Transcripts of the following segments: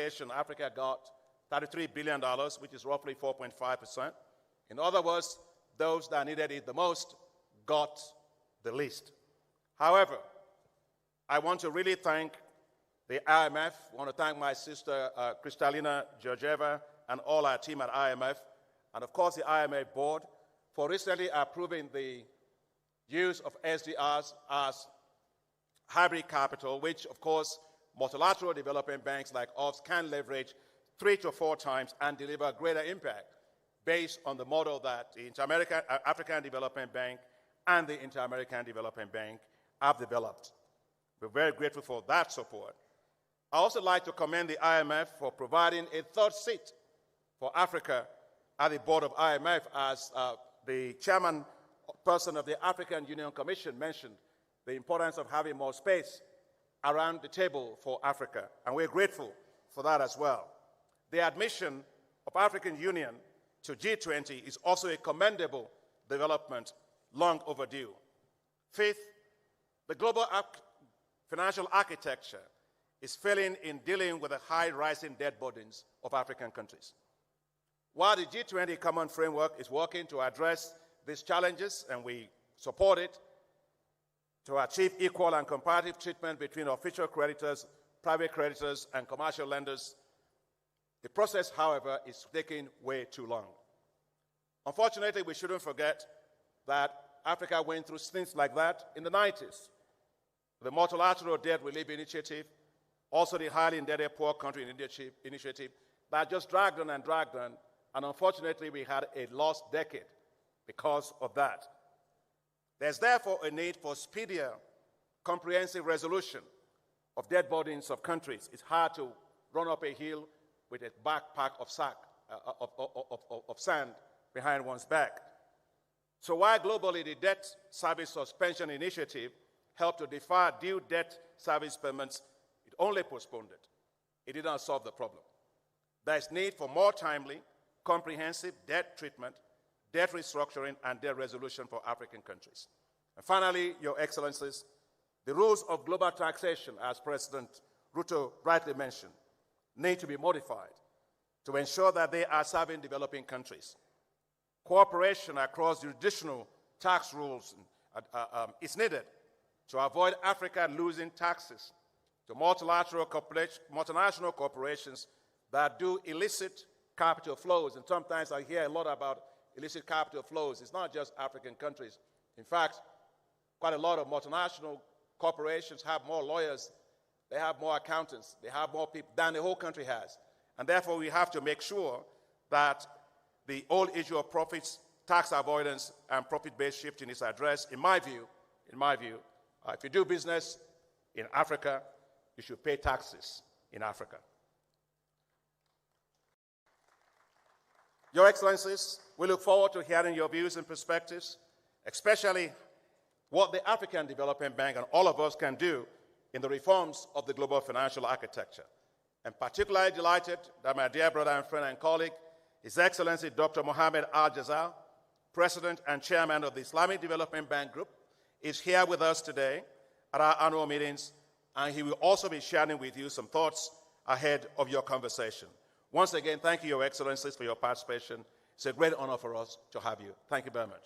allocation, Africa got $33 billion, which is roughly 4.5%. In other words, those that needed it the most got the least. However, I want to really thank the IMF. I want to thank my sister, Kristalina Georgieva, and all our team at IMF, and of course the IMF board, for recently approving the use of SDRs as hybrid capital, which of course multilateral development banks like us can leverage 3 to 4 times and deliver greater impact based on the model that the African Development Bank and the Inter-American Development Bank have developed. We're very grateful for that support. I also like to commend the IMF for providing a third seat for Africa at the board of IMF, as the person of the African Union Commission mentioned the importance of having more space around the table for Africa, and we're grateful for that as well. The admission of African Union to G20 is also a commendable development, long overdue. Fifth, the global financial architecture is failing in dealing with the high rising debt burdens of African countries. While the G20 Common Framework is working to address these challenges, and we support it, to achieve equal and comparative treatment between official creditors, private creditors, and commercial lenders, the process, however, is taking way too long. Unfortunately, we shouldn't forget that Africa went through things like that in the 90s. The Multilateral Debt Relief Initiative, also the Highly Indebted Poor Country Initiative, that just dragged on, and unfortunately, we had a lost decade because of that. There's therefore a need for speedier, comprehensive resolution of debt burdens of countries. It's hard to run up a hill with a backpack of sand behind one's back. So while globally the Debt Service Suspension Initiative helped to defer due debt service payments, it only postponed it. It did not solve the problem. There is need for more timely, comprehensive debt treatment, debt restructuring, and debt resolution for African countries. And finally, Your Excellencies, the rules of global taxation, as President Ruto rightly mentioned, need to be modified to ensure that they are serving developing countries. Cooperation across jurisdictional tax rules is needed to avoid Africa losing taxes to multinational corporations that do illicit capital flows. And sometimes I hear a lot about illicit capital flows. It's not just African countries. In fact, quite a lot of multinational corporations have more lawyers, they have more accountants, they have more people than the whole country has. And therefore, we have to make sure that the whole issue of profits, tax avoidance, and profit-based shifting is addressed. In my view, if you do business in Africa, you should pay taxes in Africa. Your Excellencies, we look forward to hearing your views and perspectives, especially what the African Development Bank and all of us can do in the reforms of the global financial architecture. I'm particularly delighted that my dear brother and friend and colleague, His Excellency Dr. Mohamed Al-Jazal, President and Chairman of the Islamic Development Bank Group, is here with us today at our annual meetings, and he will also be sharing with you some thoughts ahead of your conversation. Once again, thank you, Your Excellencies, for your participation. It's a great honor for us to have you. Thank you very much.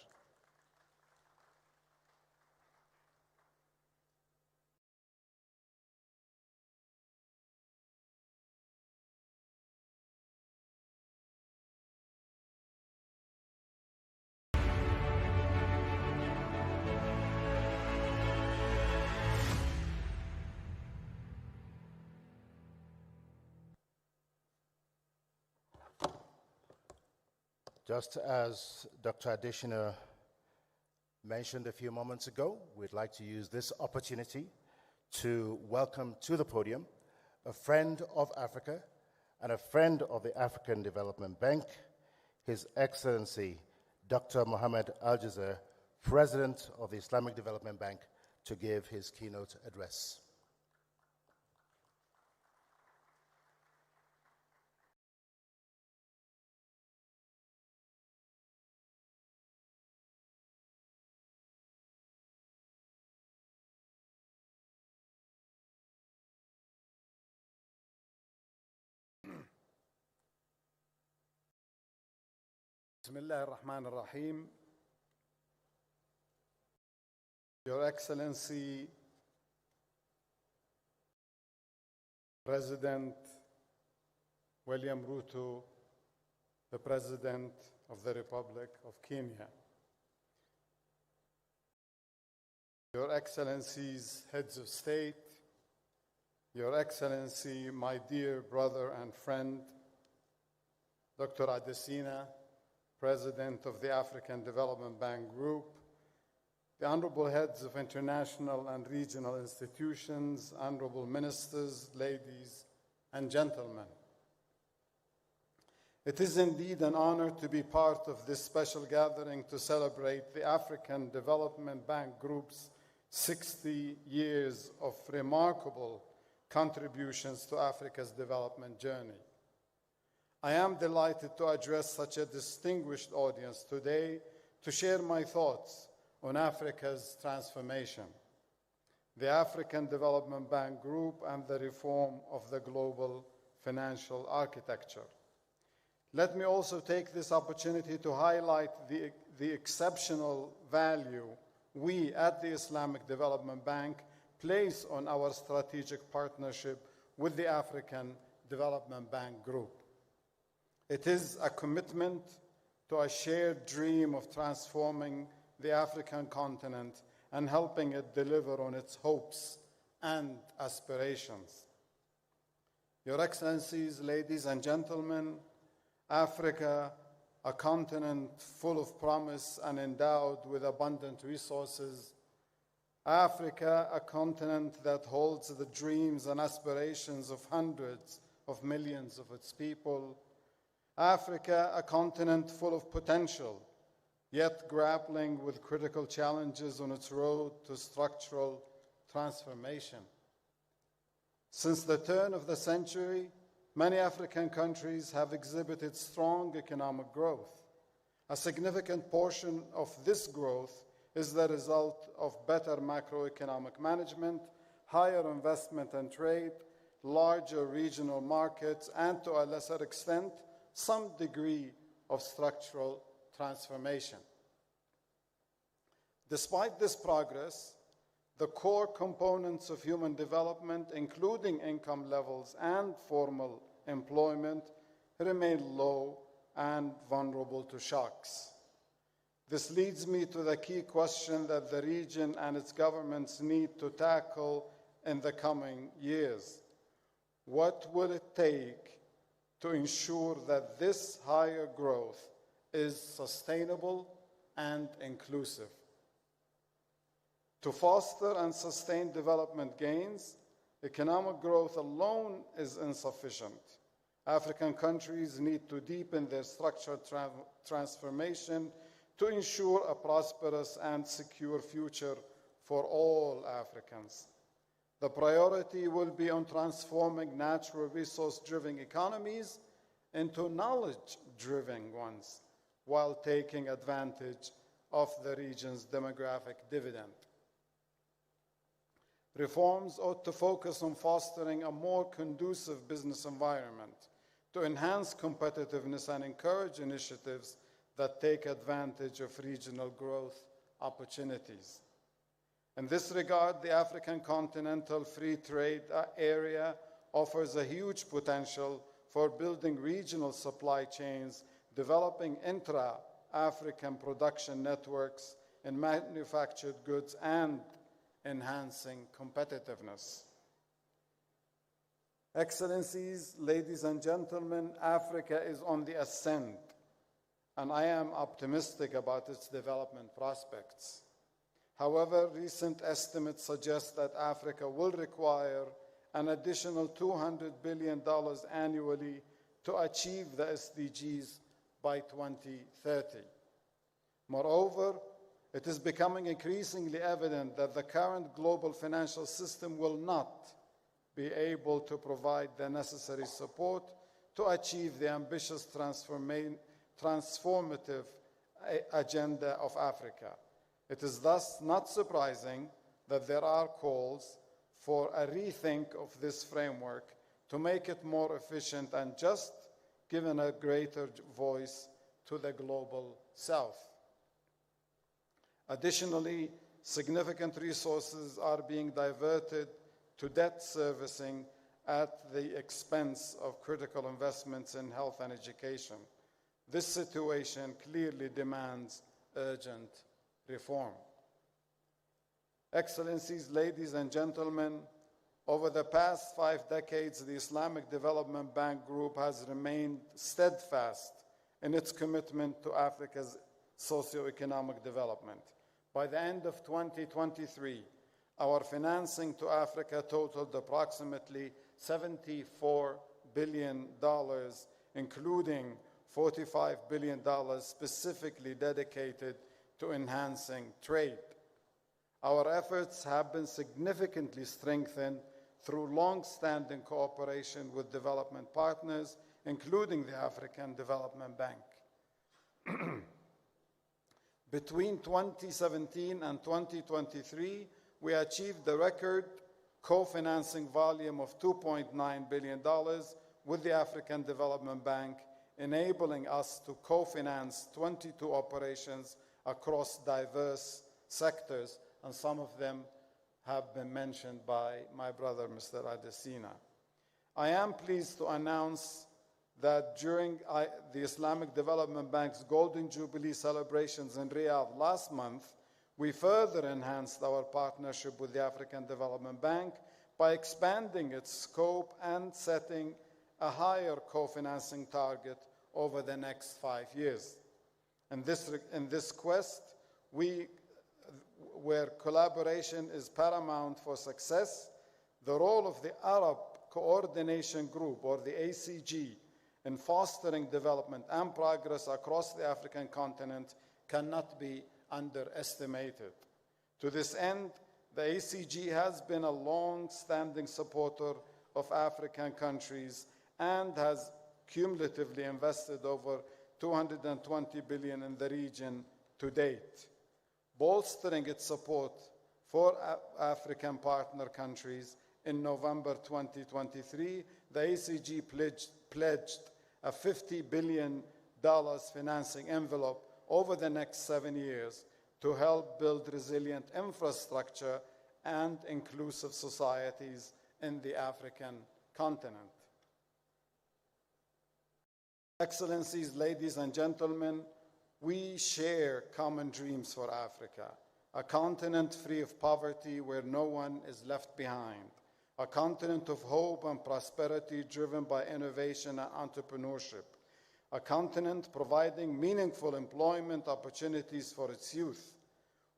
Just as Dr. Adeshina mentioned a few moments ago, we'd like to use this opportunity to welcome to the podium a friend of Africa and a friend of the African Development Bank, His Excellency Dr. Mohamed Al-Jazal, President of the Islamic Development Bank, to give his keynote address. Bismillah ar-Rahman ar-Rahim. Your Excellency, President William Ruto, the President of the Republic of Kenya. Your Excellencies, Heads of State, Your Excellency, my dear brother and friend, Dr. Adesina, President of the African Development Bank Group, the honorable heads of international and regional institutions, honorable ministers, ladies and gentlemen. It is indeed an honor to be part of this special gathering to celebrate the African Development Bank Group's 60 years of remarkable contributions to Africa's development journey. I am delighted to address such a distinguished audience today to share my thoughts on Africa's transformation, the African Development Bank Group, and the reform of the global financial architecture. Let me also take this opportunity to highlight the exceptional value we at the Islamic Development Bank place on our strategic partnership with the African Development Bank Group. It is a commitment to a shared dream of transforming the African continent and helping it deliver on its hopes and aspirations. Your Excellencies, ladies and gentlemen, Africa, a continent full of promise and endowed with abundant resources. Africa, a continent that holds the dreams and aspirations of hundreds of millions of its people. Africa, a continent full of potential, yet grappling with critical challenges on its road to structural transformation. Since the turn of the century, many African countries have exhibited strong economic growth. A significant portion of this growth is the result of better macroeconomic management, higher investment and trade, larger regional markets, and to a lesser extent, some degree of structural transformation. Despite this progress, the core components of human development, including income levels and formal employment, remain low and vulnerable to shocks. This leads me to the key question that the region and its governments need to tackle in the coming years. What will it take to ensure that this higher growth is sustainable and inclusive? To foster and sustain development gains, economic growth alone is insufficient. African countries need to deepen their structural transformation to ensure a prosperous and secure future for all Africans. The priority will be on transforming natural resource-driven economies into knowledge-driven ones, while taking advantage of the region's demographic dividend. Reforms ought to focus on fostering a more conducive business environment to enhance competitiveness and encourage initiatives that take advantage of regional growth opportunities. In this regard, the African Continental Free Trade Area offers a huge potential for building regional supply chains, developing intra-African production networks in manufactured goods, and enhancing competitiveness. Excellencies, ladies and gentlemen, Africa is on the ascent, and I am optimistic about its development prospects. However, recent estimates suggest that Africa will require an additional $200 billion annually to achieve the SDGs by 2030. Moreover, it is becoming increasingly evident that the current global financial system will not be able to provide the necessary support to achieve the ambitious transformative agenda of Africa. It is thus not surprising that there are calls for a rethink of this framework to make it more efficient and just, given a greater voice to the global south. Additionally, significant resources are being diverted to debt servicing at the expense of critical investments in health and education. This situation clearly demands urgent reform. Excellencies, ladies and gentlemen, over the past 5 decades, the Islamic Development Bank Group has remained steadfast in its commitment to Africa's socio-economic development. By the end of 2023, our financing to Africa totaled approximately $74 billion, including $45 billion specifically dedicated to enhancing trade. Our efforts have been significantly strengthened through long-standing cooperation with development partners, including the African Development Bank. Between 2017 and 2023, we achieved the record co-financing volume of $2.9 billion with the African Development Bank, enabling us to co-finance 22 operations across diverse sectors, and some of them have been mentioned by my brother, Mr. Adesina. I am pleased to announce that during the Islamic Development Bank's Golden Jubilee celebrations in Riyadh last month, we further enhanced our partnership with the African Development Bank by expanding its scope and setting a higher co-financing target over the next 5 years. In this quest, where collaboration is paramount for success, the role of the Arab Coordination Group, or the ACG, in fostering development and progress across the African continent cannot be underestimated. To this end, the ACG has been a long-standing supporter of African countries and has cumulatively invested over $220 billion in the region to date. Bolstering its support for African partner countries, in November 2023, the ACG pledged a $50 billion financing envelope over the next 7 years to help build resilient infrastructure and inclusive societies in the African continent. Excellencies, ladies and gentlemen, we share common dreams for Africa, a continent free of poverty where no one is left behind, a continent of hope and prosperity driven by innovation and entrepreneurship, a continent providing meaningful employment opportunities for its youth.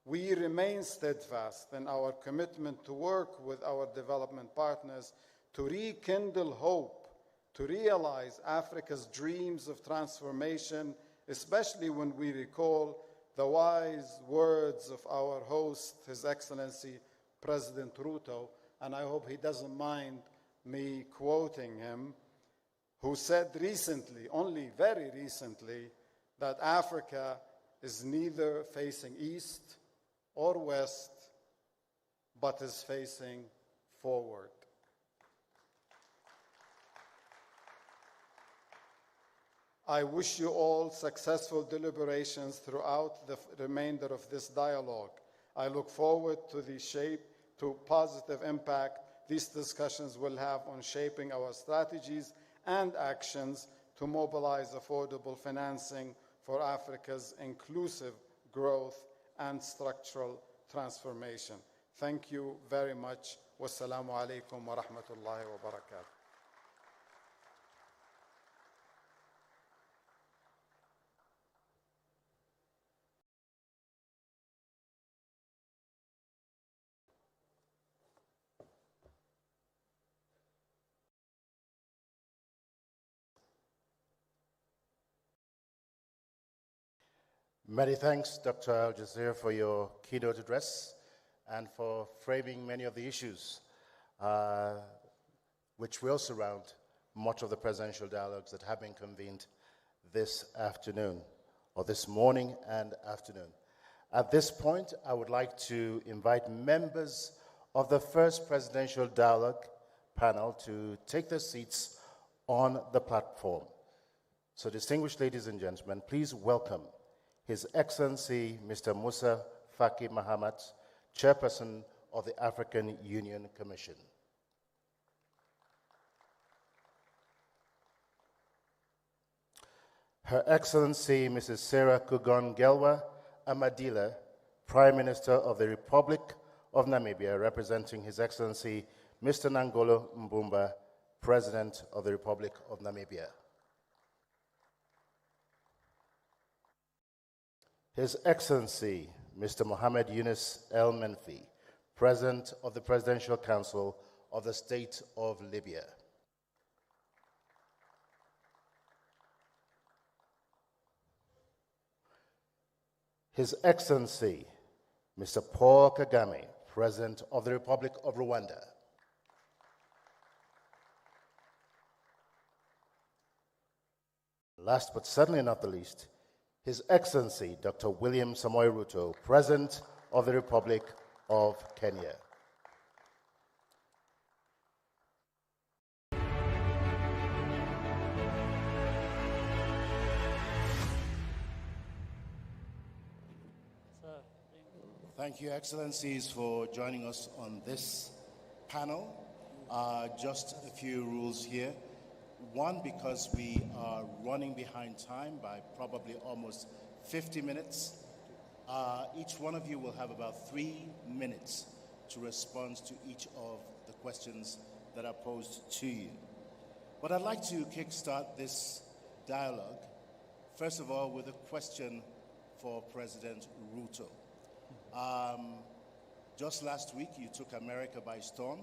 We remain steadfast in our commitment to work with our development partners to rekindle hope, to realize Africa's dreams of transformation, especially when we recall the wise words of our host, His Excellency President Ruto, and I hope he doesn't mind me quoting him, who said recently, only very recently, that Africa is neither facing east or west, but is facing forward. I wish you all successful deliberations throughout the remainder of this dialogue. I look forward to positive impact these discussions will have on shaping our strategies and actions to mobilize affordable financing for Africa's inclusive growth and structural transformation. Thank you very much. Wassalamu alaikum wa rahmatullahi wa barakatuh. Many thanks, Dr. Al-Jazeera, for your keynote address and for framing many of the issues which will surround much of the presidential dialogues that have been convened this afternoon, or this morning and afternoon. At this point, I would like to invite members of the first presidential dialogue panel to take their seats on the platform. So distinguished ladies and gentlemen, please welcome His Excellency Mr. Musa Faki Mahamat, Chairperson of the African Union Commission. Her Excellency Mrs. Sarah Kugon Gelwa Amadila, Prime Minister of the Republic of Namibia, representing His Excellency Mr. Nangolo Mbumba, President of the Republic of Namibia. His Excellency Mr. Mohamed Yunus El Menfi, President of the Presidential Council of the State of Libya. His Excellency Mr. Paul Kagame, President of the Republic of Rwanda. Last but certainly not the least, His Excellency Dr. William Samoei Ruto, President of the Republic of Kenya. Thank you, Excellencies, for joining us on this panel. Just a few rules here. One, because we are running behind time by probably almost 50 minutes, each one of you will have about 3 minutes to respond to each of the questions that are posed to you. But I'd like to kickstart this dialogue, first of all, with a question for President Ruto. Just last week, you took America by storm.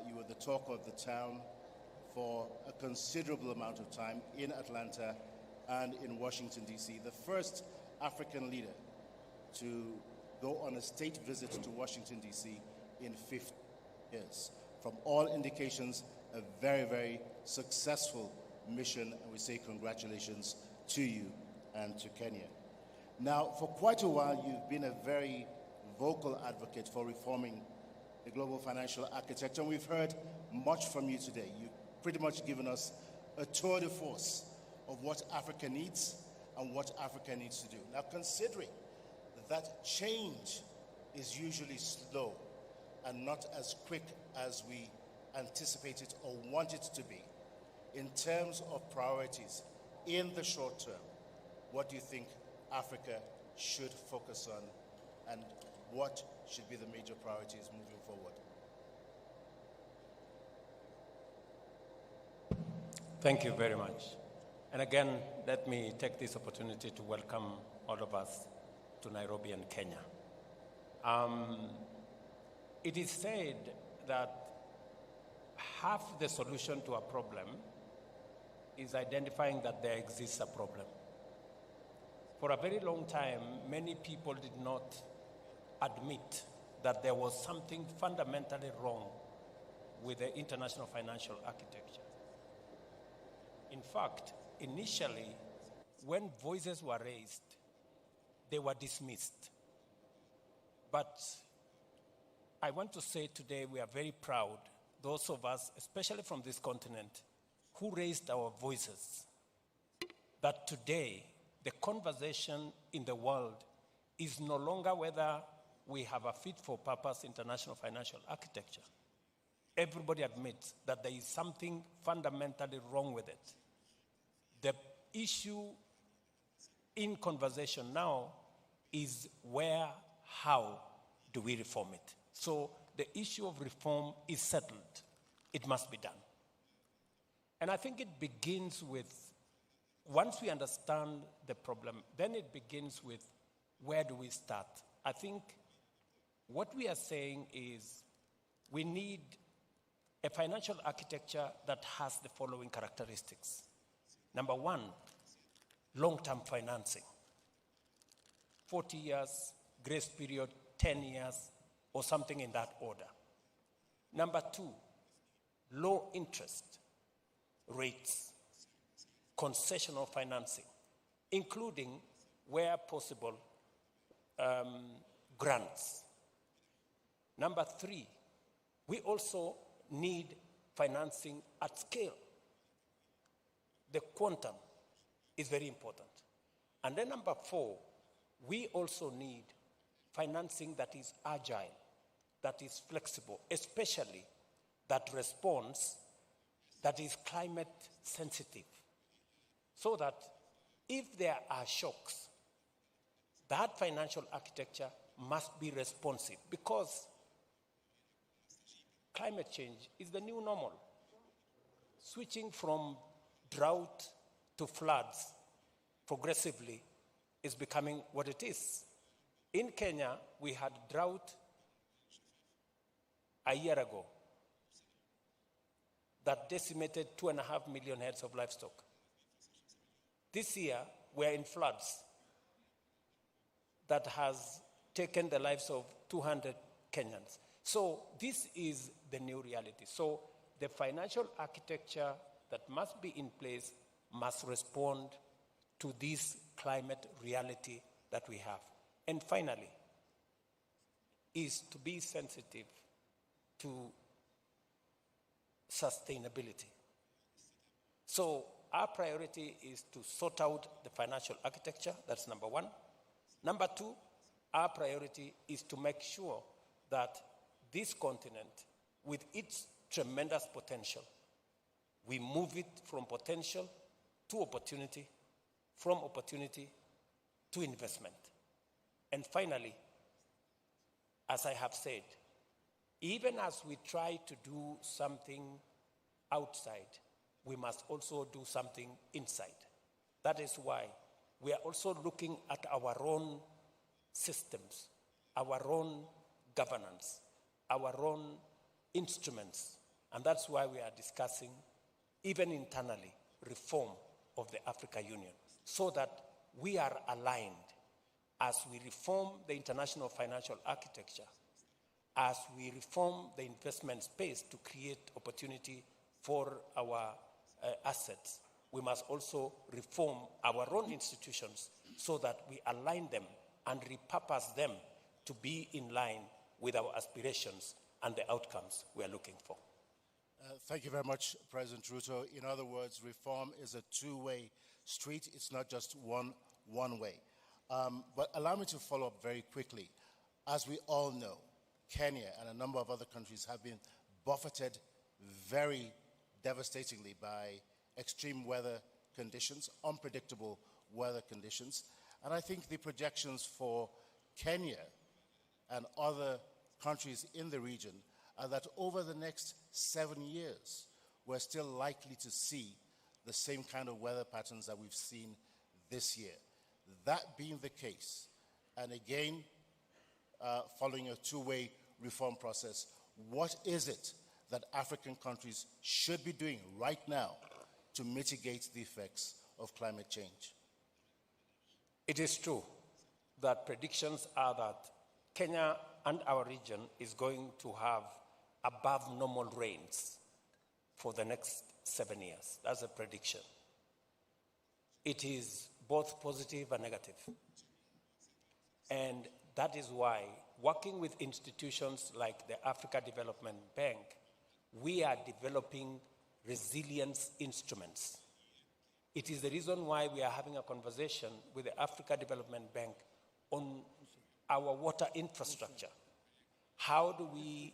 You were the talk of the town for a considerable amount of time in Atlanta and in Washington, D.C. The first African leader to go on a state visit to Washington, D.C. in 50 years. From all indications, a very, very successful mission, and we say congratulations to you and to Kenya. Now, for quite a while, you've been a very vocal advocate for reforming the global financial architecture, and we've heard much from you today. You've pretty much given us a tour de force of what Africa needs and what Africa needs to do. Now, considering that change is usually slow and not as quick as we anticipate it or want it to be, in terms of priorities in the short term, what do you think Africa should focus on, and what should be the major priorities moving forward? Thank you very much. And again, let me take this opportunity to welcome all of us to Nairobi and Kenya. It is said that half the solution to a problem is identifying that there exists a problem. For a very long time, many people did not admit that there was something fundamentally wrong with the international financial architecture. In fact, initially, when voices were raised, they were dismissed. But I want to say today we are very proud, those of us, especially from this continent, who raised our voices, that today the conversation in the world is no longer whether we have a fit-for-purpose international financial architecture. Everybody admits that there is something fundamentally wrong with it. The issue in conversation now is where, how do we reform it? So the issue of reform is settled. It must be done. And I think it begins with, once we understand the problem, then it begins with where do we start? I think what we are saying is we need a financial architecture that has the following characteristics. Number one, long-term financing. 40 years, grace period, 10 years, or something in that order. Number two, low interest rates, concessional financing, including, where possible, grants. Number three, we also need financing at scale. The quantum is very important. And then number 4, we also need financing that is agile, that is flexible, especially that responds, that is climate sensitive, so that if there are shocks, that financial architecture must be responsive, because climate change is the new normal. Switching from drought to floods progressively is becoming what it is. In Kenya, we had drought a year ago that decimated 2.5 million heads of livestock. This year, we're in floods that has taken the lives of 200 Kenyans. So this is the new reality. So the financial architecture that must be in place must respond to this climate reality that we have. And finally, is to be sensitive to sustainability. So our priority is to sort out the financial architecture. That's number 1. Number 2, our priority is to make sure that this continent, with its tremendous potential, we move it from potential to opportunity, from opportunity to investment. And finally, as I have said, even as we try to do something outside, we must also do something inside. That is why we are also looking at our own systems, our own governance, our own instruments. And that's why we are discussing, even internally, reform of the Africa Union, so that we are aligned as we reform the international financial architecture, as we reform the investment space to create opportunity for our assets. We must also reform our own institutions so that we align them and repurpose them to be in line with our aspirations and the outcomes we are looking for. Thank you very much, President Ruto. In other words, reform is a two-way street. It's not just one way. But allow me to follow up very quickly. As we all know, Kenya and a number of other countries have been buffeted very devastatingly by extreme weather conditions, unpredictable weather conditions. And I think the projections for Kenya and other countries in the region are that over the next 7 years, we're still likely to see the same kind of weather patterns that we've seen this year. That being the case, and again, following a two-way reform process, what is it that African countries should be doing right now to mitigate the effects of climate change? It is true that predictions are that Kenya and our region is going to have above normal rains for the next 7 years. That's a prediction. It is both positive and negative. And that is why, working with institutions like the Africa Development Bank, we are developing resilience instruments. It is the reason why we are having a conversation with the Africa Development Bank on our water infrastructure. How do we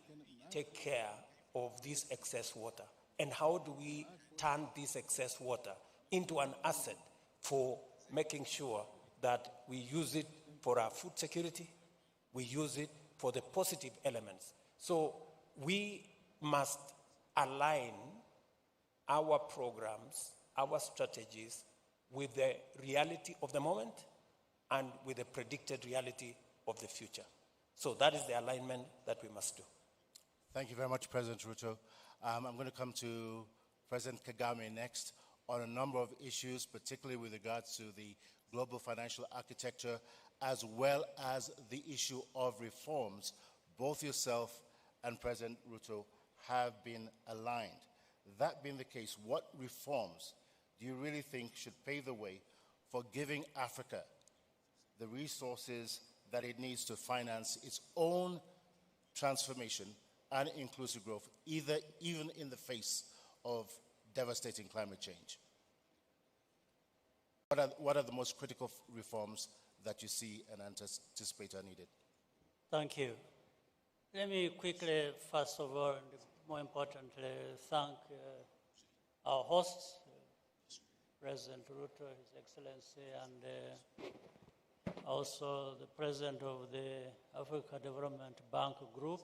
take care of this excess water? And how do we turn this excess water into an asset for making sure that we use it for our food security, we use it for the positive elements. So we must align our programs, our strategies with the reality of the moment and with the predicted reality of the future. So that is the alignment that we must do. Thank you very much, President Ruto. I'm going to come to President Kagame next on a number of issues, particularly with regards to the global financial architecture, as well as the issue of reforms. Both yourself and President Ruto have been aligned. That being the case, what reforms do you really think should pave the way for giving Africa the resources that it needs to finance its own transformation and inclusive growth, even in the face of devastating climate change? What are the most critical reforms that you see and anticipate are needed? Thank you. Let me quickly, first of all, and more importantly, thank our hosts, President Ruto, His Excellency, and also the President of the Africa Development Bank Group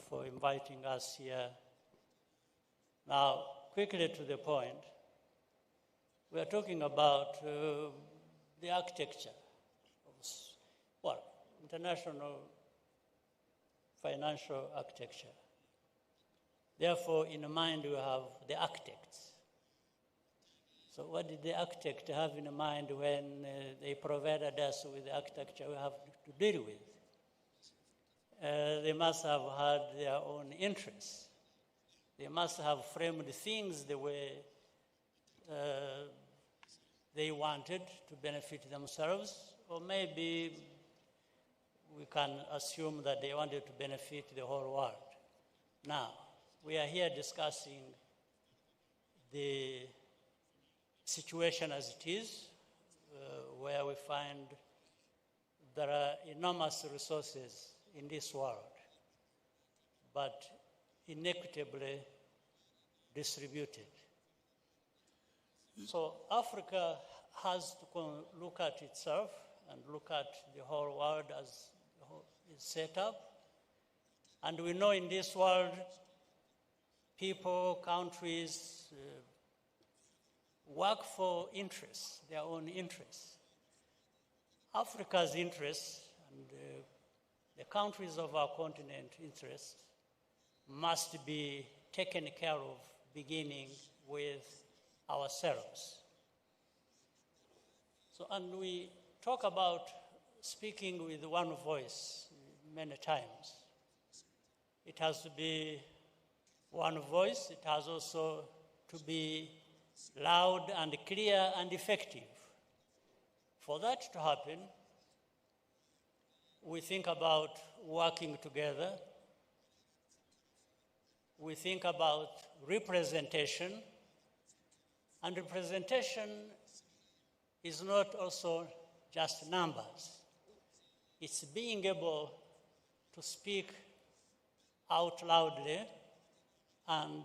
for inviting us here. Now, quickly to the point, we are talking about the architecture of, international financial architecture. Therefore, in mind, we have the architects. So what did the architect have in mind when they provided us with the architecture we have to deal with? They must have had their own interests. They must have framed things the way they wanted to benefit themselves, or maybe we can assume that they wanted to benefit the whole world. Now, we are here discussing the situation as it is, where we find there are enormous resources in this world, but inequitably distributed. So Africa has to look at itself and look at the whole world as it's set up. And we know in this world, people, countries, work for interests, their own interests. Africa's interests and the countries of our continent interests must be taken care of, beginning with ourselves. So, and we talk about speaking with one voice many times. It has to be one voice. It has also to be loud and clear and effective. For that to happen, we think about working together. We think about representation. And representation is not also just numbers. It's being able to speak out loudly and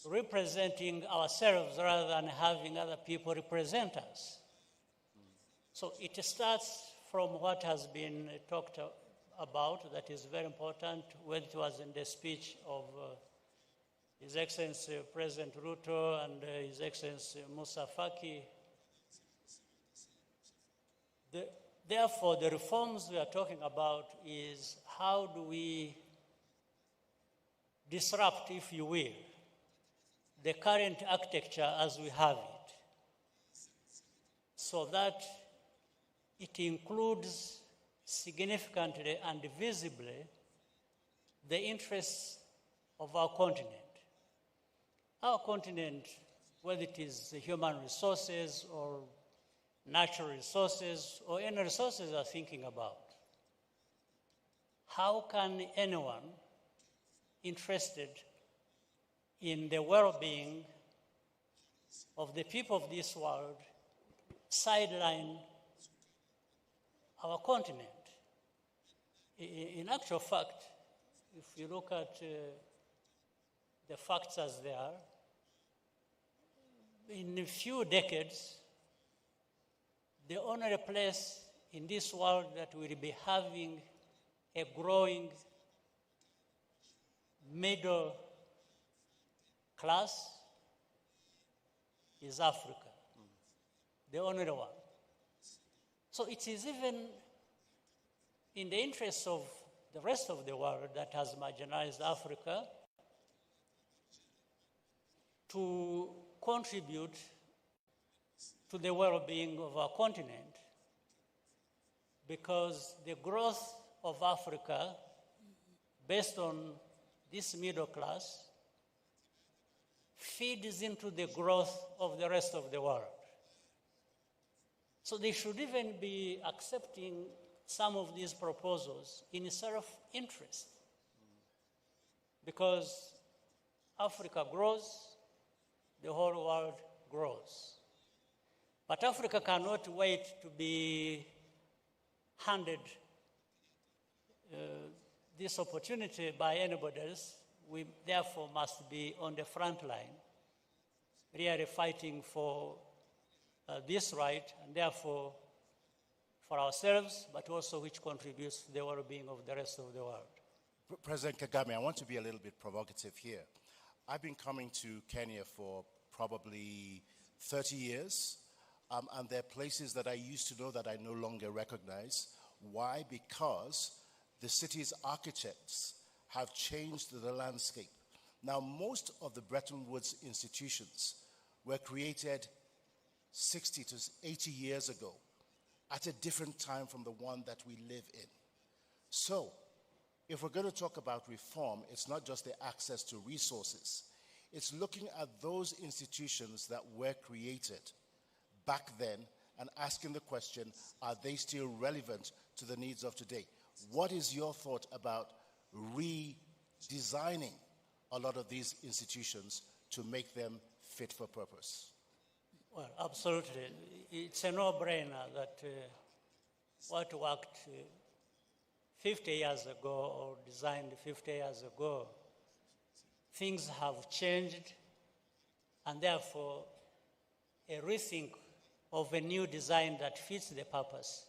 representing ourselves rather than having other people represent us. So it starts from what has been talked about, that is very important, whether it was in the speech of His Excellency President Ruto and His Excellency Musa Faki. Therefore, the reforms we are talking about is how do we disrupt, if you will, the current architecture as we have it, so that it includes significantly and visibly the interests of our continent. Our continent, whether it is human resources or natural resources or any resources we are thinking about, how can anyone interested in the well-being of the people of this world sideline our continent? In actual fact, if you look at the facts as they are, in a few decades, the only place in this world that will be having a growing middle class is Africa, the only one. So it is even in the interest of the rest of the world that has marginalized Africa to contribute to the well-being of our continent, because the growth of Africa, based on this middle class, feeds into the growth of the rest of the world. So they should even be accepting some of these proposals in self-interest, because Africa grows, the whole world grows. But Africa cannot wait to be handed this opportunity by anybody else. We therefore must be on the front line, really fighting for this right, and therefore for ourselves, but also which contributes to the well-being of the rest of the world. President Kagame, I want to be a little bit provocative here. I've been coming to Kenya for probably 30 years, and there are places that I used to know that I no longer recognize. Why? Because the city's architects have changed the landscape. Now, most of the Bretton Woods institutions were created 60 to 80 years ago at a different time from the one that we live in. So, if we're going to talk about reform, it's not just the access to resources. It's looking at those institutions that were created back then and asking the question, are they still relevant to the needs of today? What is your thought about redesigning a lot of these institutions to make them fit for purpose? Well, absolutely. It's a no-brainer that what worked 50 years ago or designed 50 years ago, things have changed, and therefore a rethink of a new design that fits the purpose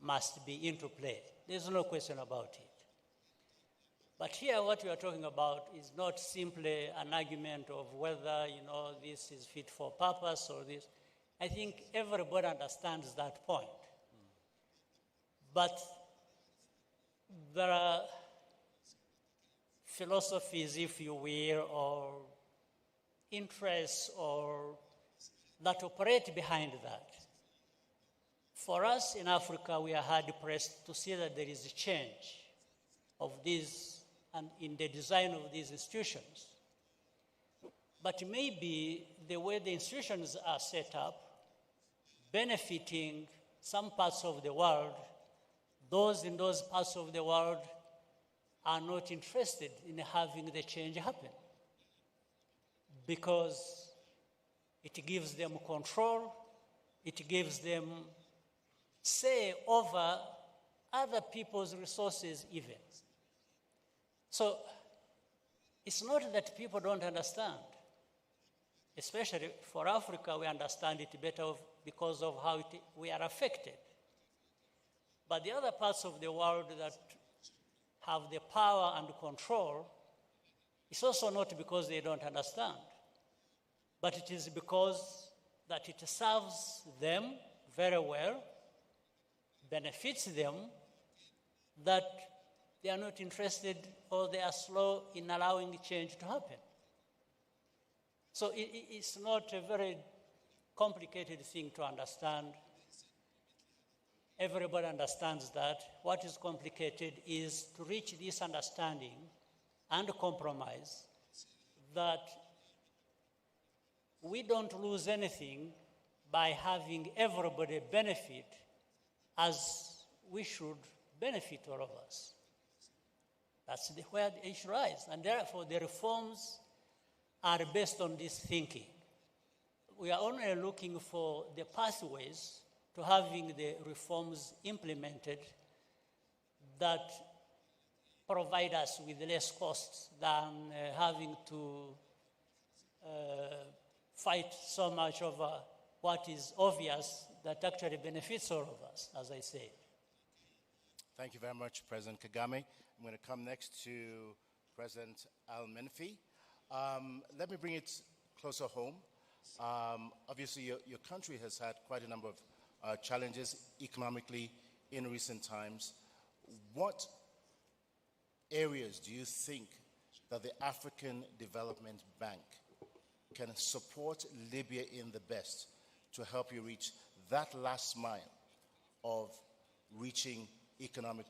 must be into play. There's no question about it. But here what we are talking about is not simply an argument of whether, this is fit for purpose or this. I think everybody understands that point. But there are philosophies, if you will, or interests or that operate behind that. For us in Africa, we are hard-pressed to see that there is a change of these and in the design of these institutions. But maybe the way the institutions are set up, benefiting some parts of the world, those in those parts of the world are not interested in having the change happen because it gives them control, it gives them say over other people's resources even. So it's not that people don't understand. Especially for Africa, we understand it better because of how we are affected. But the other parts of the world that have the power and control, it's also not because they don't understand, but it is because that it serves them very well, benefits them, that they are not interested or they are slow in allowing change to happen. So it's not a very complicated thing to understand. Everybody understands that. What is complicated is to reach this understanding and compromise that we don't lose anything by having everybody benefit as we should benefit, all of us. That's where the issue lies. And therefore, the reforms are based on this thinking. We are only looking for the pathways to having the reforms implemented that provide us with less costs than having to fight so much over what is obvious that actually benefits all of us, as I said. Thank you very much, President Kagame. I'm going to come next to President Al-Menfi. Let me bring it closer home. Obviously, your country has had quite a number of challenges economically in recent times. What areas do you think that the African Development Bank can support Libya in the best to help you reach that last mile of reaching economic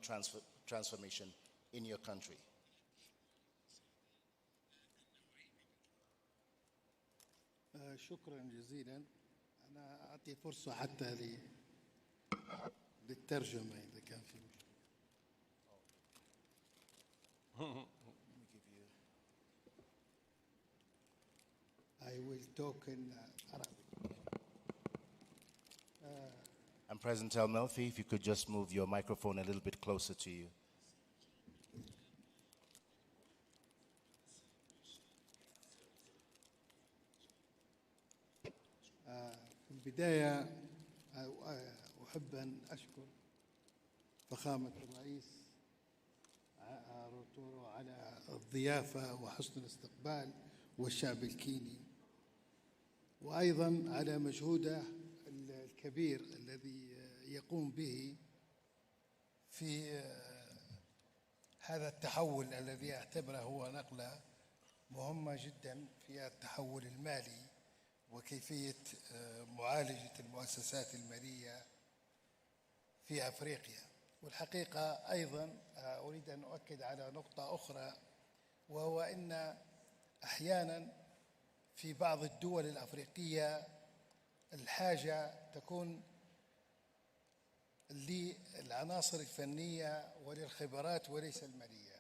transformation in your country? شكرا جزيلا. أنا أعطي فرصة حتى للترجمة إذا كان في. I will talk in Arabic. And President El Melfi, if you could just move your microphone a little bit closer to you. في البداية أحب أن أشكر فخامة الرئيس روتو على الضيافة وحسن الاستقبال والشعب الكيني، وأيضا على مجهوده الكبير الذي يقوم به في هذا التحول الذي أعتبره هو نقلة مهمة جدا في التحول المالي وكيفية معالجة المؤسسات المالية في أفريقيا. والحقيقة أيضا أريد أن أؤكد على نقطة أخرى، وهو أن أحيانا في بعض الدول الأفريقية الحاجة تكون للعناصر الفنية وللخبرات وليس المالية،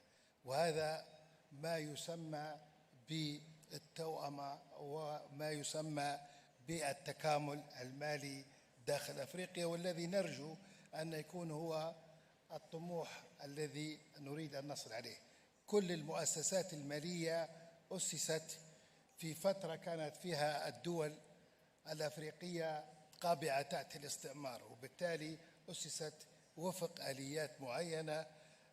وهذا ما يسمى بالتوأمة وما يسمى بالتكامل المالي داخل أفريقيا، والذي نرجو أن يكون هو الطموح الذي نريد أن نصل عليه. كل المؤسسات المالية أسست في فترة كانت فيها الدول الأفريقية قابعة تحت الاستعمار، وبالتالي أسست وفق آليات معينة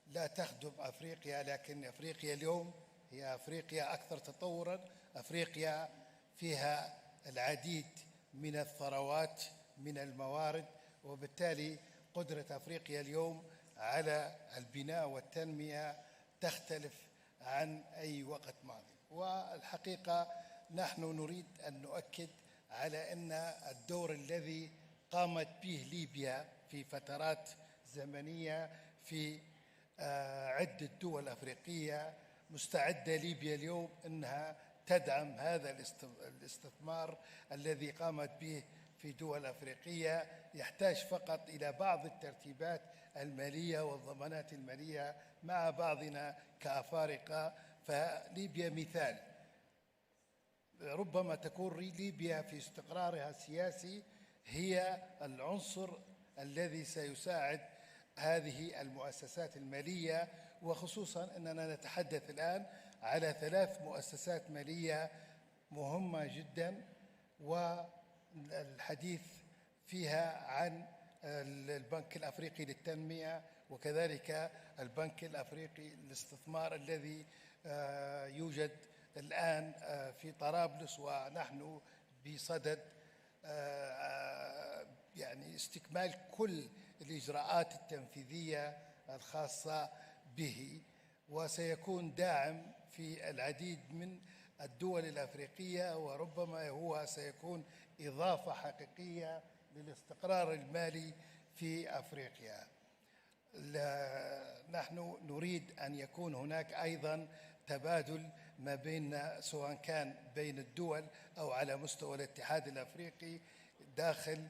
لا تخدم أفريقيا، لكن أفريقيا اليوم هي أفريقيا أكثر تطوراً، أفريقيا فيها العديد من الثروات من الموارد، وبالتالي قدرة أفريقيا اليوم على البناء والتنمية تختلف عن أي وقت ماضي. والحقيقة نحن نريد أن نؤكد على أن الدور الذي قامت به ليبيا في فترات زمنية في عدة دول أفريقية، مستعدة ليبيا اليوم أنها تدعم هذا الاستثمار الذي قامت به في دول أفريقية. يحتاج فقط إلى بعض الترتيبات المالية والضمانات المالية مع بعضنا كأفارقة. فليبيا مثال، ربما تكون ليبيا في استقرارها السياسي هي العنصر الذي سيساعد هذه المؤسسات المالية، وخصوصا أننا نتحدث الآن على 3 مؤسسات مالية مهمة جدا، والحديث فيها عن البنك الأفريقي للتنمية وكذلك البنك الأفريقي للاستثمار الذي يوجد الآن في طرابلس، ونحن بصدد يعني استكمال كل الإجراءات التنفيذية الخاصة به، وسيكون داعم في العديد من الدول الأفريقية، وربما هو سيكون إضافة حقيقية للاستقرار المالي في أفريقيا. نحن نريد أن يكون هناك أيضا تبادل ما بين، سواء كان بين الدول أو على مستوى الاتحاد الأفريقي داخل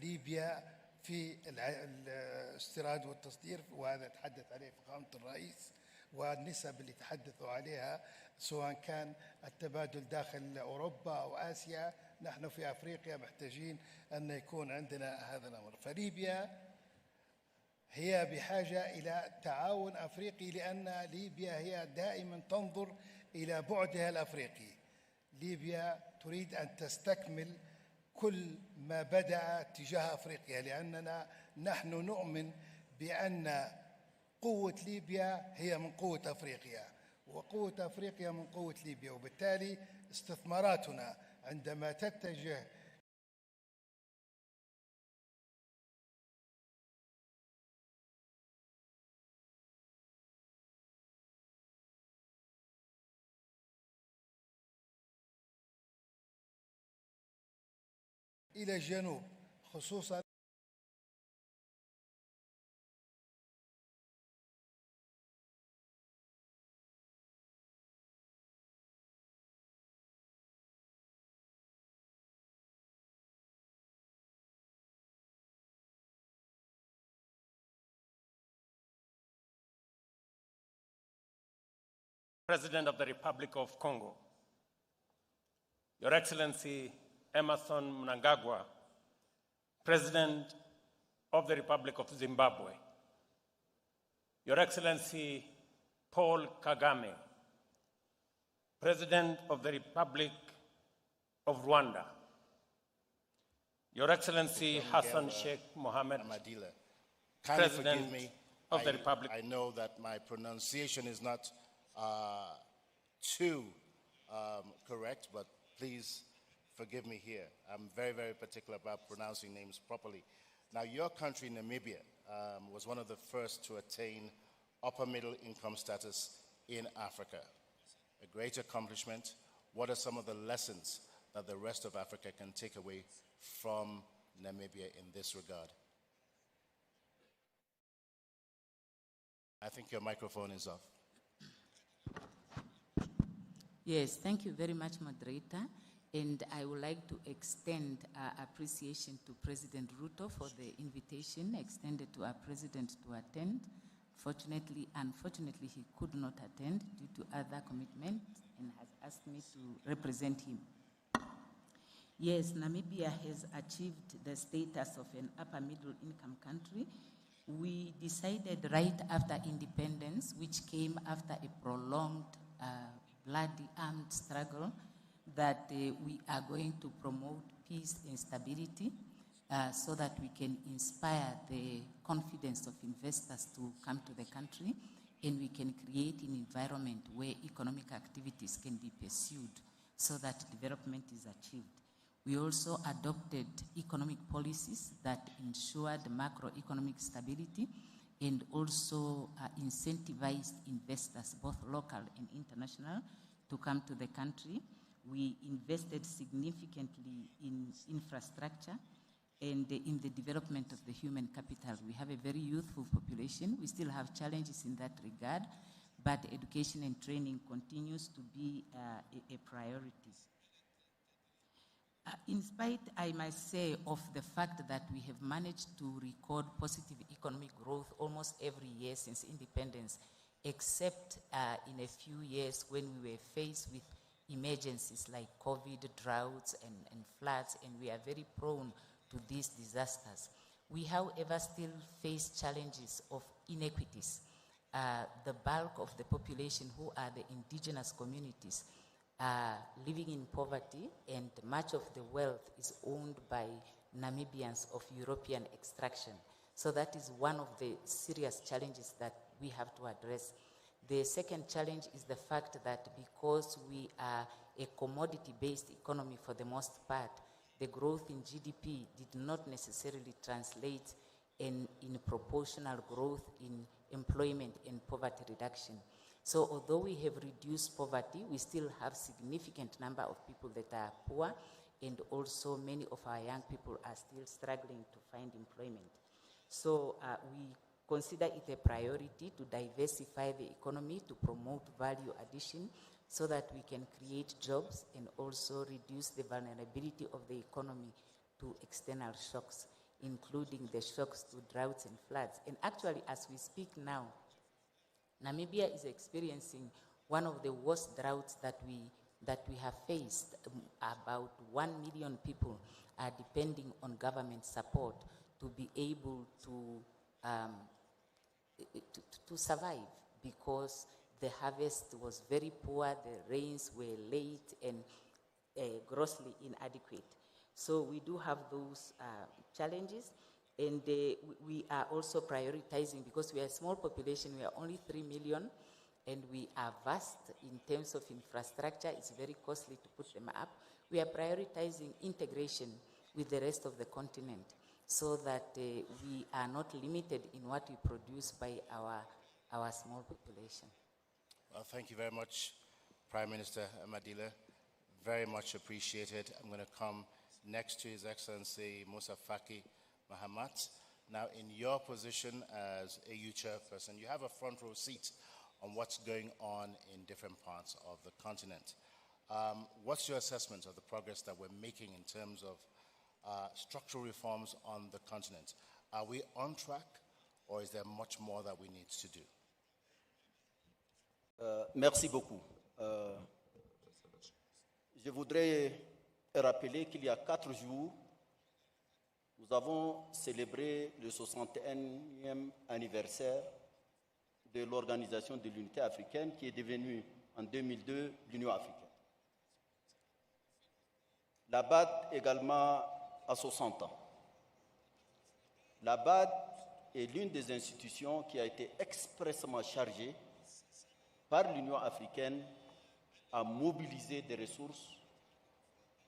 ليبيا في الاستيراد والتصدير، وهذا تحدث عليه فخامة الرئيس، والنسب اللي تحدثوا عليها سواء كان التبادل داخل أوروبا أو آسيا. نحن في أفريقيا محتاجين أن يكون عندنا هذا الأمر. فليبيا هي بحاجة إلى تعاون أفريقي، لأن ليبيا هي دائما تنظر إلى بعدها الأفريقي. ليبيا تريد أن تستكمل كل ما بدأ تجاه أفريقيا، لأننا نحن نؤمن بأن قوة ليبيا هي من قوة أفريقيا، وقوة أفريقيا من قوة ليبيا، وبالتالي استثماراتنا عندما تتجه إلى الجنوب خصوصاً President of the Republic of Congo, Your Excellency Emerson Mnangagwa, President of the Republic of Zimbabwe, Your Excellency Paul Kagame, President of the Republic of Rwanda, Your Excellency Hassan Sheikh Mohammed, Kindly President forgive me. of the Republic. I know that my pronunciation is not too correct, but please forgive me here. I'm very, very particular about pronouncing names properly. Now, your country, Namibia, was one of the first to attain upper middle income status in Africa. A great accomplishment. What are some of the lessons that the rest of Africa can take away from Namibia in this regard? I think your microphone is off. Yes, thank you very much, moderator. And I would like to extend appreciation to President Ruto for the invitation extended to our president to attend. Unfortunately, he could not attend due to other commitments and has asked me to represent him. Yes, Namibia has achieved the status of an upper middle income country. We decided right after independence, which came after a prolonged bloody armed struggle, that we are going to promote peace and stability so that we can inspire the confidence of investors to come to the country, and we can create an environment where economic activities can be pursued so that development is achieved. We also adopted economic policies that ensured macroeconomic stability and also incentivized investors, both local and international, to come to the country. We invested significantly in infrastructure and in the development of the human capital. We have a very youthful population. We still have challenges in that regard, but education and training continues to be a priority. In spite, I must say, of the fact that we have managed to record positive economic growth almost every year since independence, except in a few years when we were faced with emergencies like COVID, droughts, and floods, and we are very prone to these disasters. We, however, still face challenges of inequities. The bulk of the population, who are the indigenous communities, are living in poverty, and much of the wealth is owned by Namibians of European extraction. So that is one of the serious challenges that we have to address. The second challenge is the fact that because we are a commodity-based economy for the most part, the growth in GDP did not necessarily translate in proportional growth in employment and poverty reduction. So although we have reduced poverty, we still have significant number of people that are poor, and also many of our young people are still struggling to find employment. So we consider it a priority to diversify the economy, to promote value addition, so that we can create jobs and also reduce the vulnerability of the economy to external shocks, including the shocks to droughts and floods. And actually, as we speak now, Namibia is experiencing one of the worst droughts that we have faced. About 1 million people are depending on government support to be able to survive, because the harvest was very poor, the rains were late and grossly inadequate. So we do have those challenges, and we are also prioritizing, because we are a small population, we are only 3 million, and we are vast in terms of infrastructure. It's very costly to put them up. We are prioritizing integration with the rest of the continent, so that we are not limited in what we produce by our small population. Well, thank you very much, Prime Minister Madila. Very much appreciated. I'm going to come next to His Excellency Musa Faki Mahamat. Now, in your position as AU chairperson, you have a front row seat on what's going on in different parts of the continent. What's your assessment of the progress that we're making in terms of structural reforms on the continent? Are we on track, or is there much more that we need to do? Merci beaucoup. Je voudrais rappeler qu'il y a 4 jours, nous avons célébré le 61e anniversaire de l'Organisation de l'Unité africaine qui est devenue en 2002 l'Union africaine. La BAD également a 60 ans. La BAD est l'une des institutions qui a été expressément chargée par l'Union africaine à mobiliser des ressources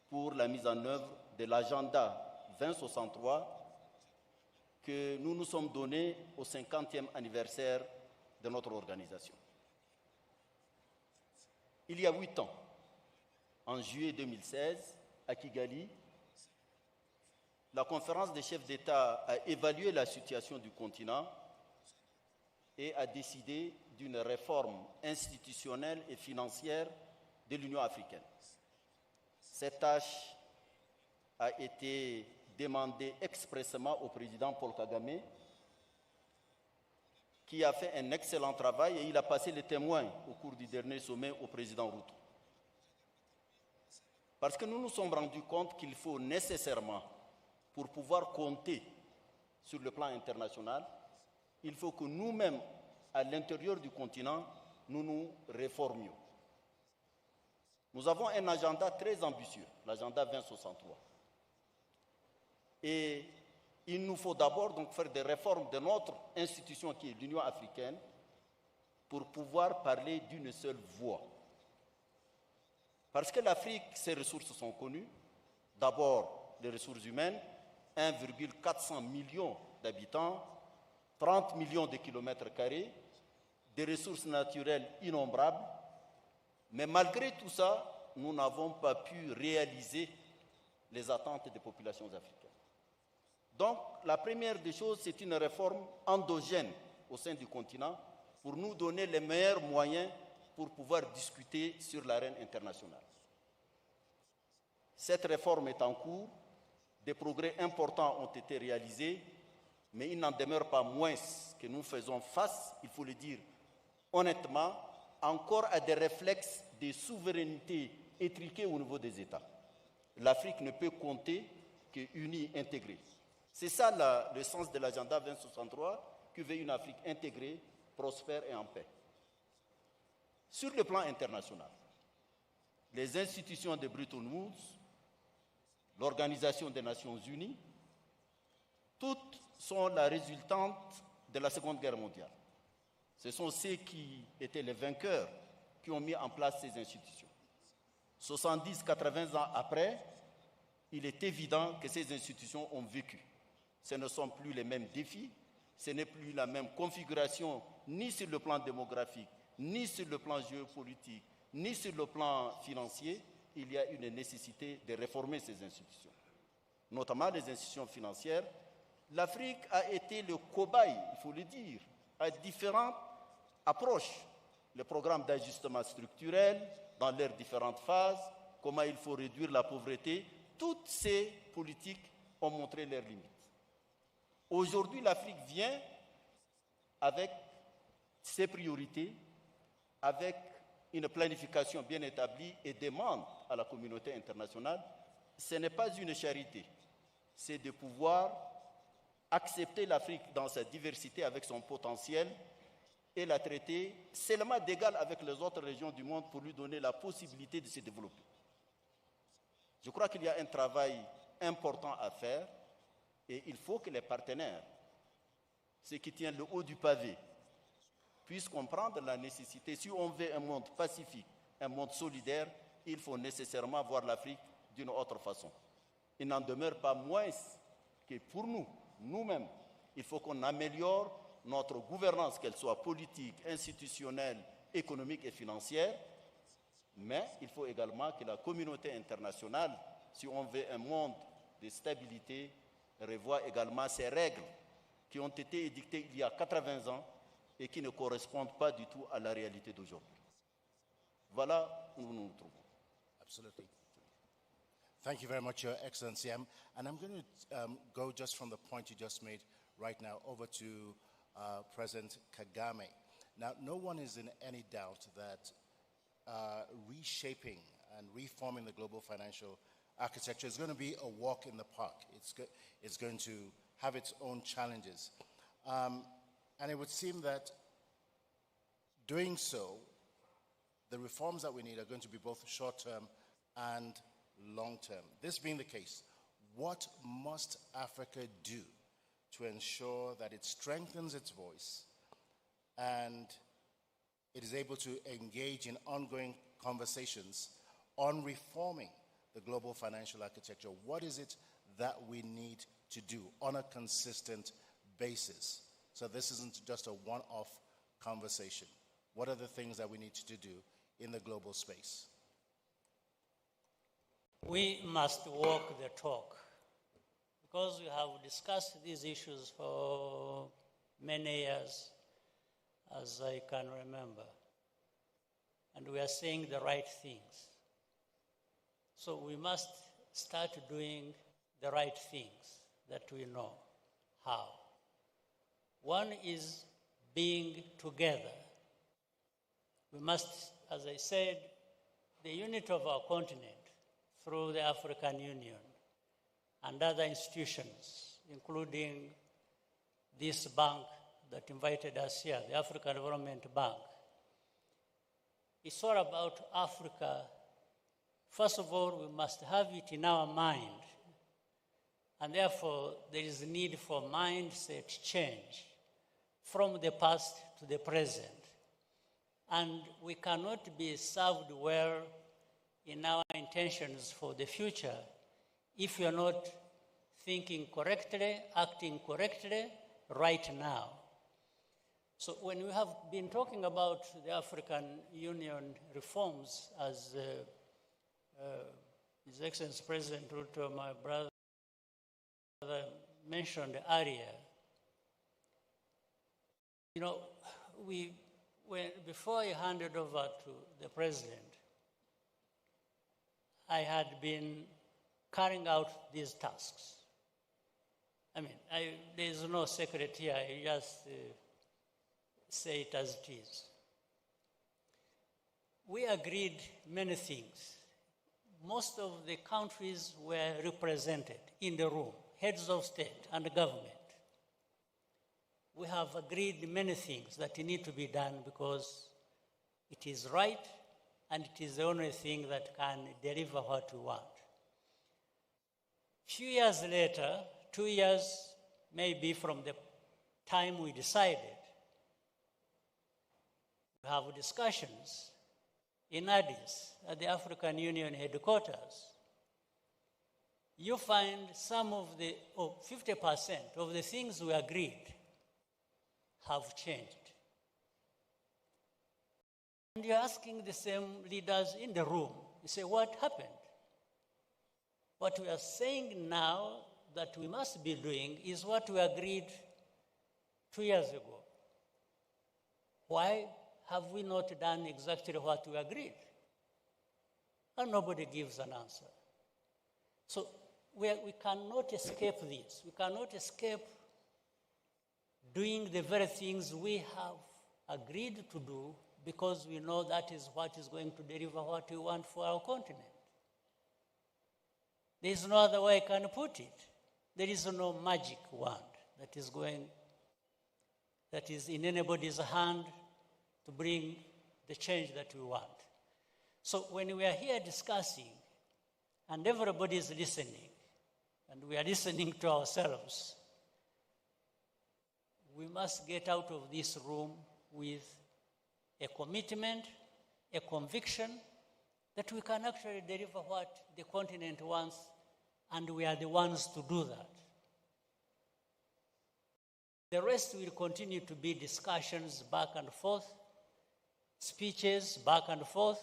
pour la mise en œuvre de l'agenda 2063 que nous nous sommes donnés au 50e anniversaire de notre organisation. Il y a 8 ans, en juillet 2016, à Kigali, la conférence des chefs d'État a évalué la situation du continent et a décidé d'une réforme institutionnelle et financière de l'Union africaine. Cette tâche a été demandée expressément au président Paul Kagame, qui a fait un excellent travail et il a passé le témoin au cours du dernier sommet au président Ruto. Parce que nous nous sommes rendus compte qu'il faut nécessairement, pour pouvoir compter sur le plan international, il faut que nous-mêmes, à l'intérieur du continent, nous nous réformions. Nous avons un agenda très ambitieux, l'agenda 2063. Et il nous faut d'abord donc faire des réformes de notre institution qui est l'Union africaine pour pouvoir parler d'une seule voix. Parce que l'Afrique, ses ressources sont connues. D'abord, les ressources humaines, 1,4 million d'habitants, 30 millions de kilomètres carrés, des ressources naturelles innombrables. Mais malgré tout ça, nous n'avons pas pu réaliser les attentes des populations africaines. Donc, la première des choses, c'est une réforme endogène au sein du continent pour nous donner les meilleurs moyens pour pouvoir discuter sur l'arène internationale. Cette réforme est en cours, des progrès importants ont été réalisés, mais il n'en demeure pas moins que nous faisons face, il faut le dire honnêtement, encore à des réflexes de souveraineté étriqués au niveau des États. L'Afrique ne peut compter qu'unie, intégrée. C'est ça le sens de l'agenda 2063, qui veut une Afrique intégrée, prospère et en paix. Sur le plan international, les institutions de Bretton Woods, l'Organisation des Nations Unies, toutes sont la résultante de la Seconde Guerre mondiale. Ce sont ceux qui étaient les vainqueurs qui ont mis en place ces institutions. 70-80 ans après, il est évident que ces institutions ont vécu. Ce ne sont plus les mêmes défis, ce n'est plus la même configuration, ni sur le plan démographique, ni sur le plan géopolitique, ni sur le plan financier. Il y a une nécessité de réformer ces institutions, notamment les institutions financières. L'Afrique a été le cobaye, il faut le dire, à différentes approches. Le programme d'ajustement structurel, dans leurs différentes phases, comment il faut réduire la pauvreté, toutes ces politiques ont montré leurs limites. Aujourd'hui, l'Afrique vient avec ses priorités, avec une planification bien établie et demande à la communauté internationale, ce n'est pas une charité, c'est de pouvoir accepter l'Afrique dans sa diversité avec son potentiel et la traiter seulement d'égal avec les autres régions du monde pour lui donner la possibilité de se développer. Je crois qu'il y a un travail important à faire et il faut que les partenaires, ceux qui tiennent le haut du pavé, puissent comprendre la nécessité. Si on veut un monde pacifique, un monde solidaire, il faut nécessairement voir l'Afrique d'une autre façon. Il n'en demeure pas moins que pour nous, nous-mêmes, il faut qu'on améliore notre gouvernance, qu'elle soit politique, institutionnelle, économique et financière, mais il faut également que la communauté internationale, si on veut un monde de stabilité, revoie également ces règles qui ont été édictées il y a 80 ans et qui ne correspondent pas du tout à la réalité d'aujourd'hui. Voilà où nous nous trouvons. Absolutely. Thank you very much, Your Excellency. And I'm going to go just from the point you just made right now over to President Kagame. Now, no one is in any doubt that reshaping and reforming the global financial architecture is going to be a walk in the park. It's going to have its own challenges. And it would seem that doing so, the reforms that we need are going to be both short-term and long-term. This being the case, what must Africa do to ensure that it strengthens its voice and it is able to engage in ongoing conversations on reforming the global financial architecture? What is it that we need to do on a consistent basis? So this isn't just a one-off conversation. What are the things that we need to do in the global space? We must walk the talk, because we have discussed these issues for many years, as I can remember, and we are saying the right things. So we must start doing the right things that we know how. One is being together. We must, as I said, the unit of our continent through the African Union and other institutions, including this bank that invited us here, the African Development Bank. It's all about Africa. First of all, we must have it in our mind, and therefore there is a need for mindset change from the past to the present. And we cannot be served well in our intentions for the future if we are not thinking correctly, acting correctly right now. So when we have been talking about the African Union reforms, as His Excellency President Ruto, my brother, mentioned earlier, you know, before I handed over to the president, I had been carrying out these tasks. I mean, there is no secret here. I just say it as it is. We agreed many things. Most of the countries were represented in the room, heads of state and government. We have agreed many things that need to be done because it is right and it is the only thing that can deliver what we want. Few years later, 2 years maybe from the time we decided, we have discussions in Addis at the African Union headquarters. You find some of 50% of the things we agreed have changed. And you're asking the same leaders in the room, you say, what happened? What we are saying now that we must be doing is what we agreed 2 years ago. Why have we not done exactly what we agreed? And nobody gives an answer. So we cannot escape this. We cannot escape doing the very things we have agreed to do because we know that is what is going to deliver what we want for our continent. There is no other way I can put it. There is no magic wand that is in anybody's hand to bring the change that we want. So when we are here discussing and everybody is listening and we are listening to ourselves, we must get out of this room with a commitment, a conviction that we can actually deliver what the continent wants, and we are the ones to do that. The rest will continue to be discussions back and forth, speeches back and forth,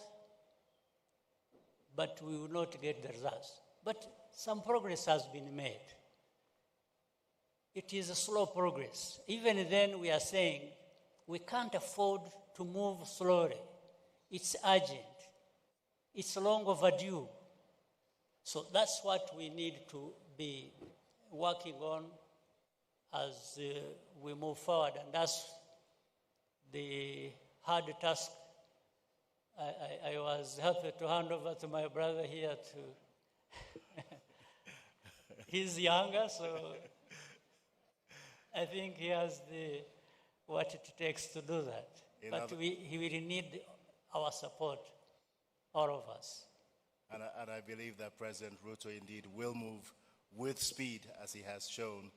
but we will not get the results. But some progress has been made. It is a slow progress. Even then we are saying we can't afford to move slowly. It's urgent. It's long overdue. So that's what we need to be working on as we move forward. And that's the hard task. I was happy to hand over to my brother here He's younger, so I think he has what it takes to do that. But he will need our support, all of us. And I believe that President Ruto indeed will move with speed, as he has shown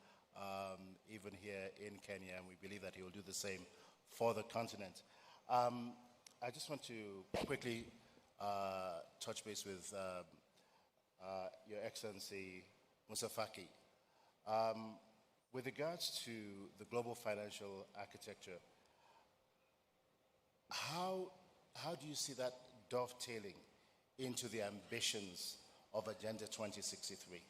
even here in Kenya, and we believe that he will do the same for the continent. I just want to quickly touch base with Your Excellency Musa Faki. With regards to the global financial architecture, how do you see that dovetailing into the ambitions of Agenda 2063?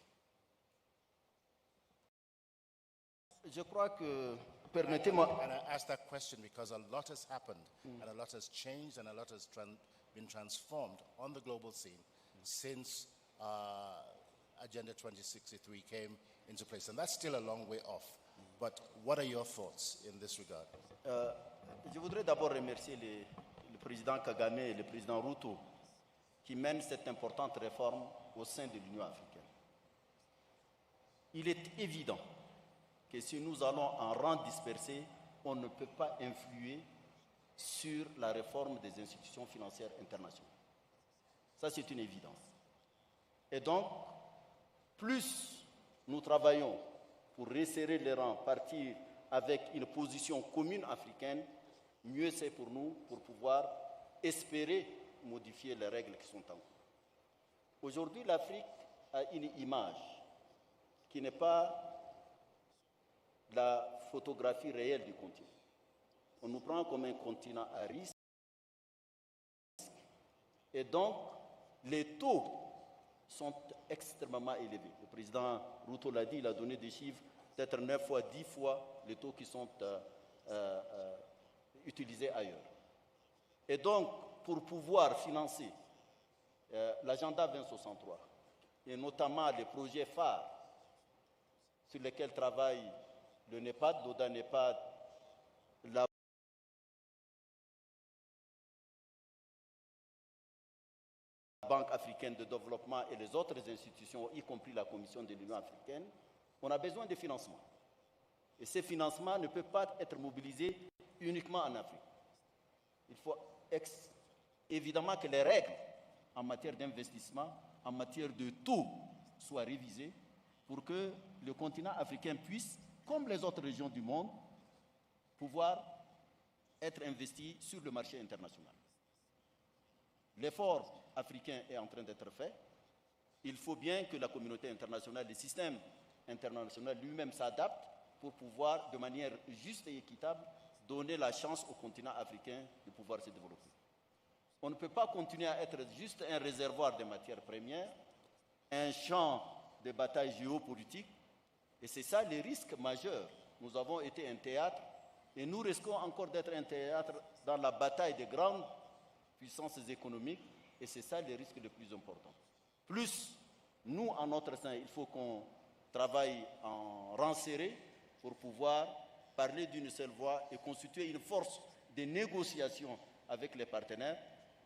Je crois que, permettez-moi. And I ask that question because a lot has happened, and a lot has changed, and a lot has been transformed on the global scene since Agenda 2063 came into place. And that's still a long way off. But what are your thoughts in this regard? Je voudrais d'abord remercier le président Kagame et le président Ruto qui mènent cette importante réforme au sein de l'Union africaine. Il est évident que si nous allons en rang dispersé, on ne peut pas influer sur la réforme des institutions financières internationales. Ça, c'est une évidence. Et donc, plus nous travaillons pour resserrer les rangs, partir avec une position commune africaine, mieux c'est pour nous pour pouvoir espérer modifier les règles qui sont en cours. Aujourd'hui, l'Afrique a une image qui n'est pas la photographie réelle du continent. On nous prend comme un continent à risque et donc les taux sont extrêmement élevés. Le président Ruto l'a dit, il a donné des chiffres, peut-être 9 fois, 10 fois les taux qui sont utilisés ailleurs. Et donc, pour pouvoir financer l'agenda 2063, et notamment les projets phares sur lesquels travaille le NEPAD, l'ODA NEPAD, la Banque africaine de développement et les autres institutions, y compris la Commission de l'Union africaine, on a besoin de financement. Et ces financements ne peuvent pas être mobilisés uniquement en Afrique. Il faut évidemment que les règles en matière d'investissement, en matière de taux, soient révisées pour que le continent africain puisse, comme les autres régions du monde, pouvoir être investi sur le marché international. L'effort africain est en train d'être fait. Il faut bien que la communauté internationale, le système international lui-même s'adapte pour pouvoir, de manière juste et équitable, donner la chance au continent africain de pouvoir se développer. On ne peut pas continuer à être juste un réservoir de matières premières, un champ de bataille géopolitique, et c'est ça le risque majeur. Nous avons été un théâtre, et nous risquons encore d'être un théâtre dans la bataille des grandes puissances économiques, et c'est ça le risque le plus important. Plus, nous, en notre sein, il faut qu'on travaille en rang serré pour pouvoir parler d'une seule voix et constituer une force de négociation avec les partenaires,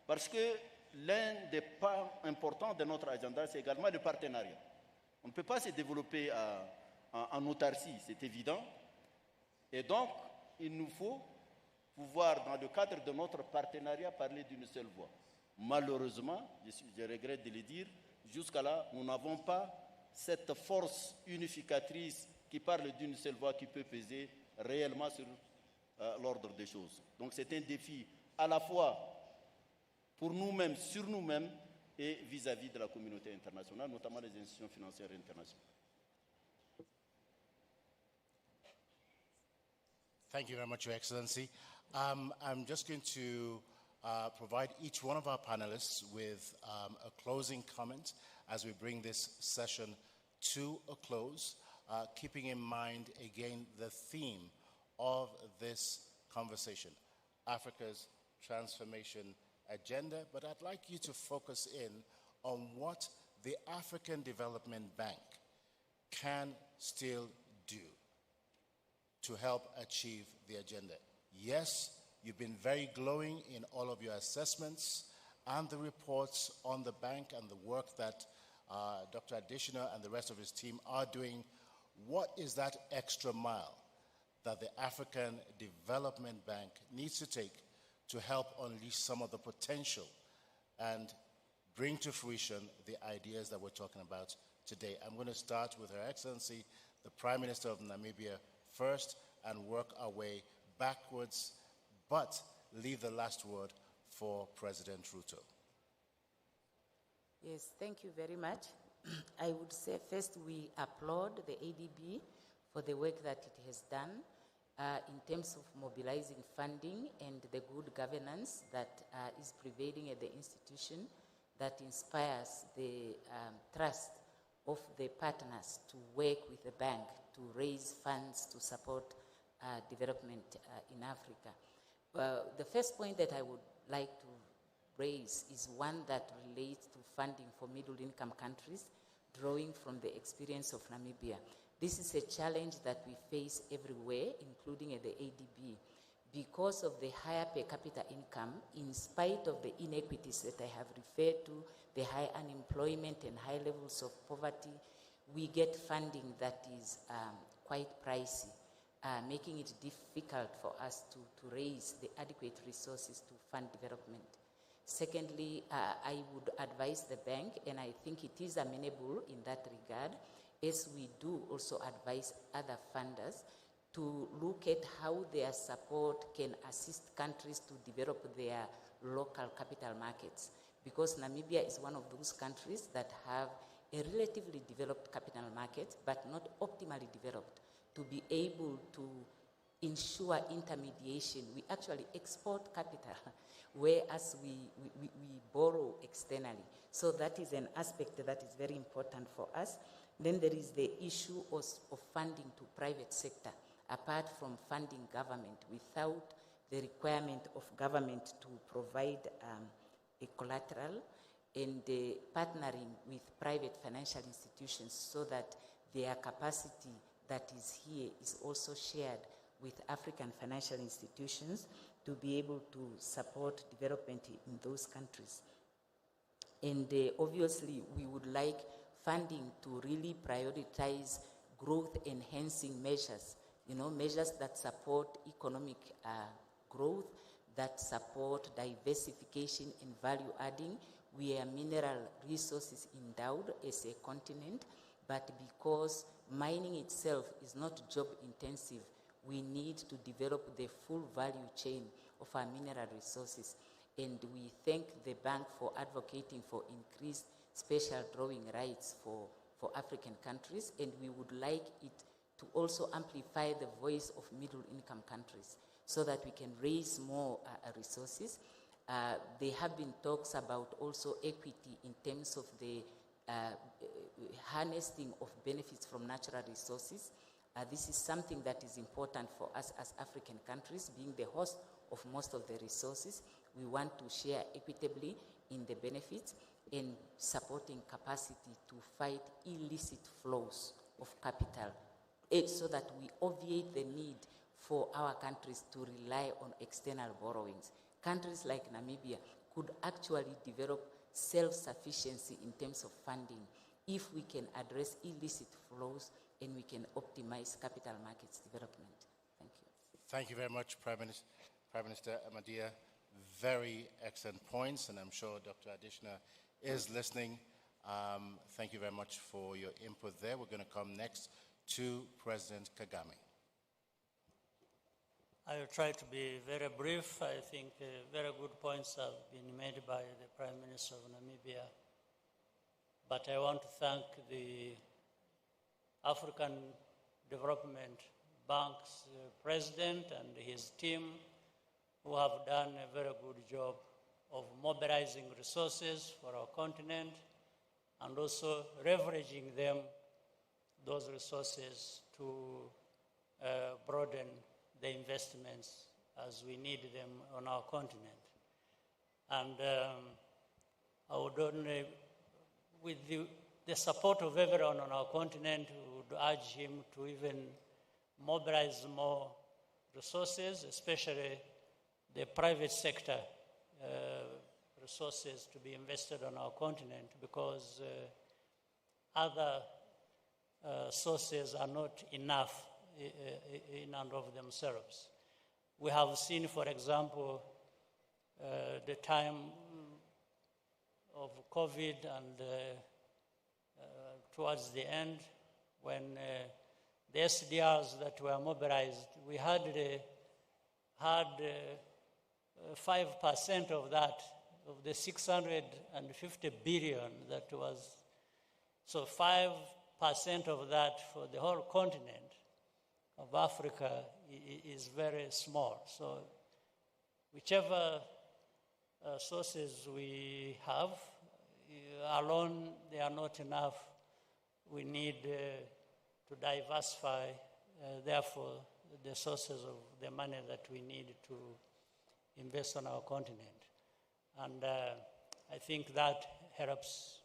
parce que l'un des pas importants de notre agenda, c'est également le partenariat. On ne peut pas se développer en autarcie, c'est évident. Et donc, il nous faut pouvoir, dans le cadre de notre partenariat, parler d'une seule voix. Malheureusement, je regrette de le dire, jusqu'à là, nous n'avons pas cette force unificatrice qui parle d'une seule voix qui peut peser réellement sur l'ordre des choses. Donc c'est un défi à la fois pour nous-mêmes, sur nous-mêmes, et vis-à-vis de la communauté internationale, notamment les institutions financières internationales. Thank you very much, Your Excellency. I'm just going to provide each one of our panelists with a closing comment as we bring this session to a close, keeping in mind, again, the theme of this conversation, Africa's transformation agenda. But I'd like you to focus in on what the African Development Bank can still do to help achieve the agenda. Yes, you've been very glowing in all of your assessments and the reports on the bank and the work that Dr. Additioner and the rest of his team are doing. What is that extra mile that the African Development Bank needs to take to help unleash some of the potential and bring to fruition the ideas that we're talking about today? I'm going to start with Her Excellency, the Prime Minister of Namibia first, and work our way backwards, but leave the last word for President Ruto. Yes, thank you very much. I would say first we applaud the ADB for the work that it has done in terms of mobilizing funding and the good governance that is prevailing at the institution that inspires the trust of the partners to work with the bank to raise funds to support development in Africa. The first point that I would like to raise is one that relates to funding for middle-income countries, drawing from the experience of Namibia. This is a challenge that we face everywhere, including at the ADB. Because of the higher per capita income, in spite of the inequities that I have referred to, the high unemployment and high levels of poverty, we get funding that is quite pricey, making it difficult for us to raise the adequate resources to fund development. Secondly, I would advise the bank, and I think it is amenable in that regard, as we do also advise other funders, to look at how their support can assist countries to develop their local capital markets. Because Namibia is one of those countries that have a relatively developed capital market, but not optimally developed, to be able to ensure intermediation. We actually export capital, whereas we borrow externally. So that is an aspect that is very important for us. Then there is the issue of funding to private sector, apart from funding government, without the requirement of government to provide a collateral, and partnering with private financial institutions so that their capacity that is here is also shared with African financial institutions to be able to support development in those countries. And obviously, we would like funding to really prioritize growth-enhancing measures, measures that support economic growth, that support diversification and value adding. We are mineral resources endowed as a continent, but because mining itself is not job intensive, we need to develop the full value chain of our mineral resources. And we thank the bank for advocating for increased special drawing rights for African countries, and we would like it to also amplify the voice of middle-income countries so that we can raise more resources. There have been talks about also equity in terms of the harnessing of benefits from natural resources. This is something that is important for us as African countries, being the host of most of the resources. We want to share equitably in the benefits and supporting capacity to fight illicit flows of capital, so that we obviate the need for our countries to rely on external borrowings. Countries like Namibia could actually develop self-sufficiency in terms of funding if we can address illicit flows and we can optimize capital markets development. Thank you. Thank you very much, Prime Minister Amadia. Very excellent points, and I'm sure Dr. Additioner is listening. Thank you very much for your input there. We're going to come next to President Kagame. I will try to be very brief. I think very good points have been made by the Prime Minister of Namibia. But I want to thank the African Development Bank's president and his team, who have done a very good job of mobilizing resources for our continent and also leveraging them, those resources, to broaden the investments as we need them on our continent. And I would only, with the support of everyone on our continent, would urge him to even mobilize more resources, especially the private sector resources to be invested on our continent, because other sources are not enough in and of themselves. We have seen, for example, the time of COVID and towards the end, when the SDRs that were mobilized, we had 5% of that, of the 650 billion that was, so 5% of that for the whole continent of Africa is very small. So whichever sources we have, alone they are not enough. We need to diversify, therefore, the sources of the money that we need to invest on our continent. And I think that helps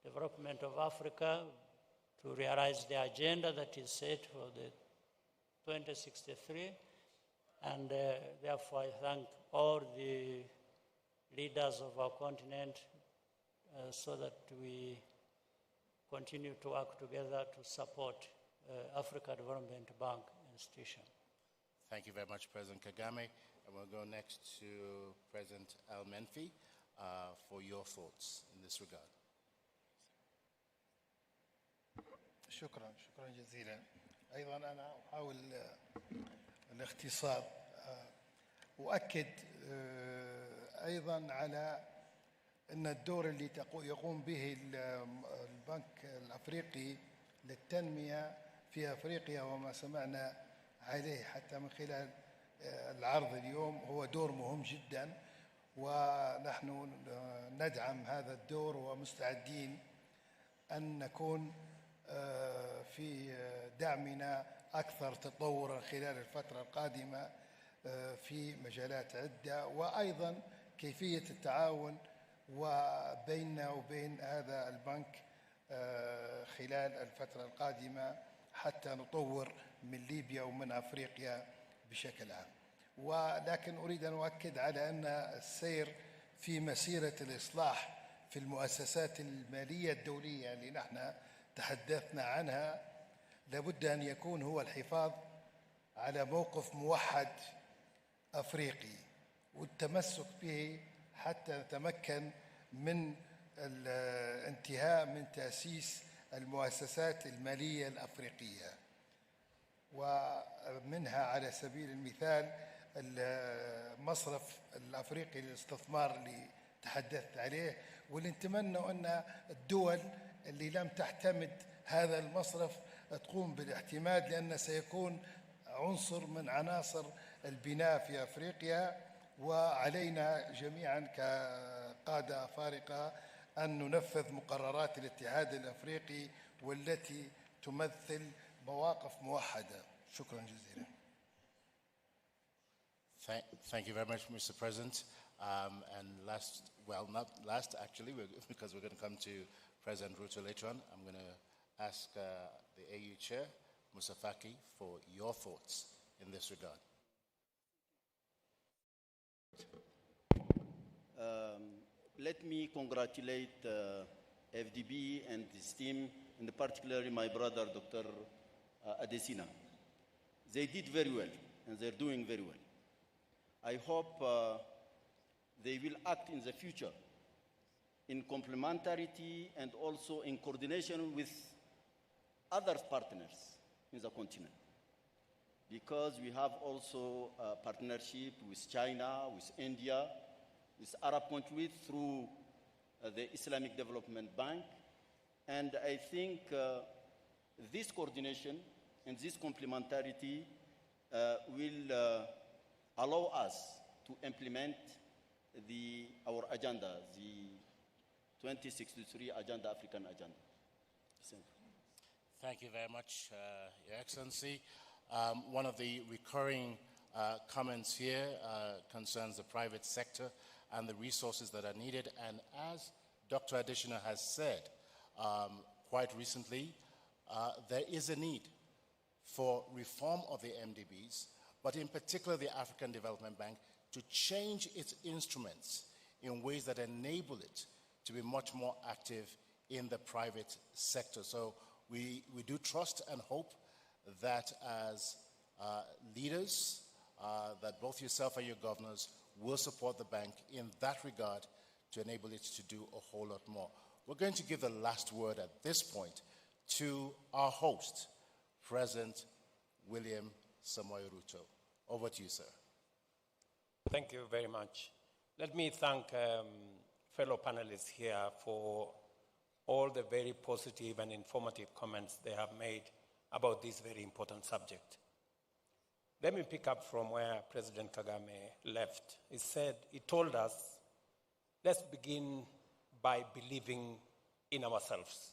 development of Africa to realize the agenda that is set for the 2063. And therefore, I thank all the leaders of our continent so that we continue to work together to support Africa Development Bank institution. Thank you very much, President Kagame. And we'll go next to President Al-Menfi for your thoughts in this regard. شكرا جزيلا. أيضا أنا أحاول الاختصار. أؤكد أيضا على أن الدور اللي يقوم به البنك الأفريقي للتنمية في أفريقيا وما سمعنا عليه حتى من خلال العرض اليوم هو دور مهم جدا، ونحن ندعم هذا الدور ومستعدين أن نكون في دعمنا أكثر تطورا خلال الفترة القادمة في مجالات عدة، وأيضا كيفية التعاون وبيننا وبين هذا البنك خلال الفترة القادمة حتى نطور من ليبيا ومن أفريقيا بشكل عام. ولكن أريد أن أؤكد على أن السير في مسيرة الإصلاح في المؤسسات المالية الدولية اللي نحن تحدثنا عنها لابد أن يكون هو الحفاظ على موقف موحد أفريقي والتمسك به حتى نتمكن من الانتهاء من تأسيس المؤسسات المالية الأفريقية، ومنها على سبيل المثال المصرف الأفريقي للاستثمار اللي تحدثت عليه، واللي نتمنى أن الدول اللي لم تحتمد هذا المصرف تقوم بالاعتماد، لأنه سيكون عنصر من عناصر البناء في أفريقيا، وعلينا جميعا كقادة أفارقة أن ننفذ مقررات الاتحاد الأفريقي والتي تمثل مواقف موحدة. شكرا جزيلا. Thank you very much, Mr. President. And last, well, not last actually, because we're going to come to President Ruto later on. I'm going to ask the AU Chair, Musa Faki, for your thoughts in this regard. Let me congratulate AfDB and his team, and particularly my brother, Dr. Adesina. They did very well, and they're doing very well. I hope they will act in the future in complementarity and also in coordination with other partners in the continent. Because we have also a partnership with China, with India, with Arab countries through the Islamic Development Bank. And I think this coordination and this complementarity will allow us to implement our agenda, the 2063 Agenda, African Agenda. Thank you very much, Your Excellency. One of the recurring comments here concerns the private sector and the resources that are needed. And as Dr. Adesina has said quite recently, there is a need for reform of the MDBs, but in particular the African Development Bank, to change its instruments in ways that enable it to be much more active in the private sector. So we do trust and hope that as leaders, that both yourself and your governors will support the bank in that regard to enable it to do a whole lot more. We're going to give the last word at this point to our host, President William Samoei Ruto. Over to you, sir. Thank you very much. Let me thank fellow panelists here for all the very positive and informative comments they have made about this very important subject. Let me pick up from where President Kagame left. He told us, let's begin by believing in ourselves.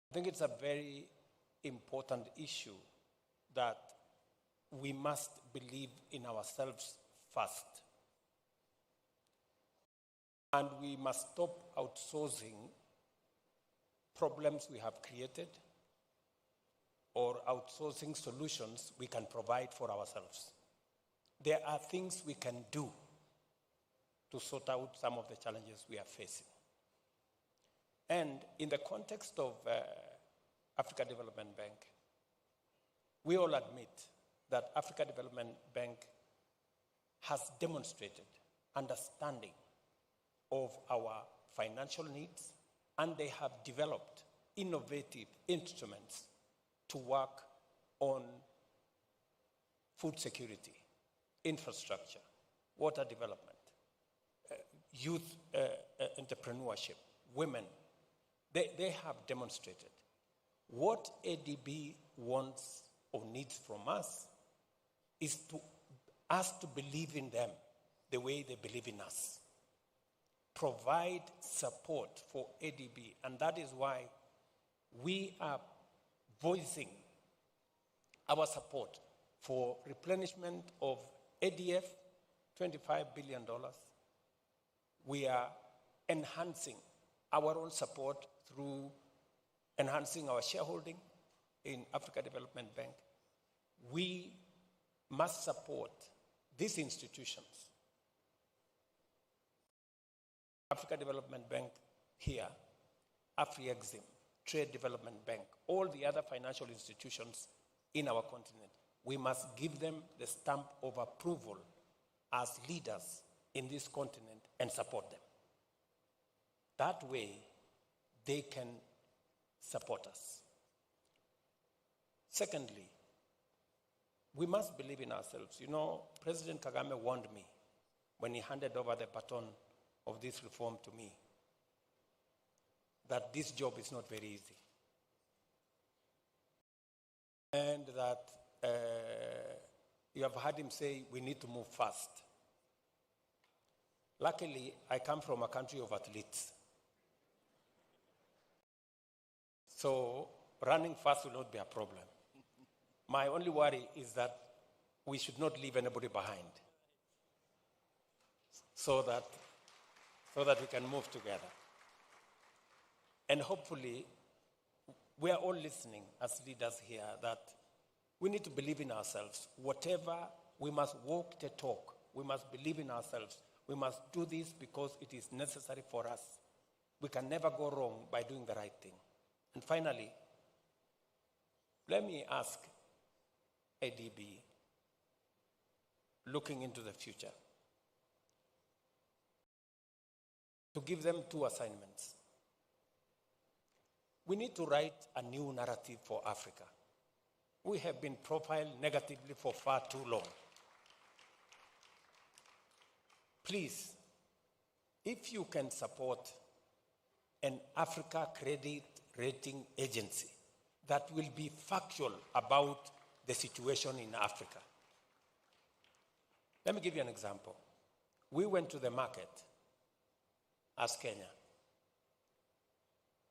I think it's a very important issue that we must believe in ourselves first. And we must stop outsourcing problems we have created or outsourcing solutions we can provide for ourselves. There are things we can do to sort out some of the challenges we are facing. And in the context of Africa Development Bank, we all admit that Africa Development Bank has demonstrated understanding of our financial needs, and they have developed innovative instruments to work on food security, infrastructure, water development, youth entrepreneurship, women. They have demonstrated. What ADB wants or needs from us is us to believe in them the way they believe in us. Provide support for ADB, and that is why we are voicing our support for replenishment of ADF, $25 billion. We are enhancing our own support through enhancing our shareholding in Africa Development Bank. We must support these institutions. Africa Development Bank here, AfriExim, Trade Development Bank, all the other financial institutions in our continent. We must give them the stamp of approval as leaders in this continent and support them. That way, they can support us. Secondly, we must believe in ourselves. You know, President Kagame warned me when he handed over the baton of this reform to me that this job is not very easy. And that you have heard him say we need to move fast. Luckily, I come from a country of athletes. So running fast will not be a problem. My only worry is that we should not leave anybody behind so that we can move together. And hopefully, we are all listening as leaders here that we need to believe in ourselves. Whatever, we must walk the talk. We must believe in ourselves. We must do this because it is necessary for us. We can never go wrong by doing the right thing. And finally, let me ask ADB, looking into the future, to give them two assignments. We need to write a new narrative for Africa. We have been profiled negatively for far too long. Please, if you can support an Africa credit rating agency that will be factual about the situation in Africa. Let me give you an example. We went to the market as Kenya.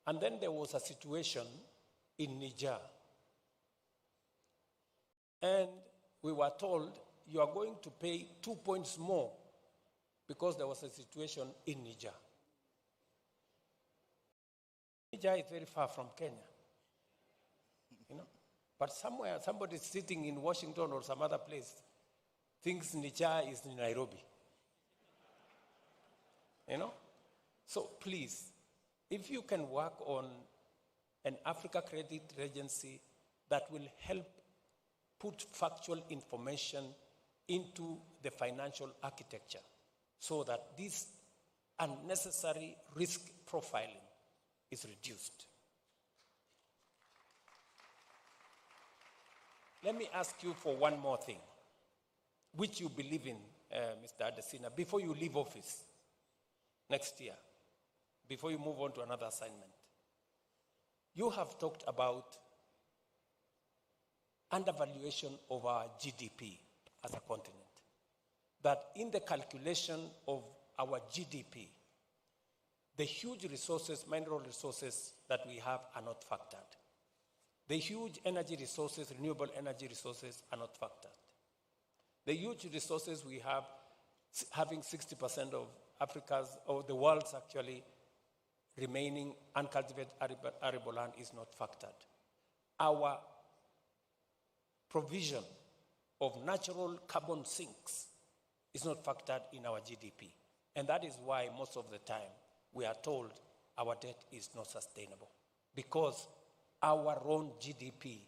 And then there was a situation in Niger. And we were told, you are going to pay 2 points more because there was a situation in Niger. Niger is very far from Kenya. You know? But somewhere, somebody sitting in Washington or some other place thinks Niger is in Nairobi. You know? So please, if you can work on an Africa Credit Agency that will help put factual information into the financial architecture so that this unnecessary risk profiling is reduced. Let me ask you for one more thing, which you believe in, Mr. Adesina, before you leave office next year, before you move on to another assignment. You have talked about undervaluation of our GDP as a continent. That in the calculation of our GDP, the huge resources, mineral resources that we have are not factored. The huge energy resources, renewable energy resources are not factored. The huge resources we have, having 60% of Africa's, or the world's actually, remaining uncultivated arable land is not factored. Our provision of natural carbon sinks is not factored in our GDP. And that is why most of the time we are told our debt is not sustainable, because our own GDP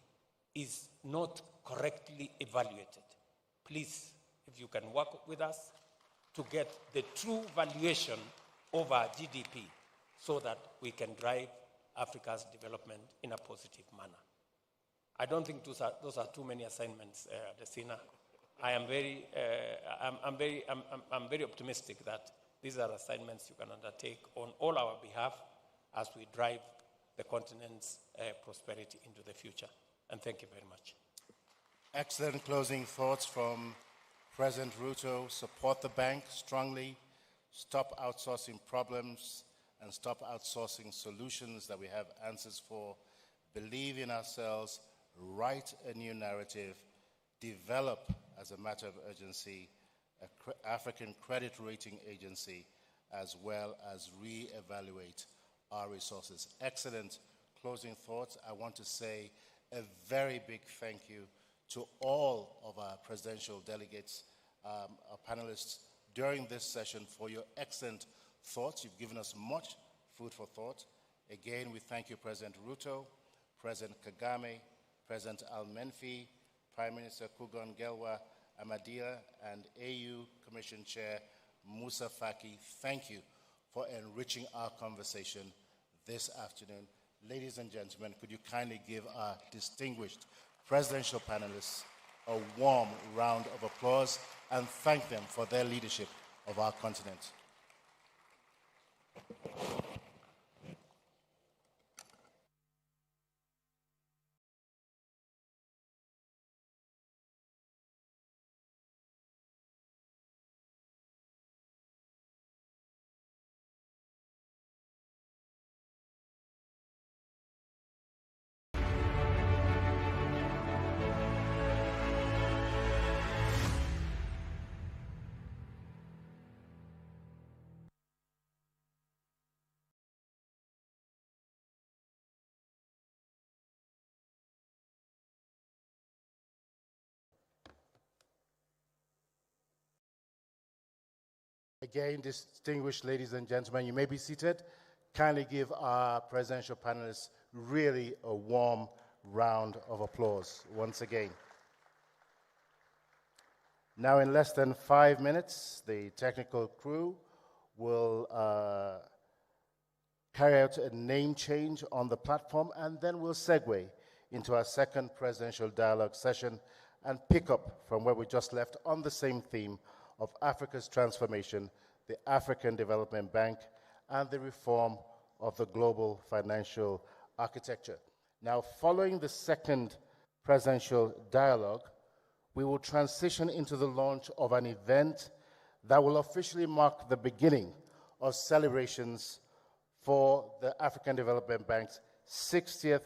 is not correctly evaluated. Please, if you can work with us to get the true valuation of our GDP so that we can drive Africa's development in a positive manner. I don't think those are too many assignments, Adesina. I'm very optimistic that these are assignments you can undertake on all our behalf as we drive the continent's prosperity into the future. And thank you very much. Excellent closing thoughts from President Ruto. Support the bank strongly, stop outsourcing problems, and stop outsourcing solutions that we have answers for. Believe in ourselves, write a new narrative, develop, as a matter of urgency, an African credit rating agency, as well as re-evaluate our resources. Excellent closing thoughts. I want to say a very big thank you to all of our presidential delegates, our panelists during this session for your excellent thoughts. You've given us much food for thought. Again, we thank you, President Ruto, President Kagame, President Al-Menfi, Prime Minister Kugon Gelwa Amadia, and AU Commission Chair Musa Faki. Thank you for enriching our conversation this afternoon. Ladies and gentlemen, could you kindly give our distinguished presidential panelists a warm round of applause and thank them for their leadership of our continent. Again, distinguished ladies and gentlemen, you may be seated. Kindly give our presidential panelists really a warm round of applause once again. Now, in less than 5 minutes, the technical crew will carry out a name change on the platform, and then we'll segue into our second presidential dialogue session and pick up from where we just left on the same theme of Africa's transformation, the African Development Bank, and the reform of the global financial architecture. Now, following the second presidential dialogue, we will transition into the launch of an event that will officially mark the beginning of celebrations for the African Development Bank's 60th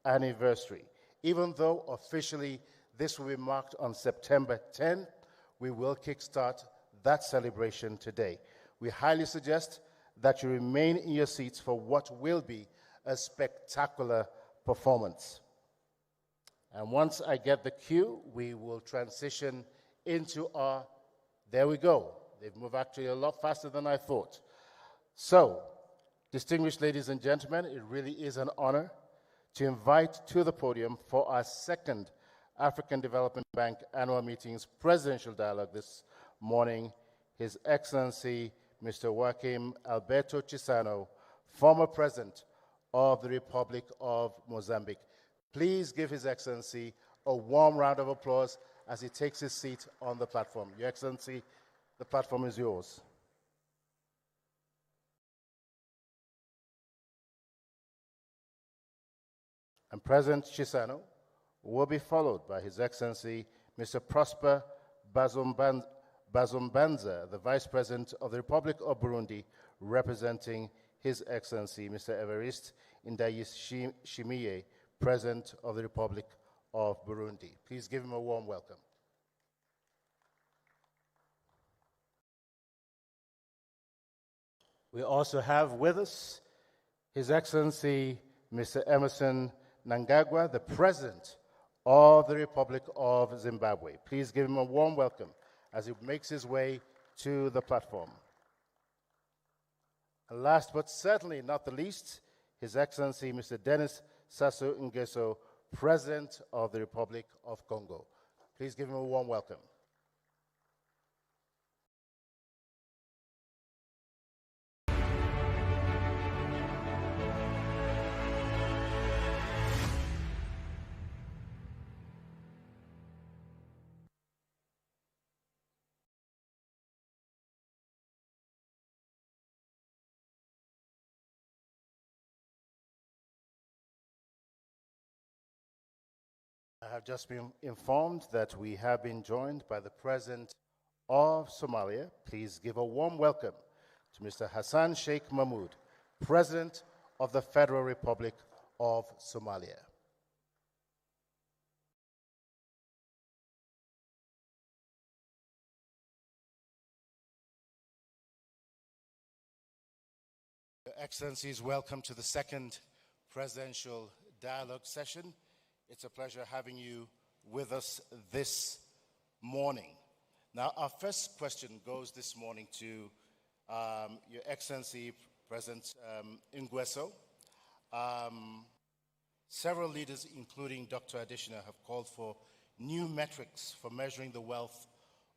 anniversary. Even though officially this will be marked on September 10th, we will kickstart that celebration today. We highly suggest that you remain in your seats for what will be a spectacular performance. And once I get the cue, we will transition into our, there we go. They've moved actually a lot faster than I thought. So, Distinguished ladies and gentlemen, it really is an honor to invite to the podium for our second African Development Bank Annual Meetings Presidential Dialogue this morning, His Excellency Mr. Joaquim Alberto Chissano, former President of the Republic of Mozambique. Please give His Excellency a warm round of applause as he takes his seat on the platform. Your Excellency, the platform is yours. And President Chissano will be followed by His Excellency Mr. Prosper Bazombanza, the Vice President of the Republic of Burundi, representing His Excellency Mr. Evariste Ndayishimiye, President of the Republic of Burundi. Please give him a warm welcome. We also have with us His Excellency Mr. Emerson Mnangagwa, the President of the Republic of Zimbabwe. Please give him a warm welcome as he makes his way to the platform. And last but certainly not the least, His Excellency Mr. Denis Sassou Nguesso, President of the Republic of Congo. Please give him a warm welcome. I have just been informed that we have been joined by the President of Somalia. Please give a warm welcome to Mr. Hassan Sheikh Mahmoud, President of the Federal Republic of Somalia. Your Excellencies, welcome to the second presidential dialogue session. It's a pleasure having you with us this morning. Now, our first question goes this morning to Your Excellency, President Nguesso. Several leaders, including Dr. Adesina, have called for new metrics for measuring the wealth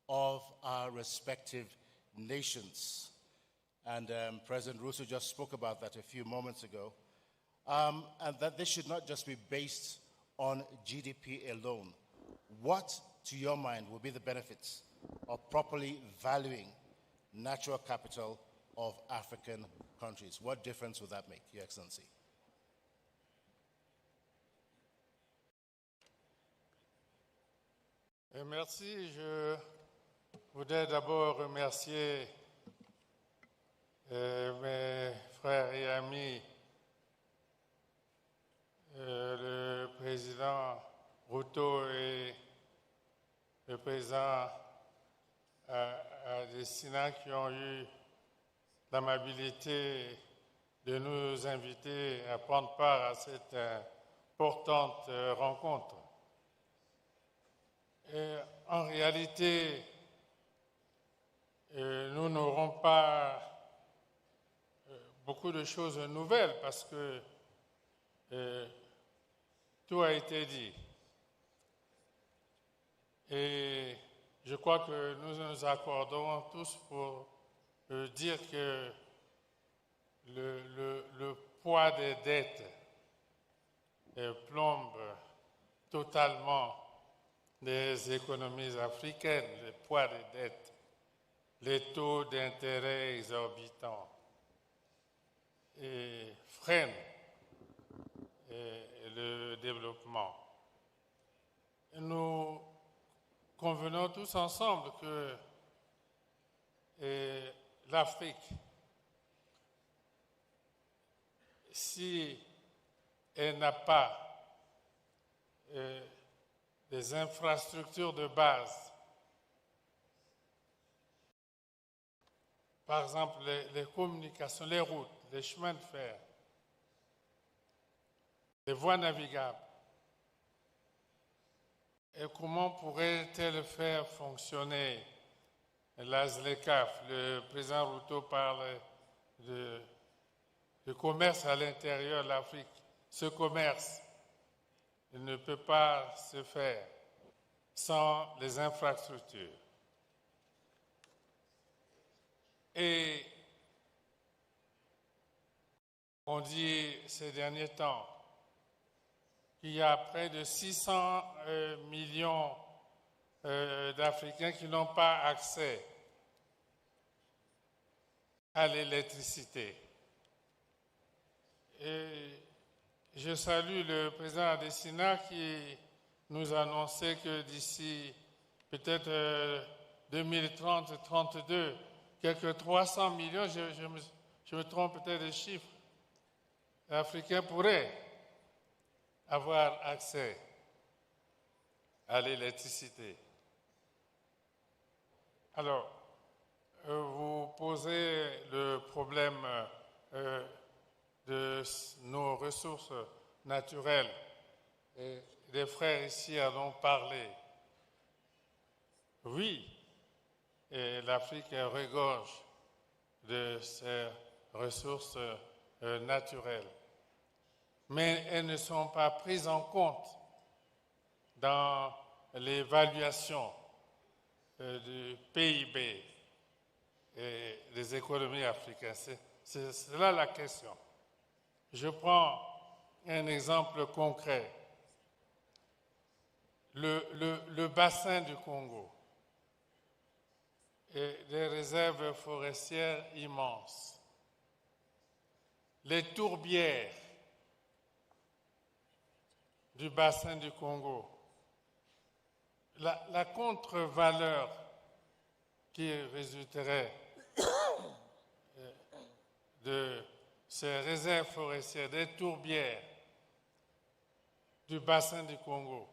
of our respective nations. And President Ruto just spoke about that a few moments ago. And that this should not just be based on GDP alone. What, to your mind, will be the benefits of properly valuing natural capital of African countries? What difference would that make, Your Excellency? Merci. Je voudrais d'abord remercier mes frères et amis, le président Ruto et le président Adesina qui ont eu l'amabilité de nous inviter à prendre part à cette importante rencontre. Et en réalité, nous n'aurons pas beaucoup de choses nouvelles parce que tout a été dit. Et je crois que nous nous accordons tous pour dire que le poids des dettes plombe totalement les économies africaines, le poids des dettes, les taux d'intérêt exorbitants et freinent le développement. Nous convenons tous ensemble que l'Afrique, si elle n'a pas des infrastructures de base, par exemple les communications, les routes, les chemins de fer, les voies navigables, et comment pourrait-elle faire fonctionner la ZLECAf? Le président Ruto parle de le commerce à l'intérieur de l'Afrique. Ce commerce, il ne peut pas se faire sans les infrastructures. Et on dit ces derniers temps qu'il y a près de 600 millions d'Africains qui n'ont pas accès à l'électricité. Et je salue le président Adesina qui nous a annoncé que d'ici peut-être 2030-32, quelques 300 millions, je me trompe peut-être des chiffres, Africains pourraient avoir accès à l'électricité. Alors, vous posez le problème de nos ressources naturelles. Et les frères ici en ont parlé. Oui, l'Afrique regorge de ses ressources naturelles, mais elles ne sont pas prises en compte dans l'évaluation du PIB et des économies africaines. C'est là la question. Je prends un exemple concret. Le bassin du Congo et des réserves forestières immenses. Les tourbières du bassin du Congo. La contre-valeur qui résulterait de ces réserves forestières, des tourbières du bassin du Congo,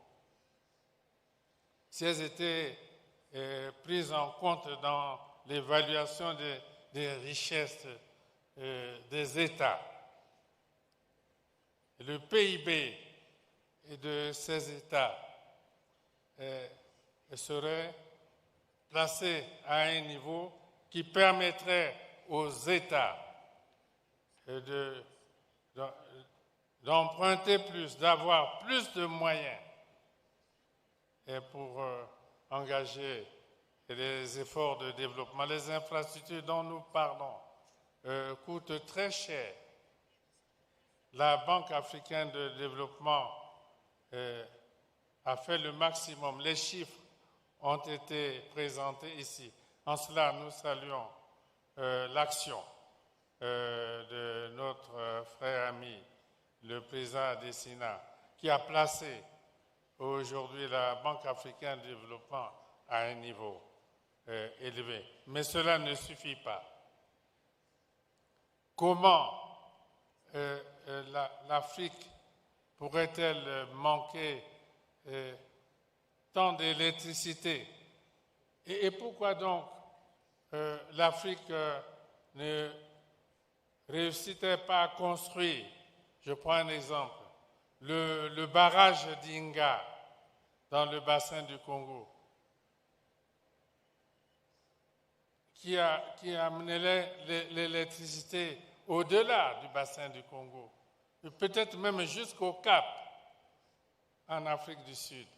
si elles étaient prises en compte dans l'évaluation des richesses des États, le PIB de ces États serait placé à un niveau qui permettrait aux États d'emprunter plus, d'avoir plus de moyens pour engager les efforts de développement. Les infrastructures dont nous parlons coûtent très cher. La Banque africaine de développement a fait le maximum. Les chiffres ont été présentés ici. En cela, nous saluons l'action de notre frère ami, le président Adesina, qui a placé aujourd'hui la Banque africaine de développement à un niveau élevé. Mais cela ne suffit pas. Comment l'Afrique pourrait-elle manquer tant d'électricité? Et pourquoi donc l'Afrique ne réussissait pas à construire, je prends un exemple, le barrage d'Inga dans le bassin du Congo, qui amenait l'électricité au-delà du bassin du Congo, et peut-être même jusqu'au Cap, en Afrique du Sud.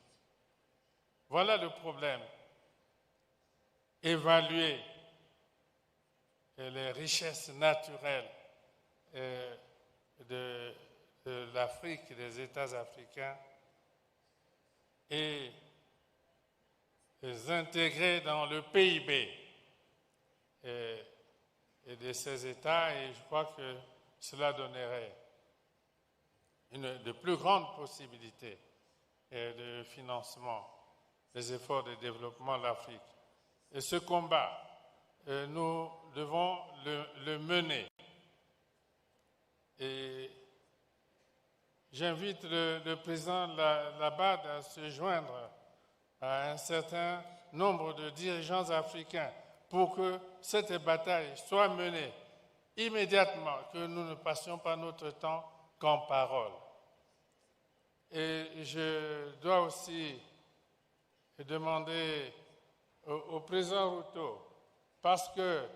Voilà le problème. Évaluer les richesses naturelles de l'Afrique, des États africains, et les intégrer dans le PIB et de ces États, et je crois que cela donnerait de plus grandes possibilités de financement des efforts de développement de l'Afrique. Et ce combat, nous devons le mener. Et j'invite le président Labad à se joindre à un certain nombre de dirigeants africains pour que cette bataille soit menée immédiatement, que nous ne passions pas notre temps qu'en parole. Et je dois aussi demander au président Ruto, parce que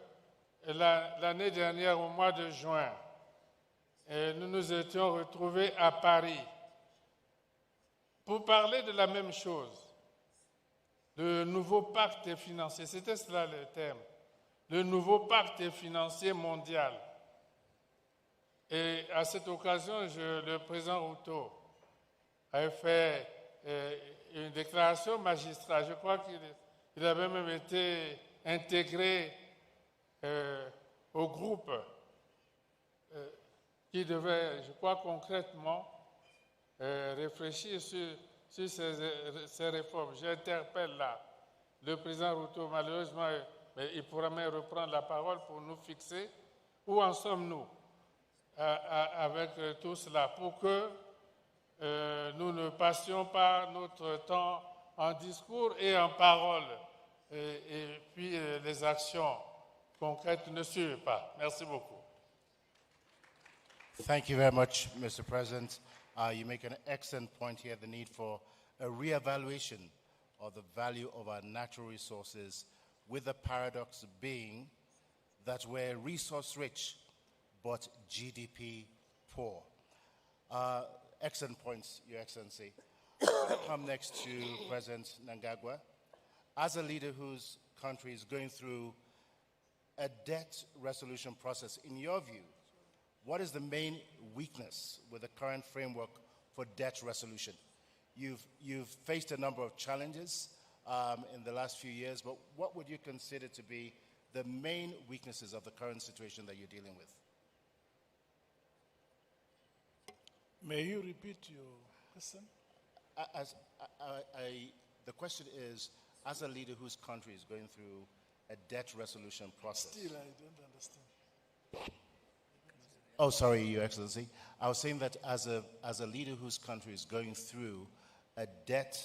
l'année dernière, au mois de juin, nous nous étions retrouvés à Paris pour parler de la même chose, le nouveau pacte financier, c'était cela le thème, le nouveau pacte financier mondial. Et à cette occasion, le président Ruto avait fait une déclaration magistrale. Je crois qu'il avait même été intégré au groupe qui devait, je crois, concrètement réfléchir sur ces réformes. J'interpelle là le président Ruto, malheureusement, mais il pourra même reprendre la parole pour nous fixer où en sommes-nous avec tout cela, pour que nous ne passions pas notre temps en discours et en paroles, et puis les actions concrètes ne suivent pas. Merci beaucoup. Thank you very much, Mr. President. You make an excellent point here, the need for a re-evaluation of the value of our natural resources, with the paradox being that we're resource-rich, but GDP poor. Excellent points, Your Excellency. Come next to President Mnangagwa. As a leader whose country is going through a debt resolution process, in your view, what is the main weakness with the current framework for debt resolution? You've faced a number of challenges in the last few years, but what would you consider to be the main weaknesses of the current situation that you're dealing with? May you repeat your question? The question is, as a leader whose country is going through a debt resolution process. Still, I don't understand. Oh, sorry, Your Excellency. I was saying that as a leader whose country is going through a debt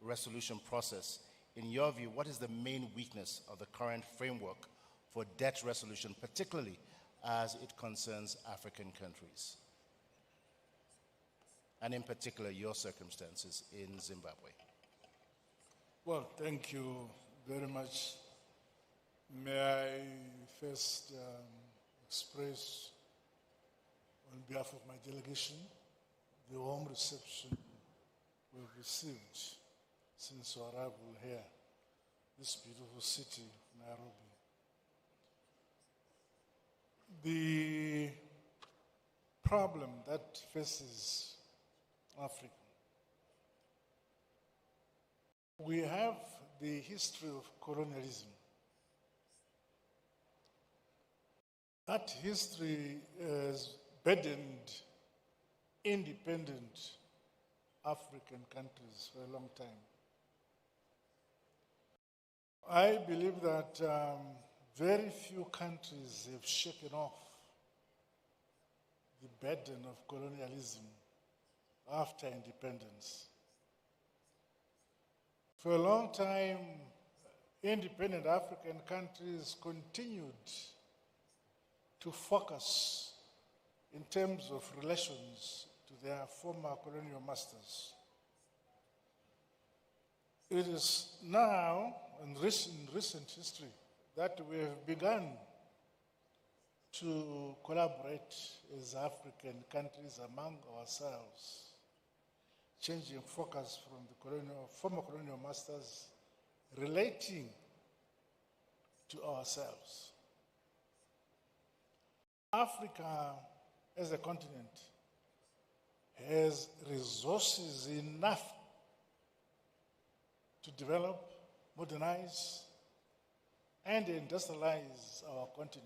resolution process, in your view, what is the main weakness of the current framework for debt resolution, particularly as it concerns African countries? And in particular, your circumstances in Zimbabwe. Well, thank you very much. May I first express, on behalf of my delegation, the warm reception we've received since our arrival here, this beautiful city, Nairobi. The problem that faces Africa. We have the history of colonialism. That history has burdened independent African countries for a long time. I believe that very few countries have shaken off the burden of colonialism after independence. For a long time, independent African countries continued to focus in terms of relations to their former colonial masters. It is now, in recent history, that we have begun to collaborate as African countries among ourselves, changing focus from the former colonial masters, relating to ourselves. Africa as a continent has resources enough to develop, modernize, and industrialize our continent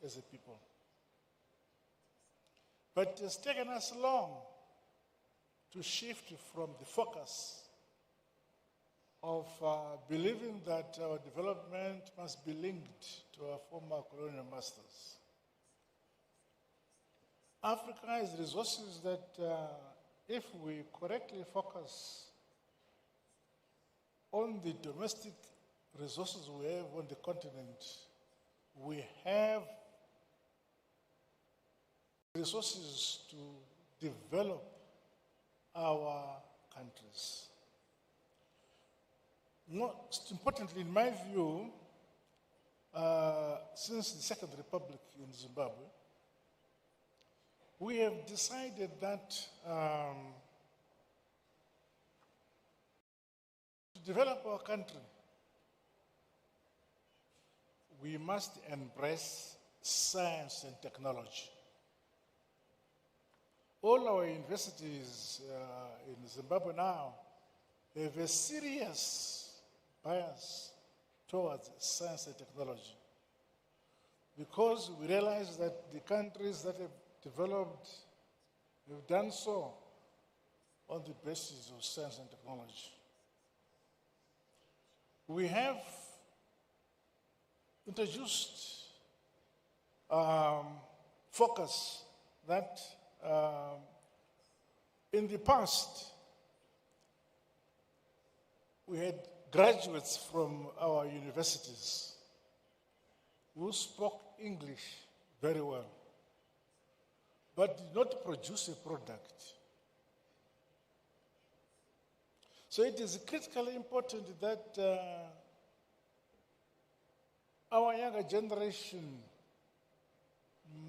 as a people. But it has taken us long to shift from the focus of believing that our development must be linked to our former colonial masters. Africa has resources that, if we correctly focus on the domestic resources we have on the continent, we have resources to develop our countries. Most importantly, in my view, since the Second Republic in Zimbabwe, we have decided that to develop our country, we must embrace science and technology. All our universities in Zimbabwe now have a serious bias towards science and technology, because we realize that the countries that have developed have done so on the basis of science and technology. We have introduced focus that in the past we had graduates from our universities who spoke English very well, but did not produce a product. So it is critically important that our younger generation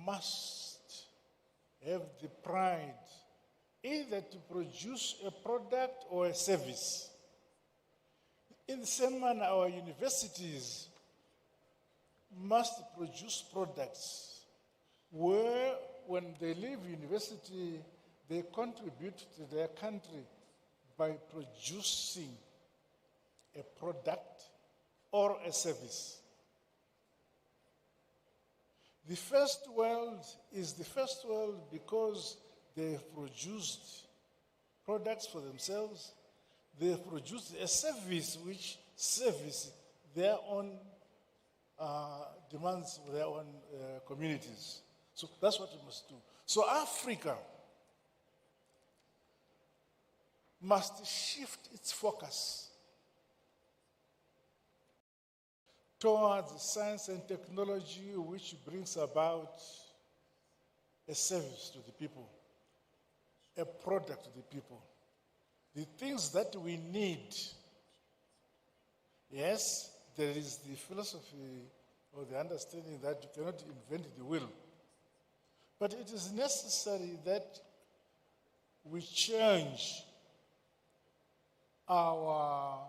must have the pride either to produce a product or a service. In the same manner, our universities must produce products where, when they leave university, they contribute to their country by producing a product or a service. The first world is the first world because they have produced products for themselves. They have produced a service which services their own demands for their own communities. So that's what we must do. So Africa must shift its focus towards science and technology, which brings about a service to the people, a product to the people. The things that we need, yes, there is the philosophy or the understanding that you cannot invent the wheel. But it is necessary that we change our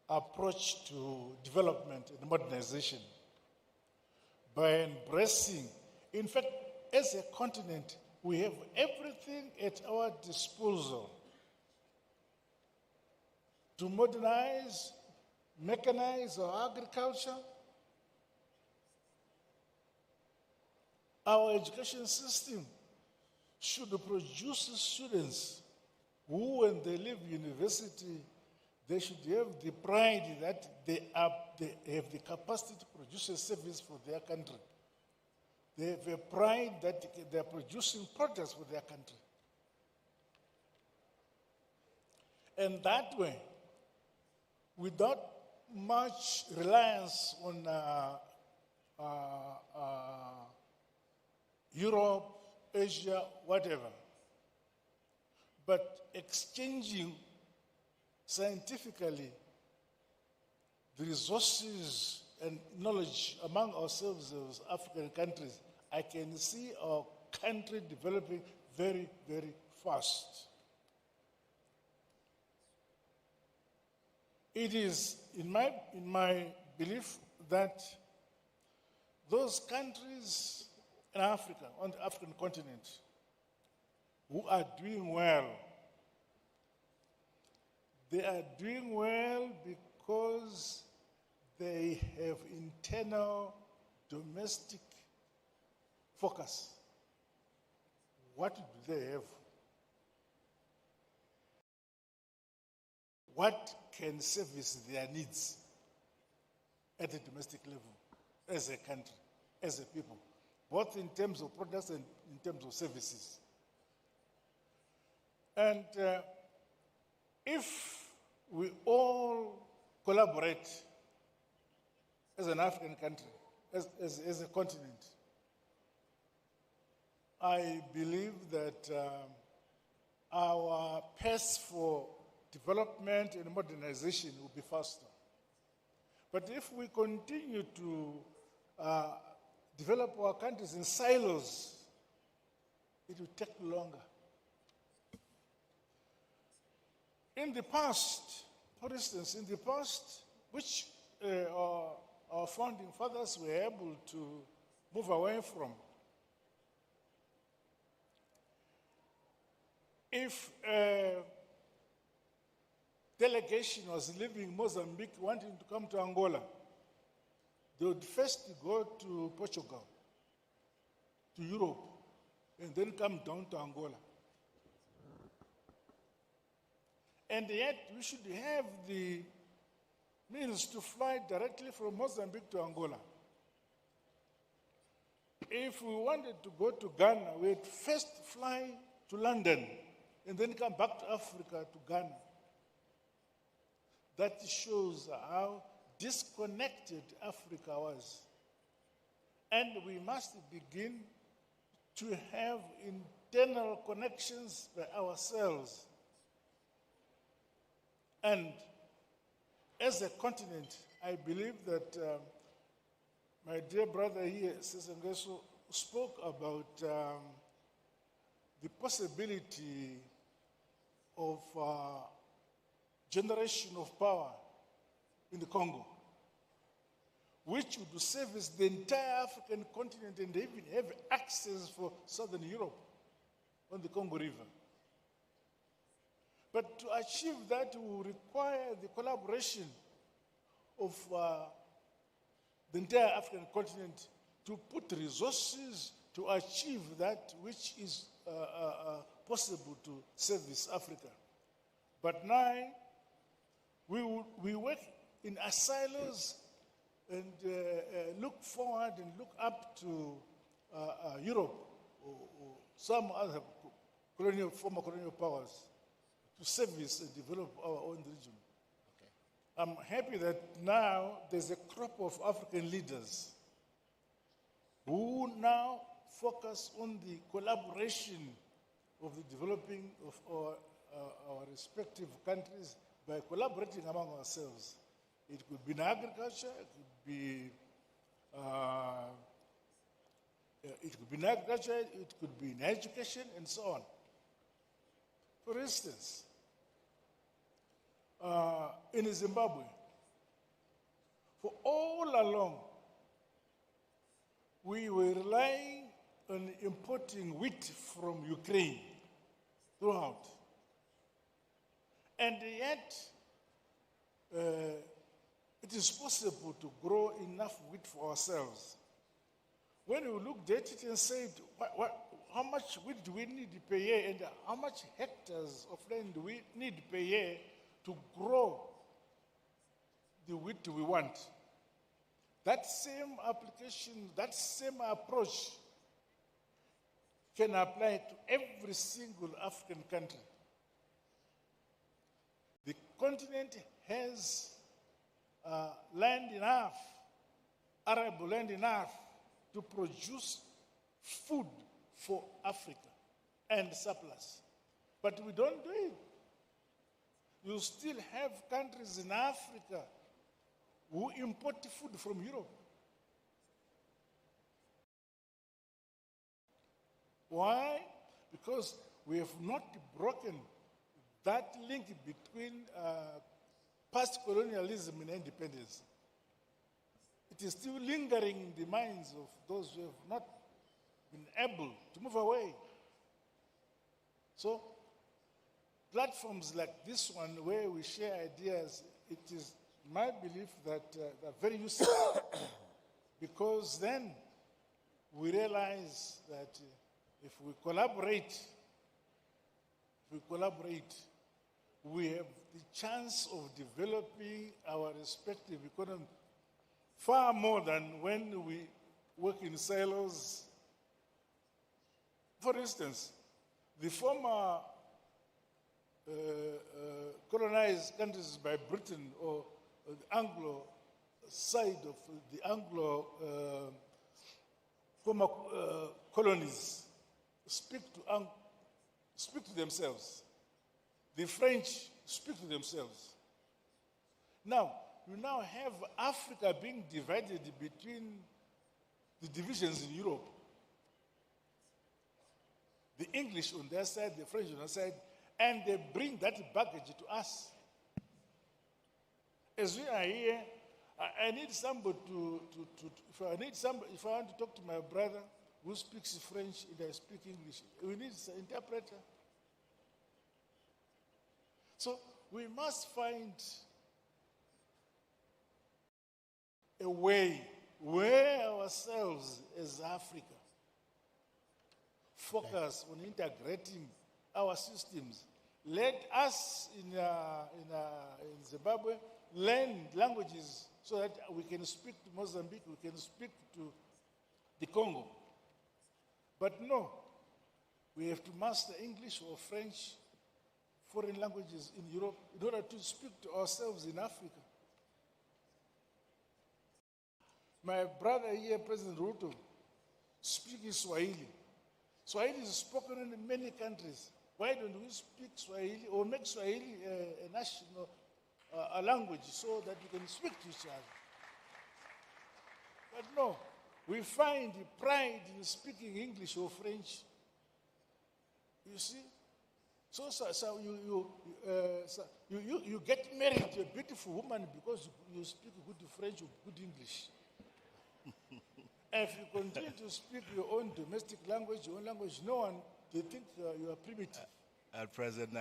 approach to development and modernization by embracing, in fact, as a continent, we have everything at our disposal to modernize, mechanize our agriculture, our education system should produce students who, when they leave university, they should have the pride that they have the capacity to produce a service for their country. They have a pride that they are producing products for their country. And that way, without much reliance on Europe, Asia, whatever, but exchanging scientifically the resources and knowledge among ourselves as African countries, I can see our country developing very, very fast. It is in my belief that those countries in Africa, on the African continent, who are doing well, they are doing well because they have internal domestic focus. What do they have? What can service their needs at the domestic level, as a country, as a people, both in terms of products and in terms of services? And if we all collaborate as an African country, as a continent, I believe that our pace for development and modernization will be faster. But if we continue to develop our countries in silos, it will take longer. In the past, for instance, in the past, which our founding fathers were able to move away from, if a delegation was leaving Mozambique wanting to come to Angola, they would first go to Portugal, to Europe, and then come down to Angola. And yet, we should have the means to fly directly from Mozambique to Angola. If we wanted to go to Ghana, we'd first fly to London and then come back to Africa to Ghana. That shows how disconnected Africa was. And we must begin to have internal connections by ourselves. And as a continent, I believe that my dear brother here, Sesengeso, spoke about the possibility of generation of power in the Congo, which would service the entire African continent and even have access for Southern Europe on the Congo River. But to achieve that will require the collaboration of the entire African continent to put resources to achieve that which is possible to service Africa. But now, we work in silos and look forward and look up to Europe or some other former colonial powers to service and develop our own region. Okay. I'm happy that now there's a crop of African leaders who now focus on the collaboration of the developing of our respective countries by collaborating among ourselves. It could be in agriculture, it could be in education, and so on. For instance, in Zimbabwe, for all along, we were relying on importing wheat from Ukraine throughout. And yet, it is possible to grow enough wheat for ourselves. When we looked at it and said, how much wheat do we need per year and how much hectares of land do we need per year to grow the wheat we want? That same application, that same approach can apply to every single African country. The continent has land enough, arable land enough to produce food for Africa and surplus. But we don't do it. You still have countries in Africa who import food from Europe. Why? Because we have not broken that link between past colonialism and independence. It is still lingering in the minds of those who have not been able to move away. So, platforms like this one, where we share ideas, it is my belief that they're very useful because then we realize that if we collaborate, we have the chance of developing our respective economy far more than when we work in silos. For instance, the former colonized countries by Britain or the Anglo side of the Anglo former colonies speak to themselves. The French speak to themselves. Now, you now have Africa being divided between the divisions in Europe. the English on their side, the French on their side, and they bring that baggage to us. As we are here, I need somebody if I want to talk to my brother who speaks French and I speak English, we need an interpreter. So we must find a way where ourselves as Africa focus on integrating our systems. Let us in Zimbabwe learn languages so that we can speak to Mozambique, we can speak to the Congo. But no, we have to master English or French, foreign languages in Europe, in order to speak to ourselves in Africa. My brother here, President Ruto, speaks Swahili. Swahili is spoken in many countries. Why don't we speak Swahili or make Swahili a national a language so that we can speak to each other? But no, we find pride in speaking English or French. You see? So you get married to a beautiful woman because you speak good French or good English. If you continue to speak your own domestic language, your own language, no one, they think you are primitive. President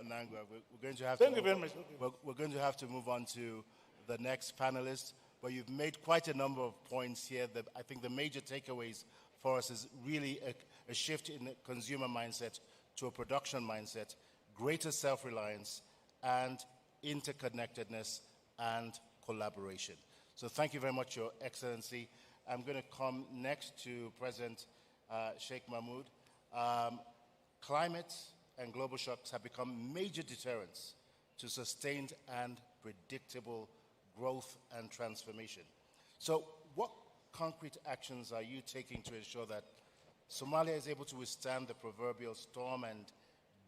Nangwa, we're going to have Thank you very much. Okay. We're going to have to move on to the next panelist, but you've made quite a number of points here that I think the major takeaways for us is really a shift in the consumer mindset to a production mindset, greater self-reliance, and interconnectedness and collaboration. So thank you very much, Your Excellency. I'm going to come next to President Sheikh Mahmoud. Climate and global shocks have become major deterrents to sustained and predictable growth and transformation. So what concrete actions are you taking to ensure that Somalia is able to withstand the proverbial storm and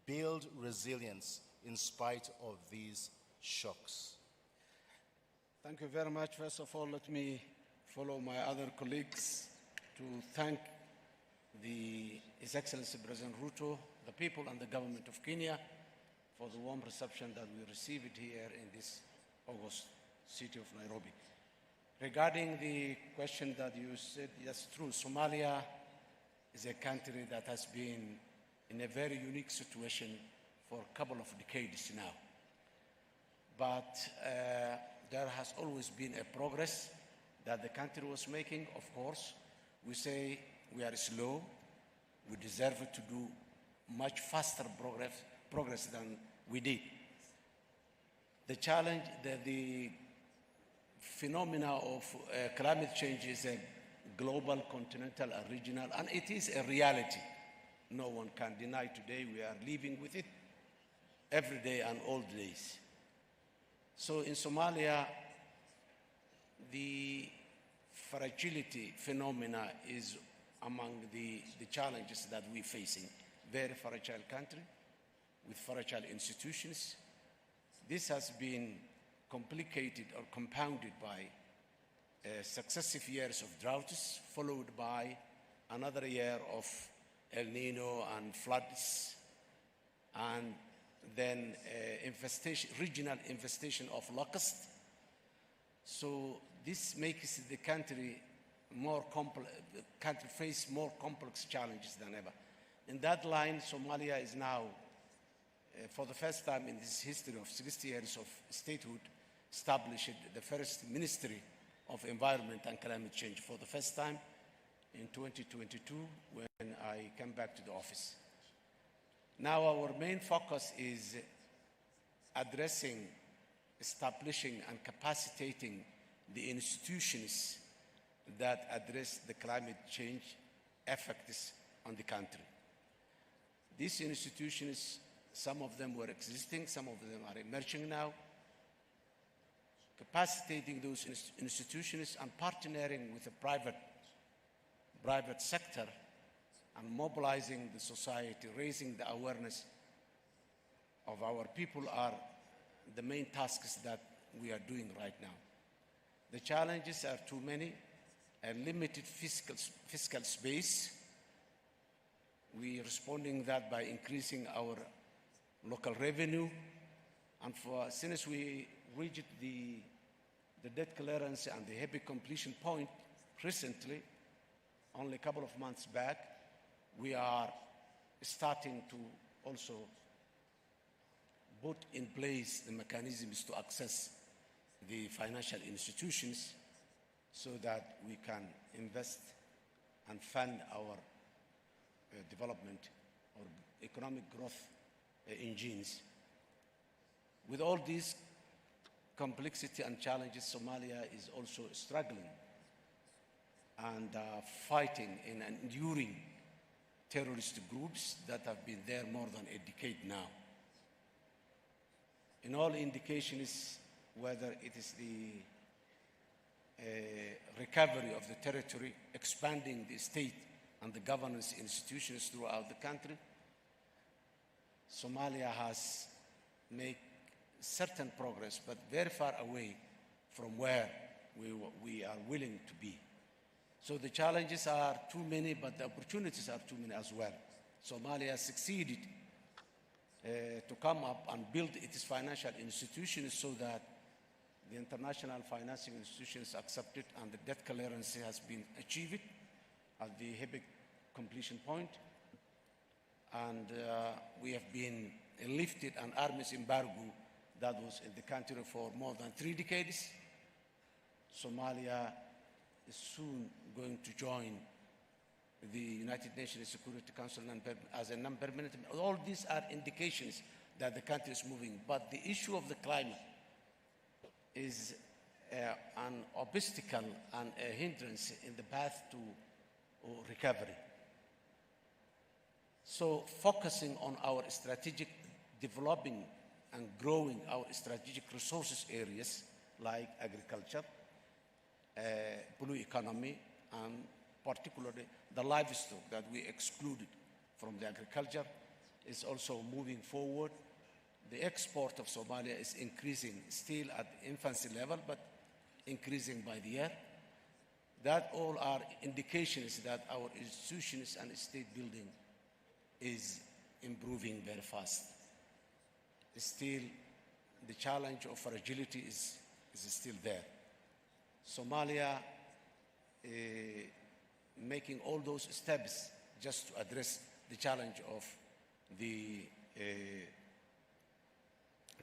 build resilience in spite of these shocks? Thank you very much. First of all, let me follow my other colleagues to thank His Excellency President Ruto, the people and the government of Kenya for the warm reception that we received here in this August city of Nairobi. Regarding the question that you said, yes, true, Somalia is a country that has been in a very unique situation for a couple of decades now. But there has always been a progress that the country was making. Of course, we say we are slow. We deserve to do much faster progress than we did. The challenge, the phenomena of climate change is a global, continental, and regional, and it is a reality. No one can deny today we are living with it every day and all days. So in Somalia, the fragility phenomena is among the challenges that we're facing. Very fragile country with fragile institutions. This has been complicated or compounded by successive years of droughts, followed by another year of El Nino and floods, and then regional infestation of locusts. So this makes the country face more complex challenges than ever. In that line, Somalia is now, for the first time in this history of 60 years of statehood, established the first Ministry of Environment and Climate Change for the first time in 2022 when I came back to the office. Now our main focus is addressing, establishing, and capacitating the institutions that address the climate change effects on the country. These institutions, some of them were existing, some of them are emerging now. Capacitating those institutions and partnering with the private sector and mobilizing the society, raising the awareness of our people are the main tasks that we are doing right now. The challenges are too many, a limited fiscal space. We are responding that by increasing our local revenue. And since we reached the debt clearance and the heavy completion point recently, only a couple of months back, we are starting to also put in place the mechanisms to access the financial institutions so that we can invest and fund our development or economic growth engines. With all these complexity and challenges, Somalia is also struggling and fighting and enduring terrorist groups that have been there more than a decade now. In all indications, whether it is the recovery of the territory, expanding the state and the governance institutions throughout the country, Somalia has made certain progress, but very far away from where we are willing to be. So the challenges are too many, but the opportunities are too many as well. Somalia succeeded to come up and build its financial institutions so that the international financing institutions accept it and the debt clearance has been achieved at the heavy completion point. And we have been lifted an arms embargo that was in the country for more than 3 decades. Somalia is soon going to join the United Nations Security Council as a non-permanent. All these are indications that the country is moving. But the issue of the climate is an obstacle and a hindrance in the path to recovery. So focusing on our strategic developing and growing our strategic resources areas like agriculture, blue economy, and particularly the livestock that we excluded from the agriculture is also moving forward. The export of Somalia is increasing, still at infancy level, but increasing by the year. That all are indications that our institutions and state building is improving very fast. Still, the challenge of fragility is still there. Somalia making all those steps just to address the challenge of the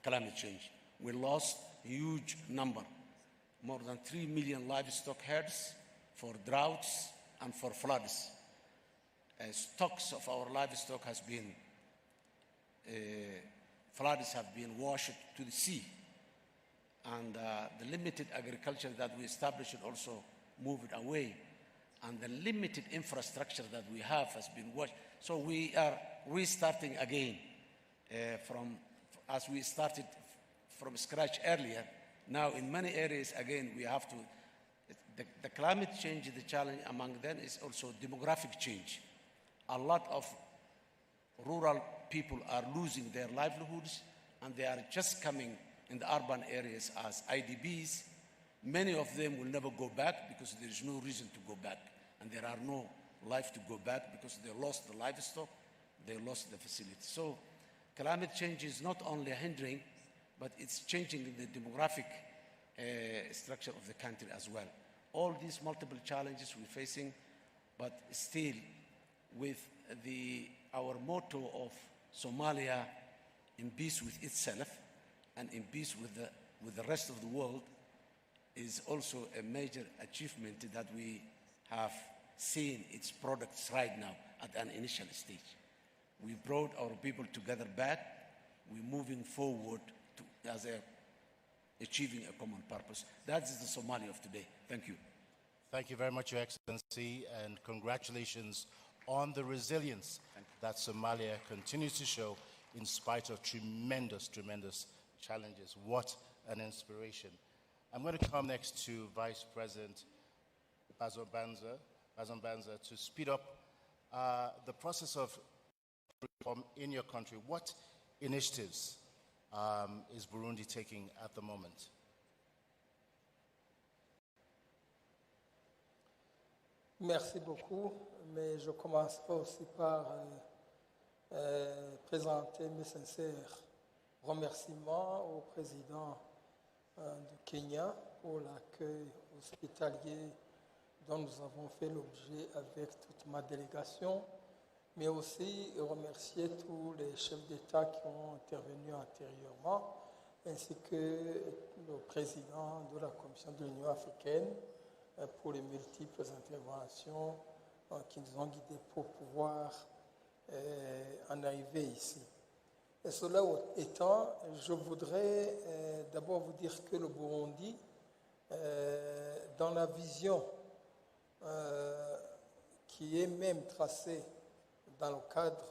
climate change. We lost a huge number, more than 3 million livestock herds for droughts and for floods. Stocks of our livestock has been, floods have been washed to the sea. And the limited agriculture that we established also moved away. And the limited infrastructure that we have has been washed. So we are restarting again as we started from scratch earlier. Now in many areas, again, we have to, the climate change, the challenge among them is also demographic change. A lot of rural people are losing their livelihoods and they are just coming in the urban areas as ADBs. Many of them will never go back because there is no reason to go back. And there are no life to go back because they lost the livestock, they lost the facility. So climate change is not only hindering, but it's changing the demographic structure of the country as well. All these multiple challenges we're facing, but still with our motto of Somalia in peace with itself and in peace with the rest of the world is also a major achievement that we have seen its products right now at an initial stage. We brought our people together back. We're moving forward as achieving a common purpose. That is the Somalia of today. Thank you. Thank you very much, Your Excellency, and congratulations on the resilience that Somalia continues to show in spite of tremendous, tremendous challenges. What an inspiration. I'm going to come next to Vice President Bazombanza to speed up the process of reform in your country. What initiatives is Burundi taking at the moment? Merci beaucoup, mais je commencerai aussi par présenter mes sincères remerciements au président du Kenya pour l'accueil hospitalier dont nous avons fait l'objet avec toute ma délégation, mais aussi remercier tous les chefs d'État qui ont intervenu antérieurement, ainsi que le président de la Commission de l'Union africaine pour les multiples interventions qui nous ont guidés pour pouvoir en arriver ici. Et cela étant, je voudrais d'abord vous dire que le Burundi, dans la vision qui est même tracée dans le cadre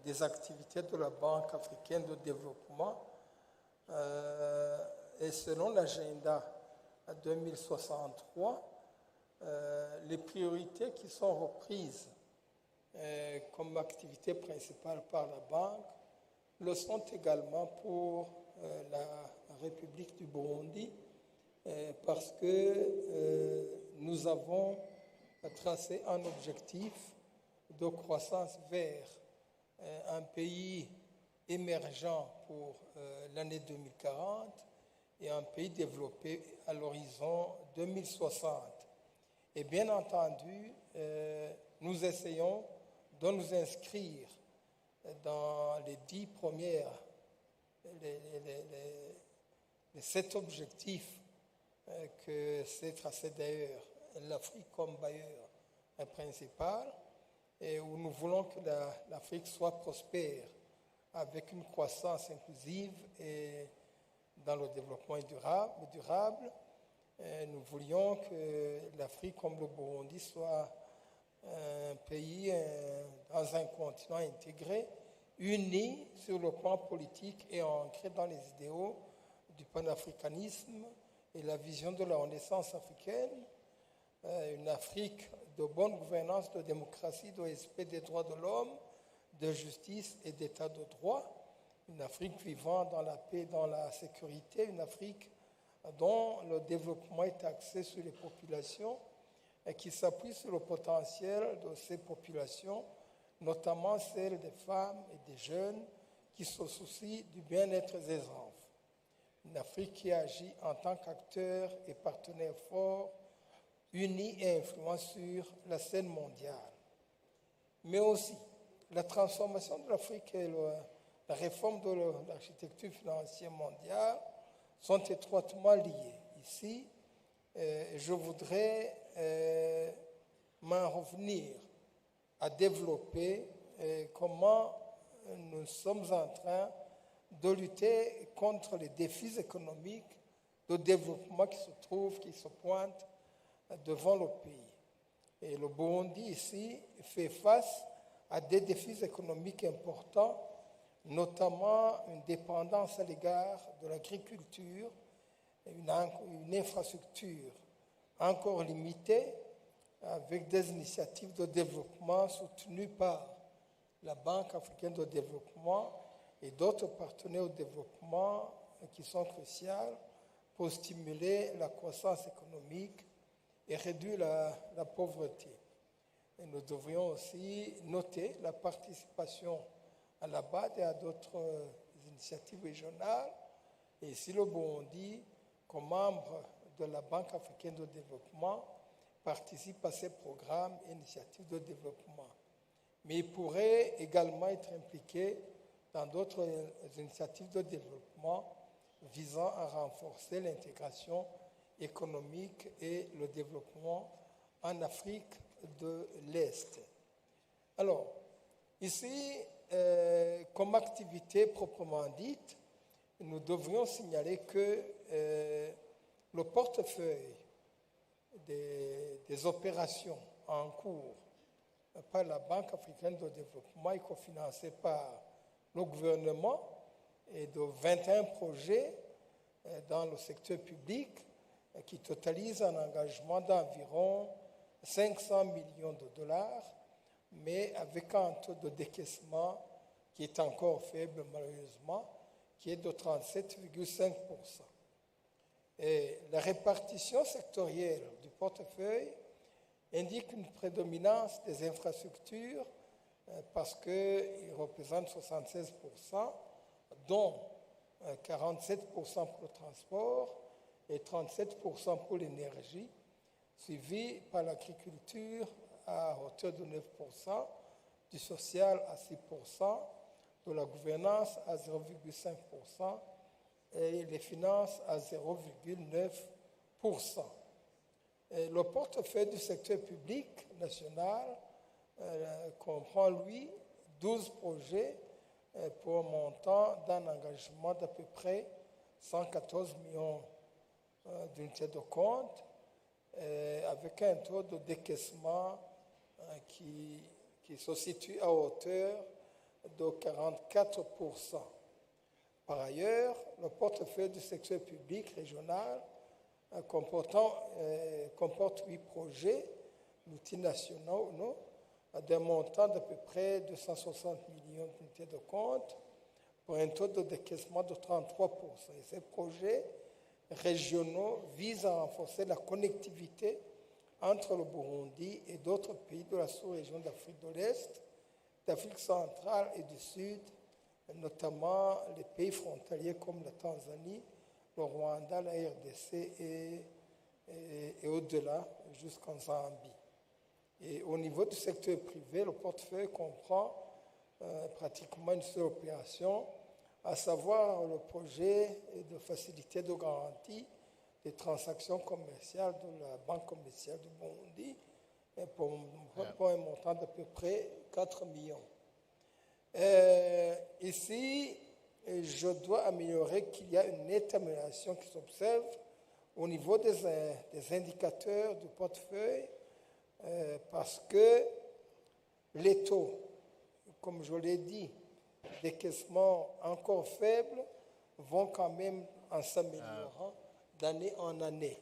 des activités de la Banque africaine de développement, et selon l'agenda 2063, les priorités qui sont reprises comme activité principale par la Banque le sont également pour la République du Burundi, parce que nous avons tracé un objectif de croissance vers un pays émergent pour l'année 2040 et un pays développé à l'horizon 2060. Et bien entendu, nous essayons de nous inscrire dans les 10 premières, les 7 objectifs que s'est tracé d'ailleurs l'Afrique comme bailleur principal, et où nous voulons que l'Afrique soit prospère avec une croissance inclusive et dans le développement durable. Nous voulions que l'Afrique comme le Burundi soit un pays dans un continent intégré, uni sur le plan politique et ancré dans les idéaux du panafricanisme et la vision de la Renaissance africaine, une Afrique de bonne gouvernance, de démocratie, de respect des droits de l'homme, de justice et d'état de droit, une Afrique vivant dans la paix, dans la sécurité, une Afrique dont le développement est axé sur les populations et qui s'appuie sur le potentiel de ces populations, notamment celles des femmes et des jeunes qui se soucient du bien-être des enfants. Une Afrique qui agit en tant qu'acteur et partenaire fort, uni et influent sur la scène mondiale. Mais aussi, la transformation de l'Afrique et la réforme de l'architecture financière mondiale sont étroitement liées. Ici, je voudrais m'en revenir à développer comment nous sommes en train de lutter contre les défis économiques de développement qui se pointent devant le pays. Et le Burundi ici fait face à des défis économiques importants, notamment une dépendance à l'égard de l'agriculture, une infrastructure encore limitée, avec des initiatives de développement soutenues par la Banque africaine de développement et d'autres partenaires au développement qui sont cruciaux pour stimuler la croissance économique et réduire la pauvreté. Et nous devrions aussi noter la participation à la BAD et à d'autres initiatives régionales. Et ici, le Burundi, comme membre de la Banque africaine de développement, participe à ces programmes et initiatives de développement. Mais il pourrait également être impliqué dans d'autres initiatives de développement visant à renforcer l'intégration économique et le développement en Afrique de l'Est. Alors, ici, comme activité proprement dite, nous devrions signaler que le portefeuille des opérations en cours par la Banque africaine de développement est cofinancé par le gouvernement et de 21 projets dans le secteur public qui totalisent un engagement d'environ 500 millions de dollars, mais avec un taux de décaissement qui est encore faible malheureusement, qui est de 37,5%. Et la répartition sectorielle du portefeuille indique une prédominance des infrastructures parce qu'ils représentent 76%, dont 47% pour le transport et 37% pour l'énergie, suivi par l'agriculture à hauteur de 9%, du social à 6%, de la gouvernance à 0,5% et les finances à 0,9%. Le portefeuille du secteur public national comprend, lui, 12 projets pour un montant d'un engagement d'à peu près 114 millions d'unités de compte, avec un taux de décaissement qui se situe à hauteur de 44%. Par ailleurs, le portefeuille du secteur public régional comporte 8 projets multinationaux d'un montant d'à peu près 260 millions d'unités de compte pour un taux de décaissement de 33%. Et ces projets régionaux visent à renforcer la connectivité entre le Burundi et d'autres pays de la sous-région d'Afrique de l'Est, d'Afrique centrale et du Sud, notamment les pays frontaliers comme la Tanzanie, le Rwanda, la RDC et au-delà jusqu'en Zambie. Et au niveau du secteur privé, le portefeuille comprend pratiquement une seule opération, à savoir le projet de facilité de garantie des transactions commerciales de la Banque commerciale du Burundi pour un montant d'à peu près 4 millions. Ici, je dois améliorer qu'il y a une nette amélioration qui s'observe au niveau des indicateurs du portefeuille parce que les taux, comme je l'ai dit, décaissement encore faibles vont quand même en s'améliorant d'année en année.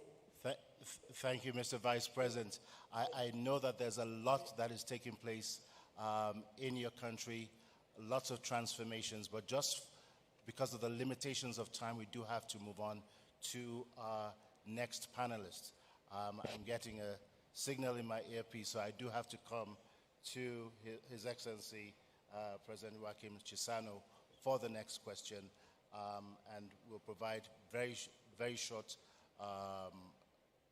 Thank you, Mr. Vice President. I know that there's a lot that is taking place in your country, lots of transformations, but just because of the limitations of time, we do have to move on to our next panelist. I'm getting a signal in my earpiece, so I do have to come to His Excellency President Joachim Chissano for the next question, and we'll provide very short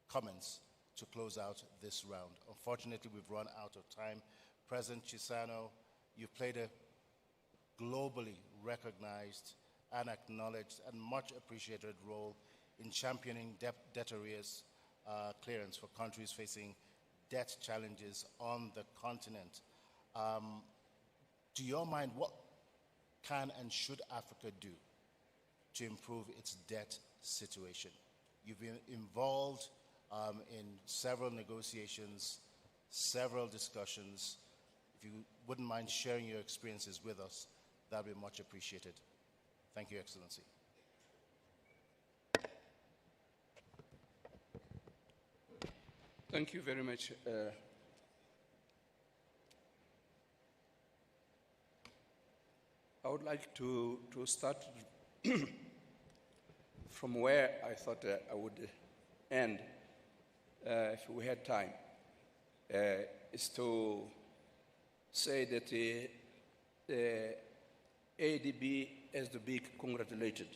comments to close out this round. Unfortunately, we've run out of time. President Chissano, you've played a globally recognized and acknowledged and much appreciated role in championing debt arrears clearance for countries facing debt challenges on the continent. To your mind, what can and should Africa do to improve its debt situation? You've been involved in several negotiations, several discussions. If you wouldn't mind sharing your experiences with us, that would be much appreciated. Thank you, Excellency. Thank you very much. I would like to start from where I thought I would end, if we had time, is to say that the ADB has to be congratulated.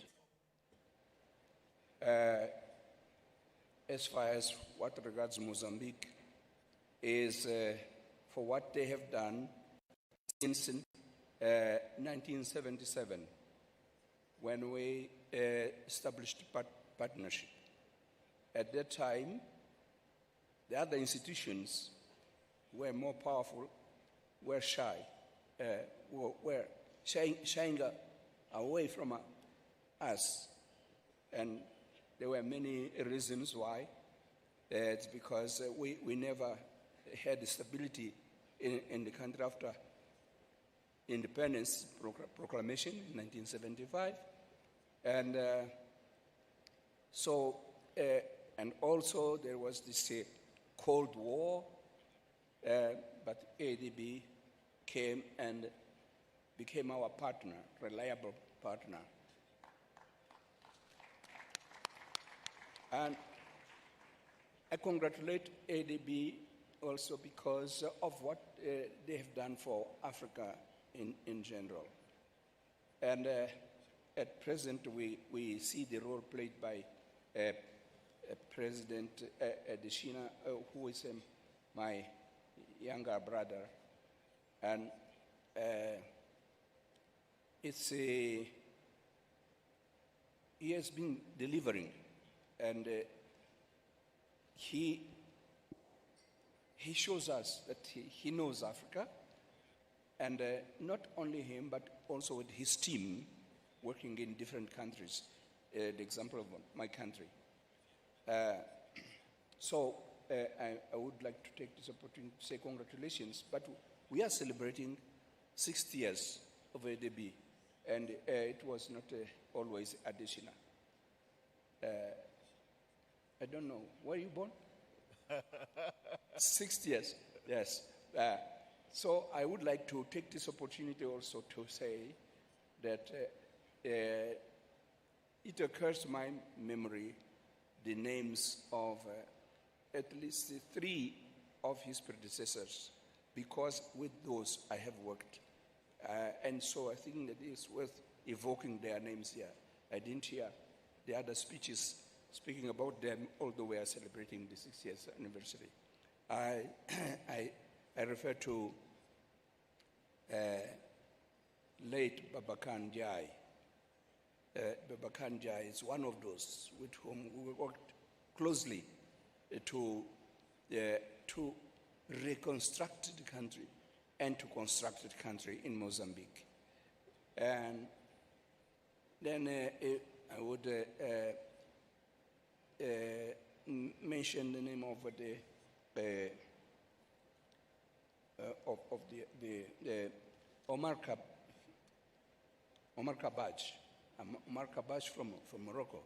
As far as what regards Mozambique, is for what they have done since 1977, when we established partnership. At that time, the other institutions were more powerful, were shy, were shying away from us. And there were many reasons why. It's because we never had stability in the country after independence proclamation in 1975. And and also there was this Cold War, but ADB came and became our partner, reliable partner. And I congratulate ADB also because of what they have done for Africa in general. And at present, we see the role played by President Adesina, who is my younger brother. And he has been delivering, and he shows us that he knows Africa, and not only him, but also with his team working in different countries, the example of my country. So I would like to take this opportunity to say congratulations, but we are celebrating 60 years of ADB, and it was not always additional. I don't know, were you born? 60 years, yes. So I would like to take this opportunity also to say that it occurs to my memory the names of at least 3 of his predecessors, because with those I have worked. And so I think that it's worth evoking their names here. I didn't hear the other speeches speaking about them, although we are celebrating the 60th anniversary. I refer to late Babakan Jai. Babakan Jai is one of those with whom we worked closely to reconstruct the country and to construct the country in Mozambique. And then I would mention the name of the Omar Kabaj. Omar Kabaj from Morocco.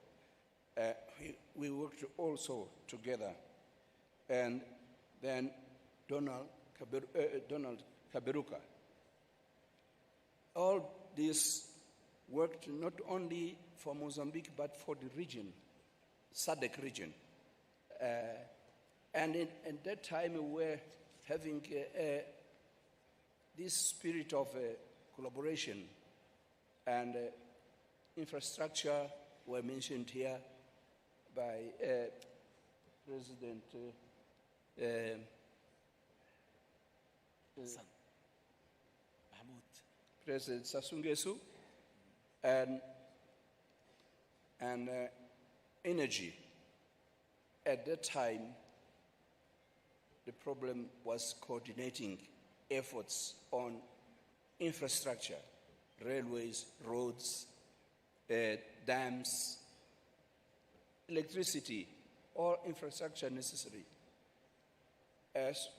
We worked also together. And then Donald Kaberuka. All this worked not only for Mozambique, but for the region, SADC region. And at that time, we were having this spirit of collaboration, and infrastructure were mentioned here by President President Sassou Nguesso, and energy. At that time, the problem was coordinating efforts on infrastructure, railways, roads, dams, electricity, all infrastructure necessary.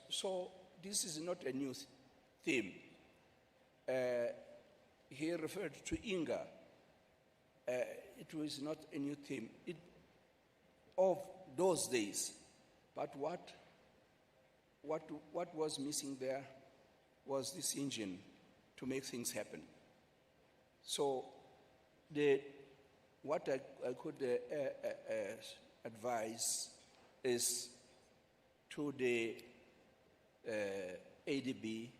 So this is not a new theme. He referred to Inga. It was not a new theme of those days. But what was missing there was this engine to make things happen. So what I could advise is to the ADB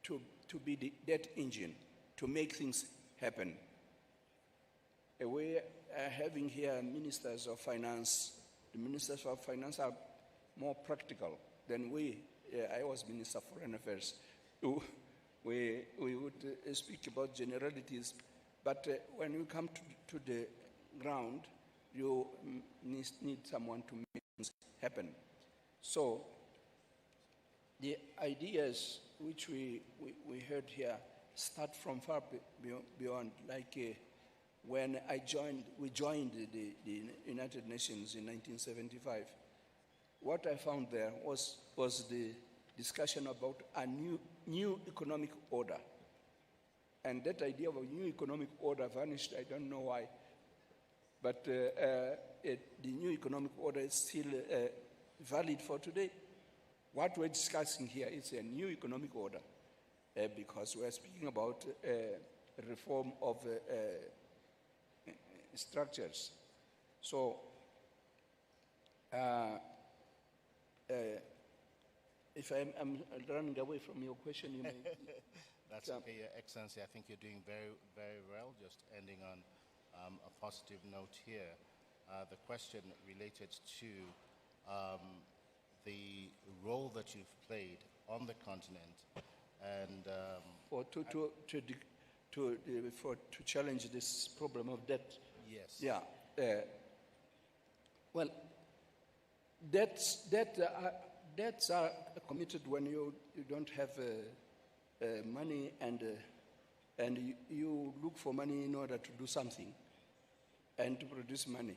to be that engine to make things happen. We are having here ministers of finance. The ministers of finance are more practical than we. I was Minister of Foreign Affairs. We would speak about generalities, but when you come to the ground, you need someone to make things happen. So the ideas which we heard here start from far beyond, like when we joined the United Nations in 1975. What I found there was the discussion about a new economic order. And that idea of a new economic order vanished, I don't know why. But the new economic order is still valid for today. What we're discussing here is a new economic order, because we're speaking about reform of structures. So if I'm running away from your question, you may. That's okay, Your Excellency. I think you're doing very, very well. Just ending on a positive note here. The question related to the role that you've played on the continent and to challenge this problem of debt. Yes. Yeah. Well, debts are committed when you don't have money and you look for money in order to do something and to produce money.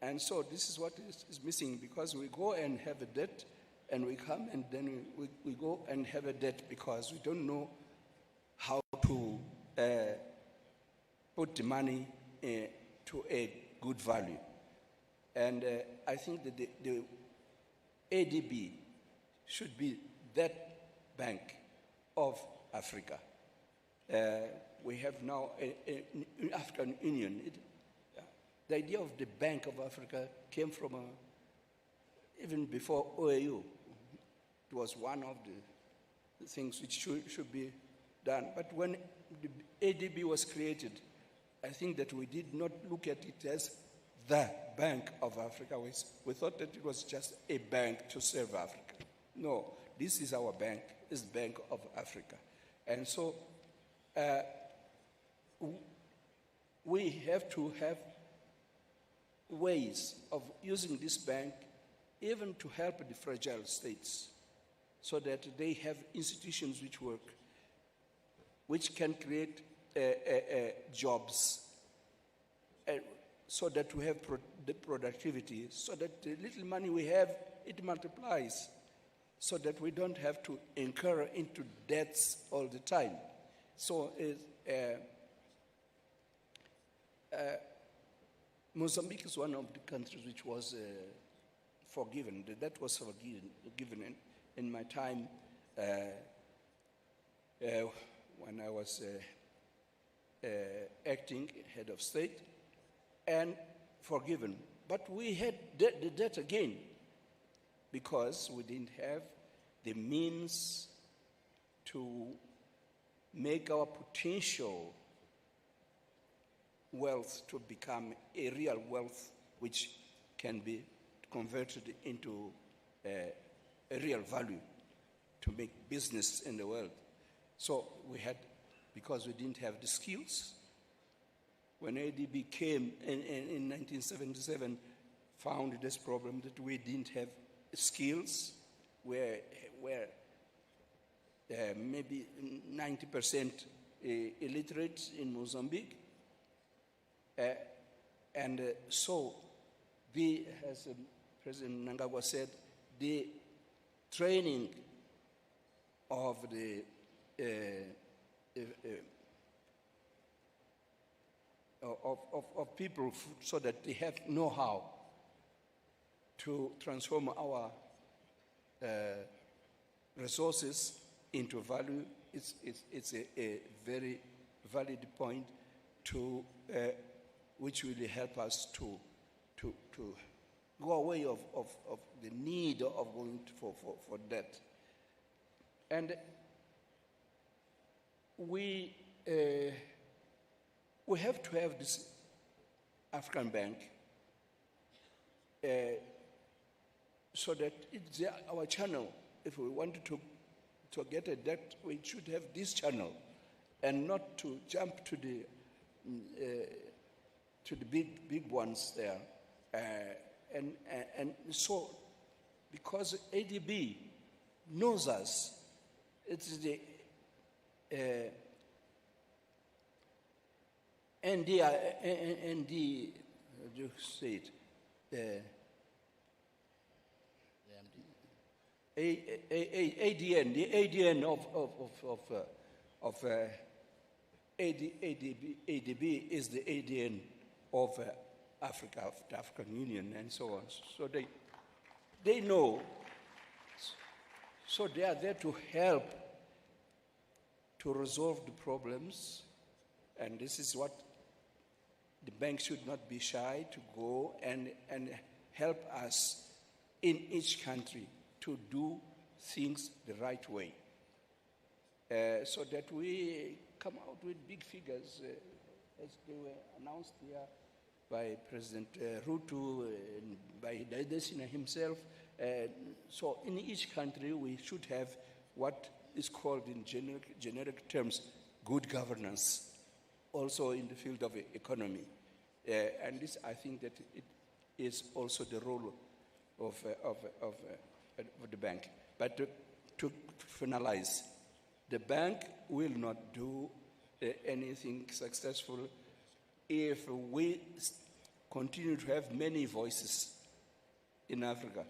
And so this is what is missing, because we go and have a debt and we come and then we go and have a debt because we don't know how to put the money to a good value. And I think that the ADB should be that bank of Africa. We have now an African Union. The idea of the Bank of Africa came from even before OAU. It was one of the things which should be done. But when the ADB was created, I think that we did not look at it as the Bank of Africa. We thought that it was just a bank to serve Africa. No, this is our bank, it's the Bank of Africa. And so we have to have ways of using this bank even to help the fragile states so that they have institutions which work, which can create jobs, so that we have the productivity, so that the little money we have, it multiplies, so that we don't have to incur into debts all the time. So Mozambique is one of the countries which was forgiven. The debt was forgiven in my time when I was acting head of state, and forgiven. But we had the debt again because we didn't have the means to make our potential wealth to become a real wealth which can be converted into a real value to make business in the world. So we had, because we didn't have the skills, when ADB came in 1977, found this problem that we didn't have skills, where maybe 90% illiterate in Mozambique. And so, as President Mnangagwa said, the training of of people so that they have know-how to transform our resources into value. It's a very valid point to which will help us to go away of the need of going for debt. And we have to have this African bank so that it's our channel. If we want to get a debt, we should have this channel and not to jump to the big ones there. And so, because ADB knows us, it's the ND, how do you say it? ADN, the ADN of ADB is the ADN of Africa, of the African Union, and so on. So they know. So they are there to help to resolve the problems, and this is what the bank should not be shy to go and help us in each country to do things the right way, so that we come out with big figures, as they were announced here by President Ruto and by Dadesina himself. So in each country, we should have what is called in generic terms, good governance, also in the field of economy. And this, I think that it is also the role of the bank. But to finalize, the bank will not do anything successful if we continue to have many voices in Africa.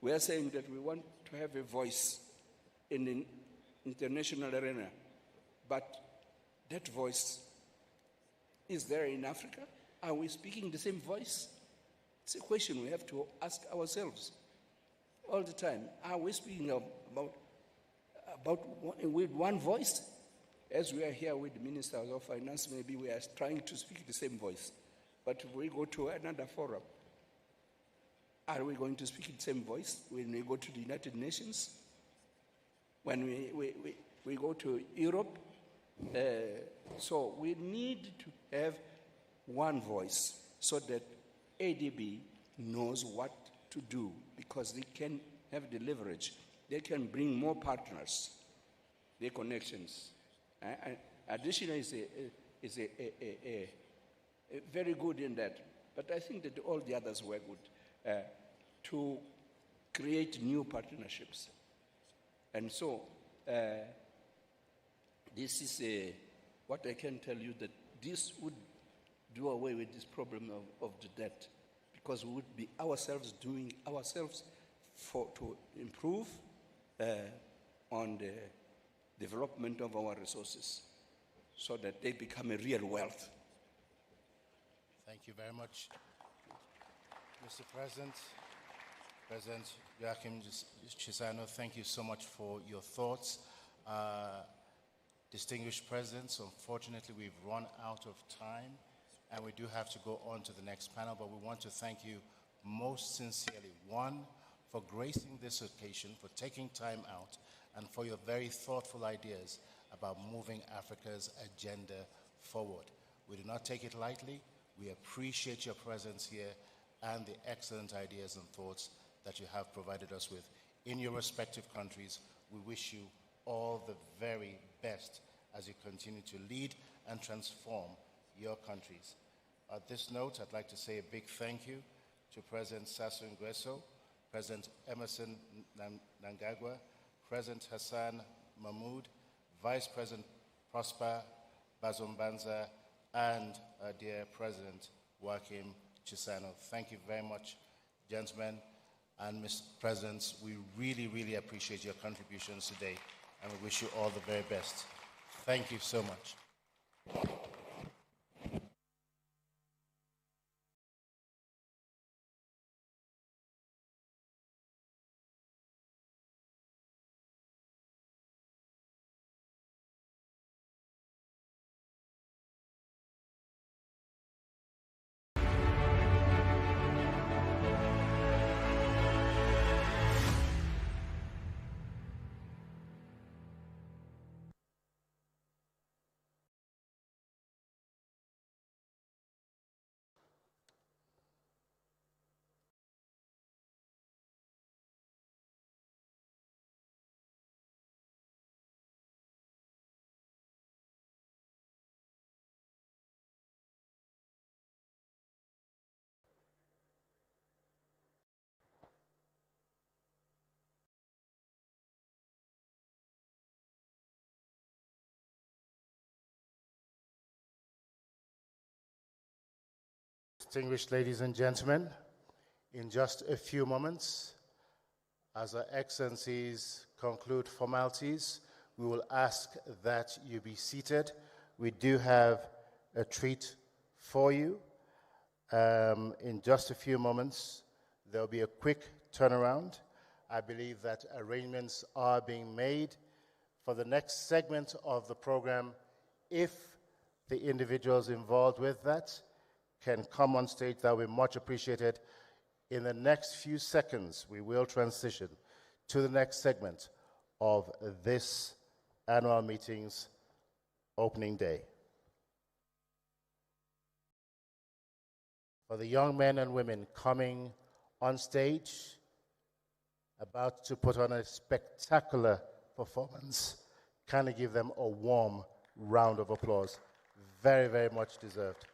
We are saying that we want to have a voice in the international arena, but that voice is there in Africa? Are we speaking the same voice? It's a question we have to ask ourselves all the time. Are we speaking with one voice? As we are here with the ministers of finance, maybe we are trying to speak the same voice. But if we go to another forum, are we going to speak the same voice when we go to the United Nations? When we go to Europe? So we need to have one voice so that ADB knows what to do, because they can have the leverage. They can bring more partners, their connections. Additional is a very good in that. But I think that all the others were good to create new partnerships. And so this is what I can tell you, that this would do away with this problem of the debt, because we would be ourselves doing ourselves to improve on the development of our resources so that they become a real wealth. Thank you very much, Mr. President. President Joachim Chissano, thank you so much for your thoughts. Distinguished presidents, unfortunately we've run out of time and we do have to go on to the next panel, but we want to thank you most sincerely. One, for gracing this occasion, for taking time out, and for your very thoughtful ideas about moving Africa's agenda forward. We do not take it lightly. We appreciate your presence here and the excellent ideas and thoughts that you have provided us with in your respective countries. We wish you all the very best as you continue to lead and transform your countries. At this note, I'd like to say a big thank you to President Sassou Nguesso, President Emerson Mnangagwa, President Hassan Mahmoud, Vice President Prosper Bazombanza, and our dear President Joachim Chissano. Thank you very much, gentlemen and Mr. Presidents. We really, really appreciate your contributions today, and we wish you all the very best. Thank you so much. Distinguished ladies and gentlemen, in just a few moments, as our excellencies conclude formalities, we will ask that you be seated. We do have a treat for you. In just a few moments, there'll be a quick turnaround. I believe that arrangements are being made for the next segment of the program. If the individuals involved with that can come on stage, that will be much appreciated. In the next few seconds, we will transition to the next segment of this annual meeting's opening day. For the young men and women coming on stage, about to put on a spectacular performance, kindly give them a warm round of applause. Very, very much deserved.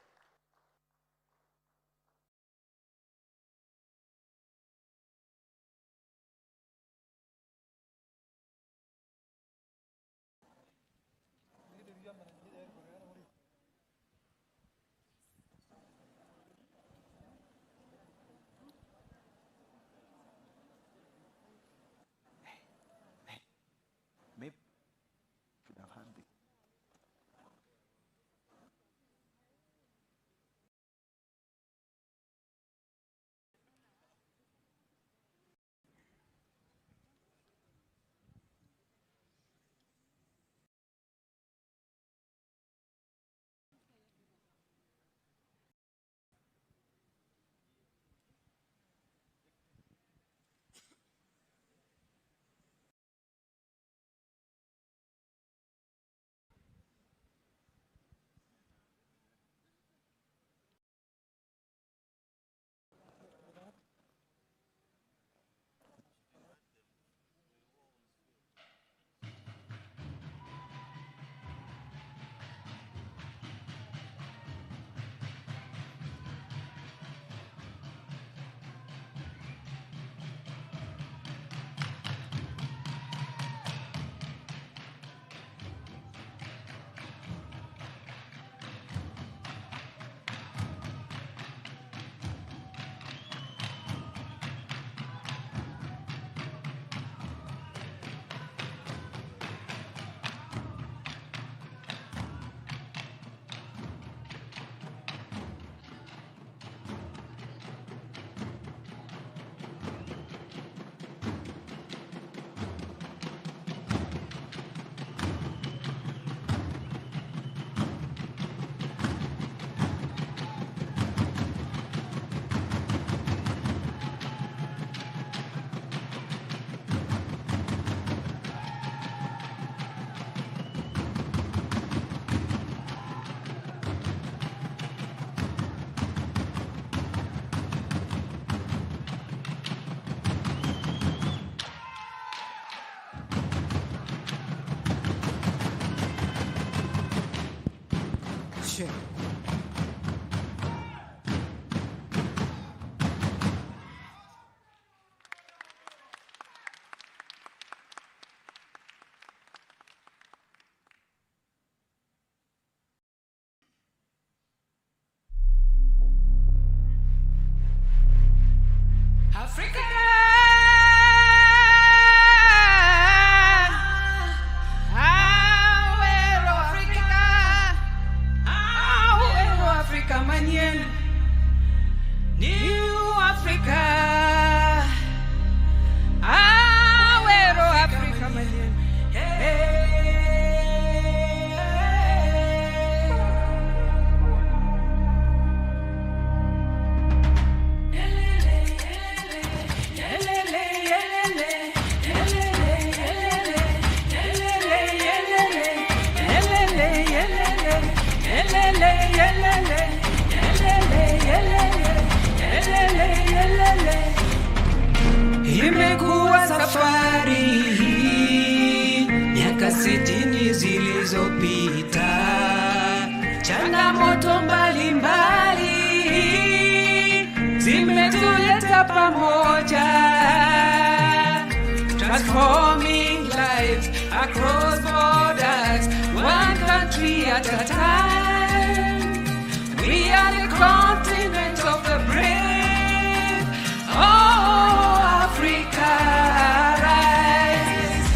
Africa, Africa, manien, New Africa, Africa, manien, Imekuwa safari miaka 60 zilizopita, changamoto mbalimbali zimetuleta pamoja, transforming lives across borders, one country at a time. We are the continent of the brave. Oh, Africa, rise.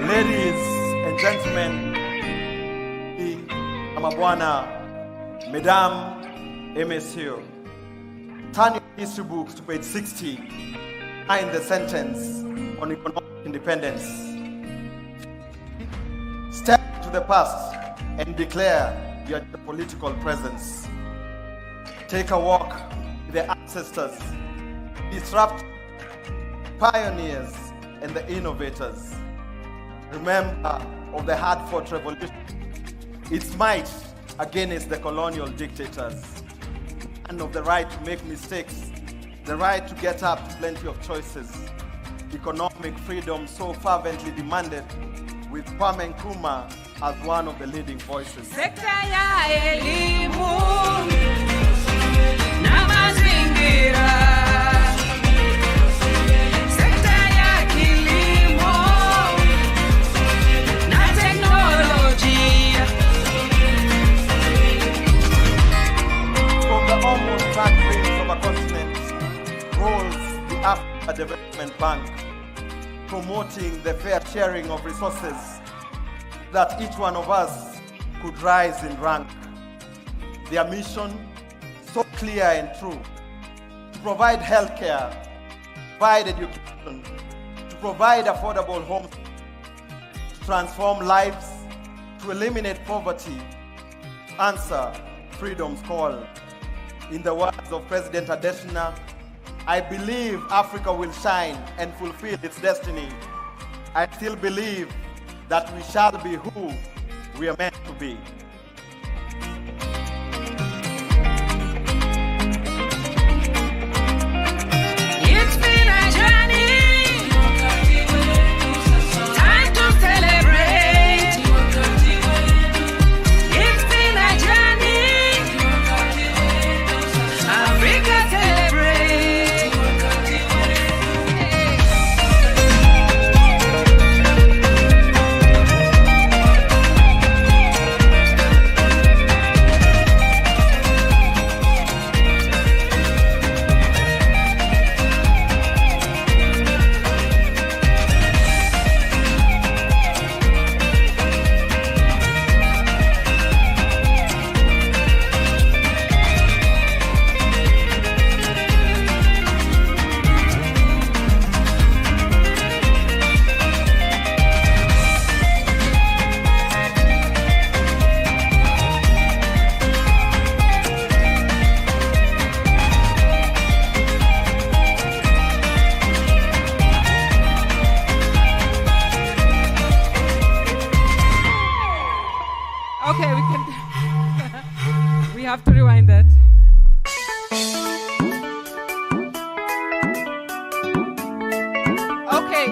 Ladies and gentlemen, Amabwana, Mesdames et Messieurs, turn your history books to page 60. Find the sentence on economic independence. Step to the past and declare your political presence. Take a walk with the ancestors, disrupt pioneers and the innovators. Remember of the hard-fought revolution, its might against the colonial dictators, and of the right to make mistakes, the right to get up to plenty of choices, economic freedom so fervently demanded, with Kwame Nkrumah as one of the leading voices. Sekta ya elimu na mazingira, sekta ya kilimo na teknolojia. From the almost black dreams of a continent rolls the Africa Development Bank, promoting the fair sharing of resources that each one of us could rise in rank. Their mission, so clear and true, to provide healthcare, provide education, to provide affordable homes, to transform lives, to eliminate poverty, to answer freedom's call. In the words of President Adesina, I believe Africa will shine and fulfill its destiny. I still believe that we shall be who we are meant to be. It's been a journey, time to celebrate. It's been a journey, Africa celebrate. Okay, we can. We have to rewind that. Okay.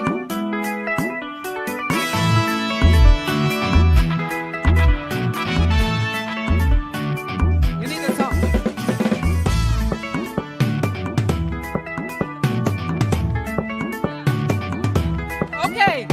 You need a song. Okay.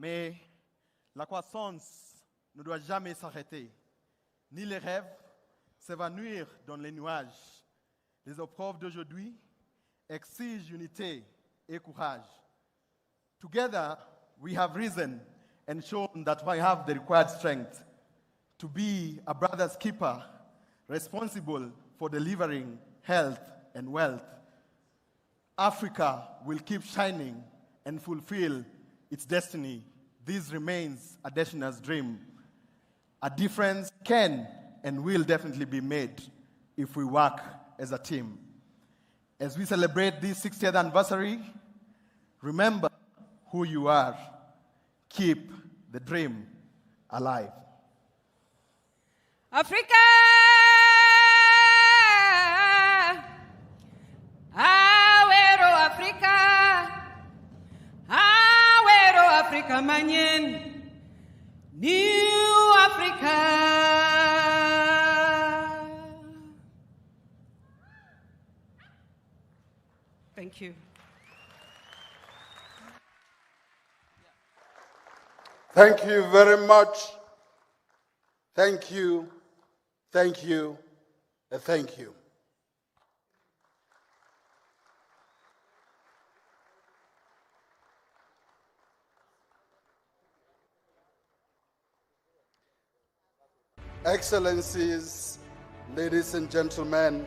Mais la croissance ne doit jamais s'arrêter, ni les rêves s'évanouir dans les nuages. Les épreuves d'aujourd'hui exigent unité et courage. Together, we have risen and shown that we have the required strength to be a brother's keeper, responsible for delivering health and wealth. Africa will keep shining and fulfill its destiny. This remains Adesina's dream. A difference can and will definitely be made if we work as a team. As we celebrate this 60th anniversary, remember who you are. Keep the dream alive. Africa! Awero Africa! Awero Africa manyen! New Africa! Thank you. Thank you very much. Thank you, thank you, and thank you. Excellencies, ladies and gentlemen,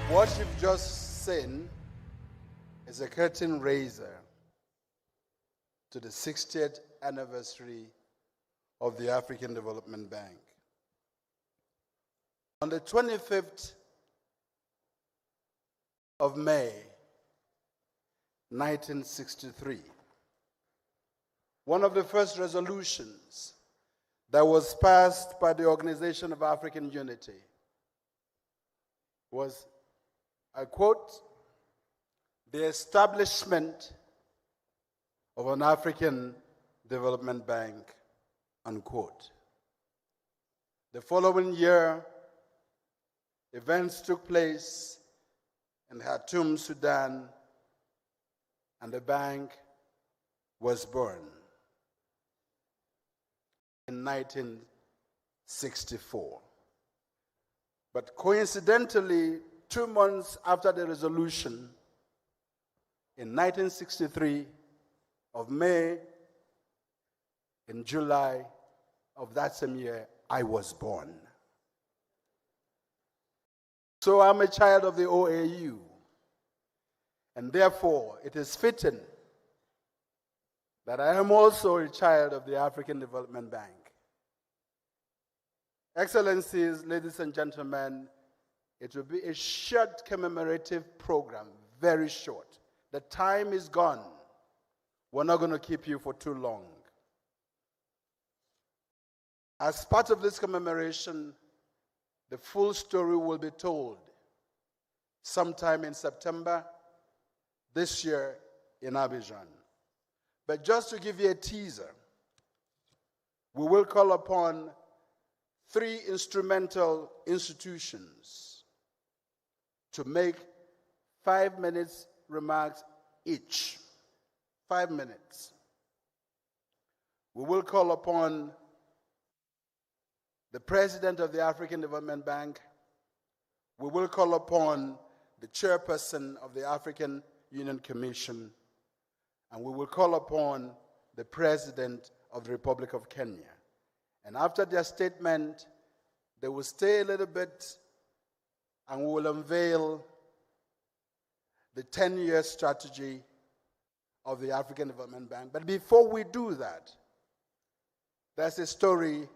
what you've just seen is a curtain raiser to the 60th anniversary of the African Development Bank. On the 25th of May, 1963, one of the first resolutions that was passed by the Organization of African Unity was, I quote, the establishment of an African Development Bank, unquote. The following year, events took place in Khartoum, Sudan, and the bank was born in 1964. But coincidentally, 2 months after the resolution, in 1963, of May, in July of that same year, I was born. So I'm a child of the OAU, and therefore it is fitting that I am also a child of the African Development Bank. Excellencies, ladies and gentlemen, it will be a short commemorative program, very short. The time is gone. We're not going to keep you for too long. As part of this commemoration, the full story will be told sometime in September this year in Abidjan. But just to give you a teaser, we will call upon 3 instrumental institutions to make 5 minutes remarks each. 5 minutes. We will call upon the President of the African Development Bank. We will call upon the Chairperson of the African Union Commission. And we will call upon the President of the Republic of Kenya. And after their statement, they will stay a little bit and we will unveil the 10-year strategy of the African Development Bank. But before we do that, there's a story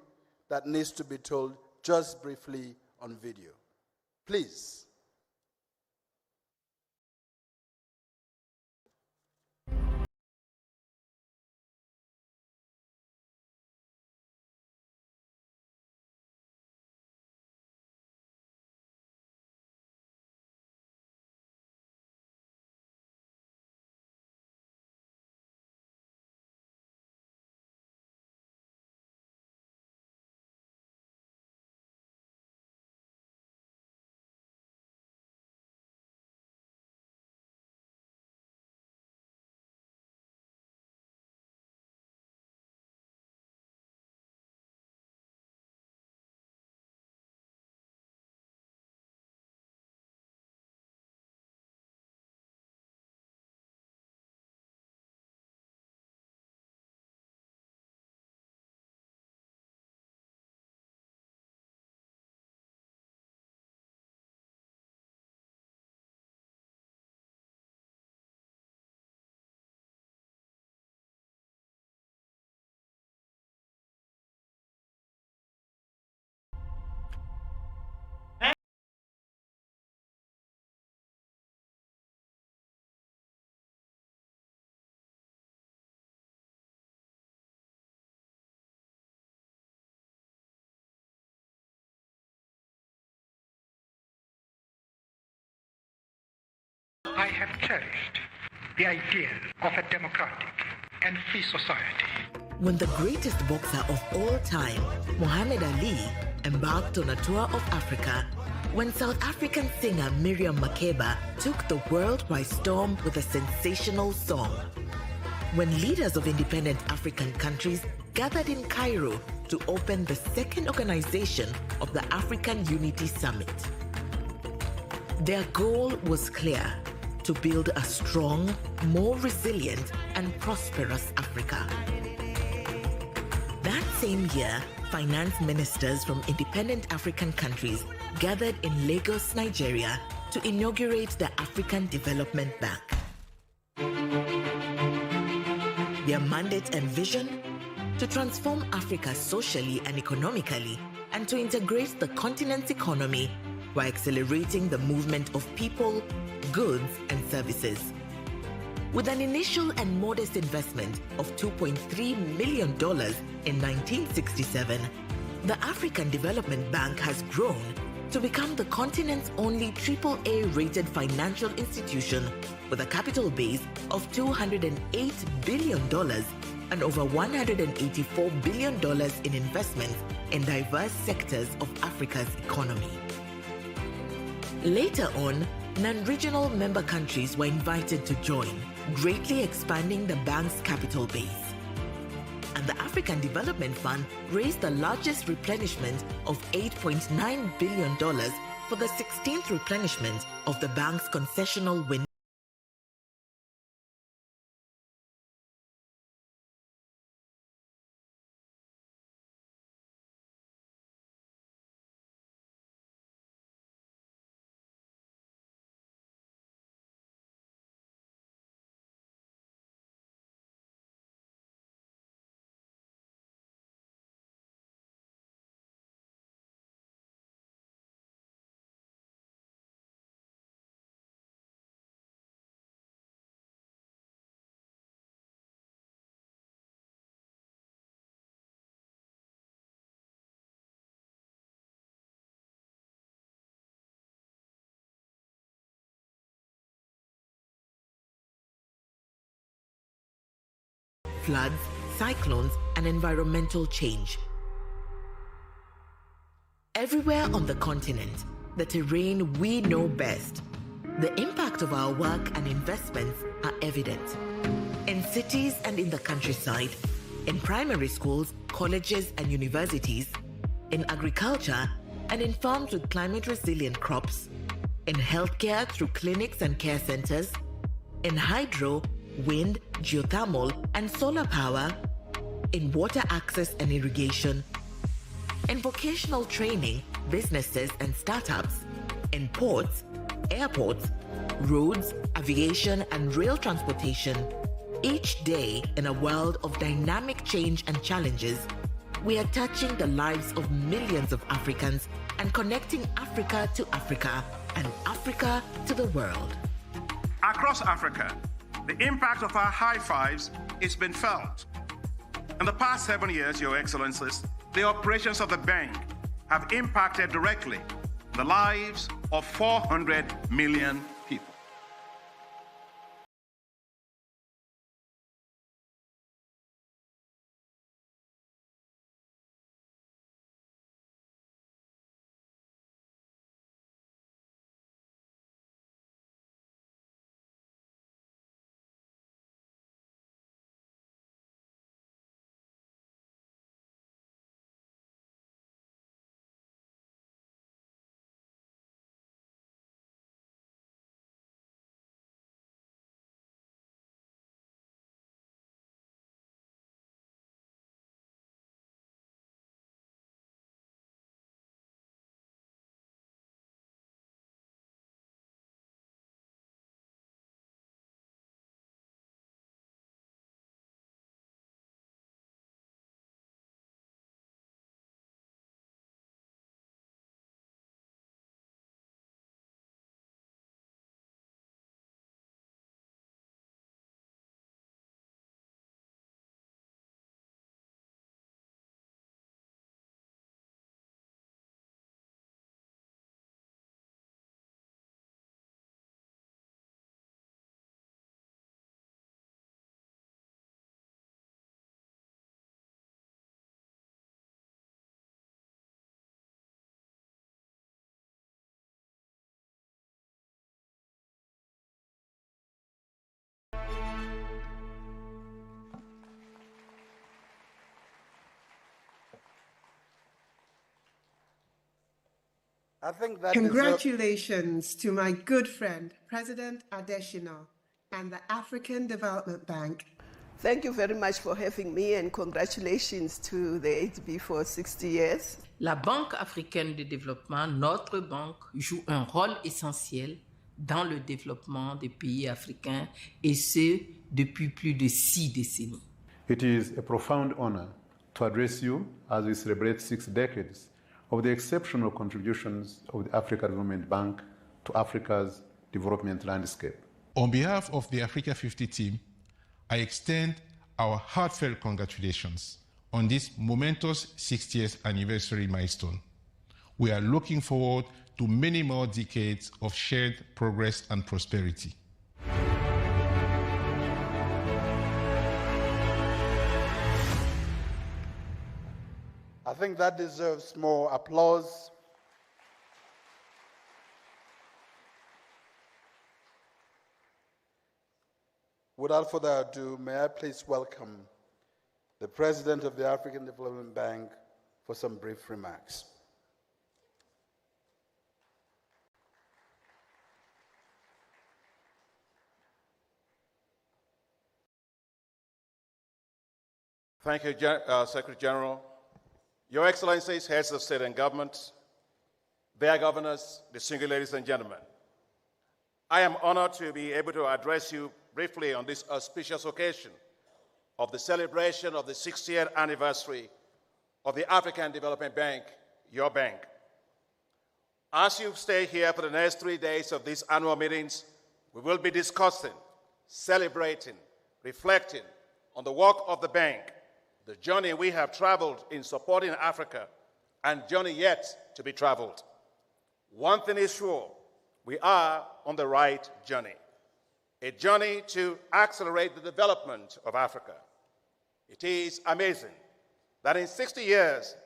that needs to be told just briefly on video. Please. I have cherished the idea of a democratic and free society. When the greatest boxer of all time, Muhammad Ali, embarked on a tour of Africa, when South African singer Miriam Makeba took the world by storm with a sensational song, when leaders of independent African countries gathered in Cairo to open the second organization of the African Unity Summit. Their goal was clear: to build a strong, more resilient, and prosperous Africa. That same year, finance ministers from independent African countries gathered in Lagos, Nigeria, to inaugurate the African Development Bank. Their mandate and vision? To transform Africa socially and economically, and to integrate the continent's economy by accelerating the movement of people, goods, and services. With an initial and modest investment of $2.3 million in 1967, the African Development Bank has grown to become the continent's only AAA-rated financial institution with a capital base of $208 billion and over $184 billion in investments in diverse sectors of Africa's economy. Later on, non-regional member countries were invited to join, greatly expanding the bank's capital base. And the African Development Fund raised the largest replenishment of $8.9 billion for the 16th replenishment of the bank's concessional window. Floods, cyclones, and environmental change. Everywhere on the continent, the terrain we know best, the impact of our work and investments are evident. In cities and in the countryside, in primary schools, colleges, and universities, in agriculture, and in farms with climate-resilient crops, in healthcare through clinics and care centers, in hydro, wind, geothermal, and solar power, in water access and irrigation, in vocational training, businesses and startups, in ports, airports, roads, aviation, and rail transportation. Each day, in a world of dynamic change and challenges, we are touching the lives of millions of Africans and connecting Africa to Africa and Africa to the world. Across Africa, the impact of our high fives has been felt. In the past 7 years, Your Excellencies, the operations of the bank have impacted directly the lives of 400 million I think that Congratulations to my good friend, President Adesina, and the African Development Bank. Thank you very much for having me, and congratulations to the ADB for 60 years. La Banque africaine de développement, notre banque, joue un rôle essentiel dans le développement des pays africains, et ce, depuis plus de 6 décennies. It is a profound honor to address you as we celebrate 6 decades of the exceptional contributions of the Africa Development Bank to Africa's development landscape. On behalf of the Africa 50 team, I extend our heartfelt congratulations on this momentous 60th anniversary milestone. We are looking forward to many more decades of shared progress and prosperity. I think that deserves more applause. Without further ado, may I please welcome the President of the African Development Bank for some brief remarks. Thank you, Secretary General. Your Excellencies, heads of state and government, their governors, distinguished ladies and gentlemen, I am honored to be able to address you briefly on this auspicious occasion of the celebration of the 60th anniversary of the African Development Bank, your bank. As you stay here for the next 3 days of these annual meetings, we will be discussing, celebrating, reflecting on the work of the bank, the journey we have traveled in supporting Africa, and journey yet to be traveled. One thing is sure, we are on the right journey, a journey to accelerate the development of Africa. It is amazing that in 60 years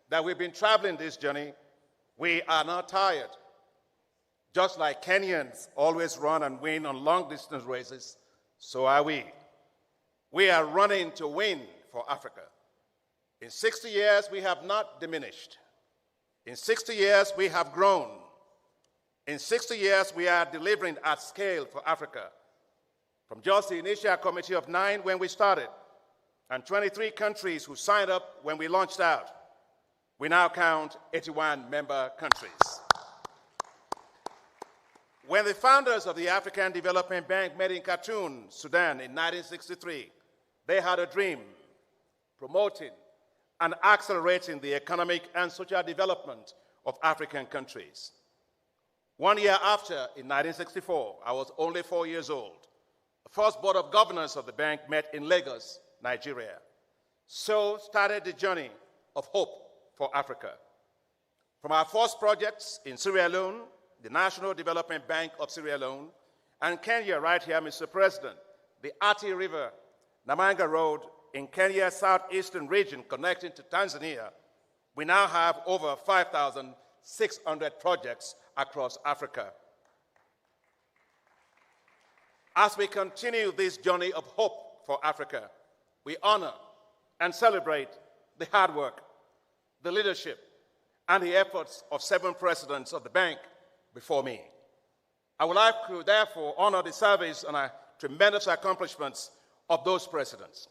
that we've been traveling this journey, we are not tired. Just like Kenyans always run and win on long-distance races, so are we. We are running to win for Africa. In 60 years, we have not diminished. In 60 years, we have grown. In 60 years, we are delivering at scale for Africa. From just the initial committee of 9 when we started, and 23 countries who signed up when we launched out, we now count 81 member countries. When the founders of the African Development Bank met in Khartoum, Sudan in 1963, they had a dream, promoting and accelerating the economic and social development of African countries. 1 year after, in 1964, I was only 4 years old. The first board of governors of the bank met in Lagos, Nigeria. So started the journey of hope for Africa. From our first projects in Sierra Leone, the National Development Bank of Sierra Leone, and Kenya right here, Mr. President, the Ati River, Namanga Road in Kenya's southeastern region connecting to Tanzania, we now have over 5,600 projects across Africa. As we continue this journey of hope for Africa, we honor and celebrate the hard work, the leadership, and the efforts of 7 presidents of the bank before me. I would like to therefore honor the service and tremendous accomplishments of those presidents.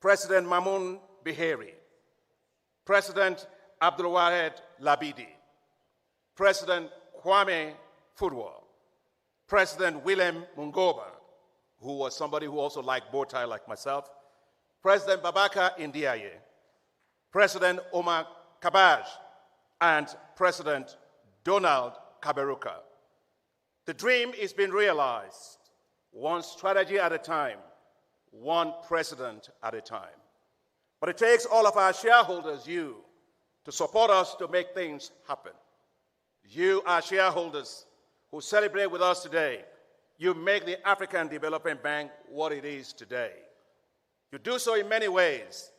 President Mamoun Bihari, President Abdulwahed Labidi, President Kwame Fudwa, President Willem Mungoba, who was somebody who also liked bow tie like myself, President Babaka Ndiaye, President Omar Kabaj, and President Donald Kaberuka. The dream is being realized, one strategy at a time, one president at a time. But it takes all of our shareholders, you, to support us to make things happen. You, our shareholders, who celebrate with us today, you make the African Development Bank what it is today. You do so in many ways.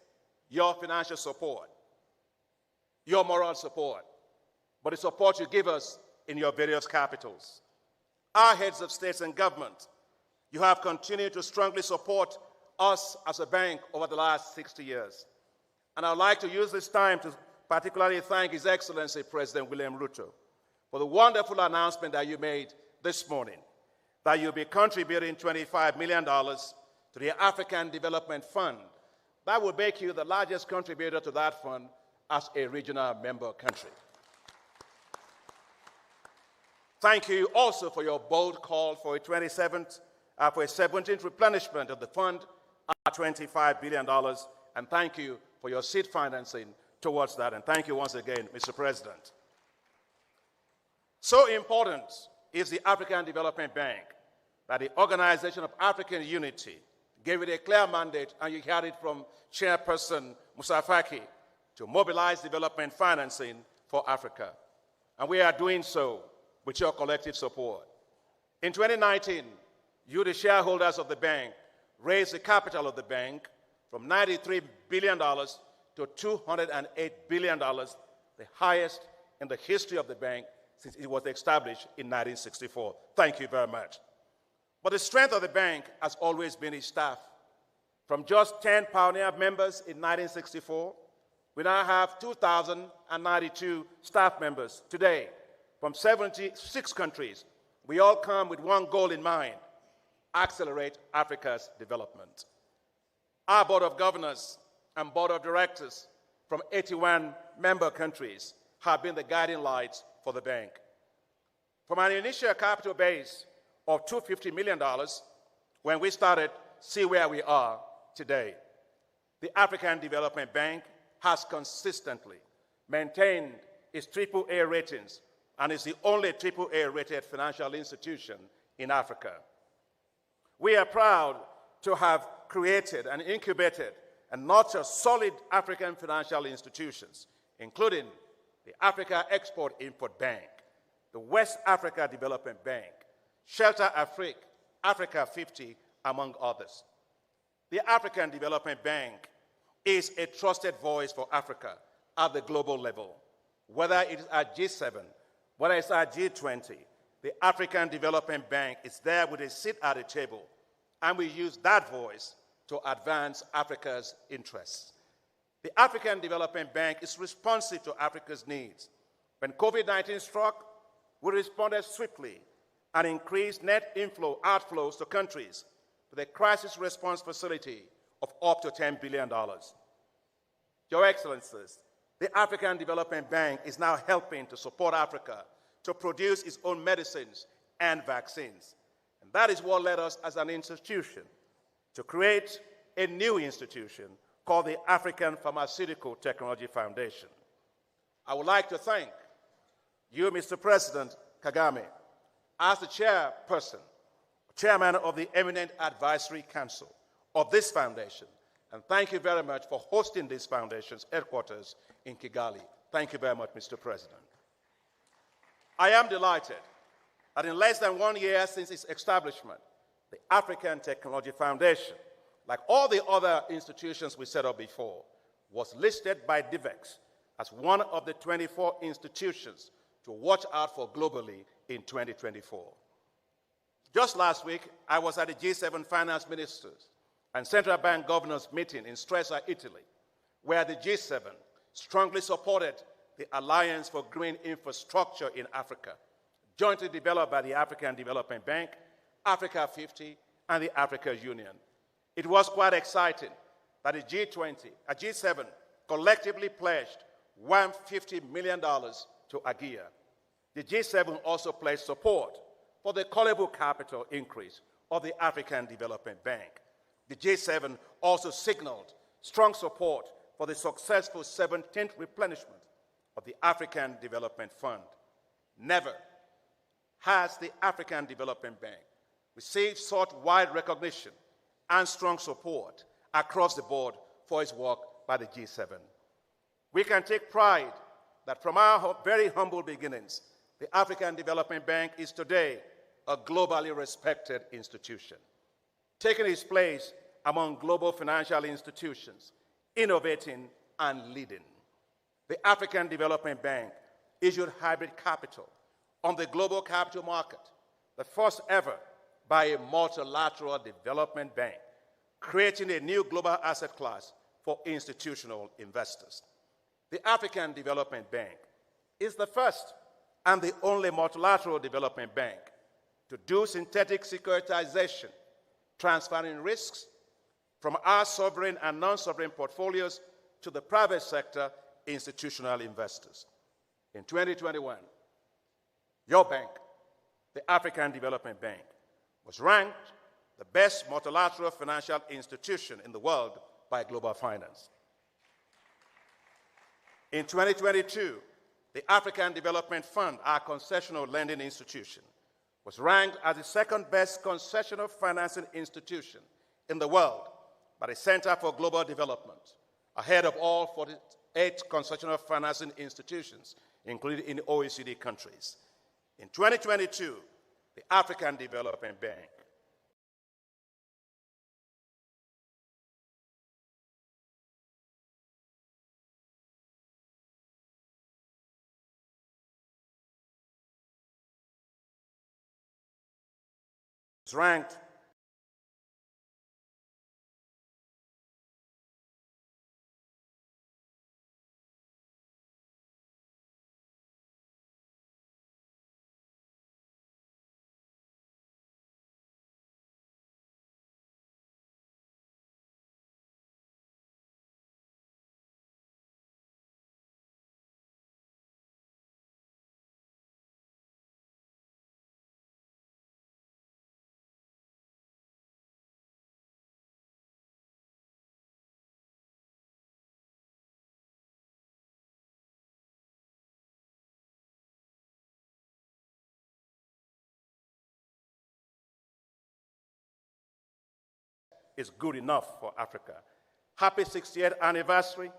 Your financial support, your moral support, but the support you give us in your various capitals. Our heads of states and government, you have continued to strongly support us as a bank over the last 60 years. And I'd like to use this time to particularly thank His Excellency President William Ruto for the wonderful announcement that you made this morning, that you'll be contributing $25 million to the African Development Fund. That will make you the largest contributor to that fund as a regional member country. Thank you also for your bold call for a 17th replenishment of the fund at $25 billion, and thank you for your seed financing towards that, and thank you once again, Mr. President. So important is the African Development Bank that the Organization of African Unity gave it a clear mandate, and you heard it from Chairperson Moussa Faki, to mobilize development financing for Africa. And we are doing so with your collective support. In 2019, you, the shareholders of the bank, raised the capital of the bank from $93 billion to $208 billion, the highest in the history of the bank since it was established in 1964. Thank you very much. But the strength of the bank has always been its staff. From just 10 pioneer members in 1964, we now have 2,092 staff members today from 76 countries. We all come with one goal in mind: accelerate Africa's development. Our board of governors and board of directors from 81 member countries have been the guiding lights for the bank. From an initial capital base of $250 million when we started, see where we are today. The African Development Bank has consistently maintained its AAA ratings and is the only AAA-rated financial institution in Africa. We are proud to have created and incubated and nurtured solid African financial institutions, including the Africa Export-Import Bank, the West Africa Development Bank, Shelter Afrique, Africa 50, among others. The African Development Bank is a trusted voice for Africa at the global level. Whether it is at G7, whether it's at G20, the African Development Bank is there with a seat at the table, and we use that voice to advance Africa's interests. The African Development Bank is responsive to Africa's needs. When COVID-19 struck, we responded swiftly and increased net outflows to countries with a crisis response facility of up to $10 billion. Your Excellencies, the African Development Bank is now helping to support Africa to produce its own medicines and vaccines. And that is what led us as an institution to create a new institution called the African Pharmaceutical Technology Foundation. I would like to thank you, Mr. President Kagame, as the chairman of the Eminent Advisory Council of this foundation. And thank you very much for hosting this foundation's headquarters in Kigali. Thank you very much, Mr. President. I am delighted that in less than 1 year since its establishment, the African Technology Foundation, like all the other institutions we set up before, was listed by DIVEX as one of the 24 institutions to watch out for globally in 2024. Just last week, I was at the G7 finance ministers and central bank governors meeting in Stresa, Italy, where the G7 strongly supported the Alliance for Green Infrastructure in Africa, jointly developed by the African Development Bank, Africa 50, and the Africa Union. It was quite exciting that the G7 collectively pledged $150 million to AGIA. The G7 also pledged support for the callable capital increase of the African Development Bank. The G7 also signaled strong support for the successful 17th replenishment of the African Development Fund. Never has the African Development Bank received such wide recognition and strong support across the board for its work by the G7. We can take pride that from our very humble beginnings, the African Development Bank is today a globally respected institution, taking its place among global financial institutions, innovating and leading. The African Development Bank issued hybrid capital on the global capital market, the first ever by a multilateral development bank, creating a new global asset class for institutional investors. The African Development Bank is the first and the only multilateral development bank to do synthetic securitization, transferring risks from our sovereign and non-sovereign portfolios to the private sector institutional investors. In 2021, your bank, the African Development Bank, was ranked the best multilateral financial institution in the world by Global Finance. In 2022, the African Development Fund, our concessional lending institution, was ranked as the second best concessional financing institution in the world by the Center for Global Development, ahead of all 48 concessional financing institutions, including in OECD countries. In 2022, the African Development Bank was ranked is good enough for Africa. Happy 60th anniversary.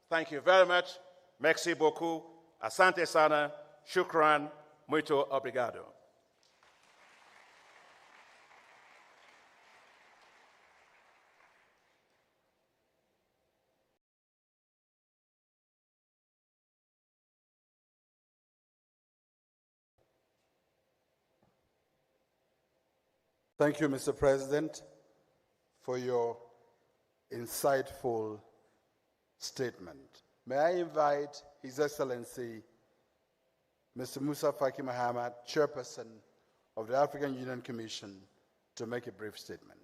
Thank you very much. Merci beaucoup. Asante sana. Shukran. Muito obrigado. Thank you, Mr. President, for your insightful statement. May I invite His Excellency, Mr. Musa Faki Mahamat, Chairperson of the African Union Commission, to make a brief statement.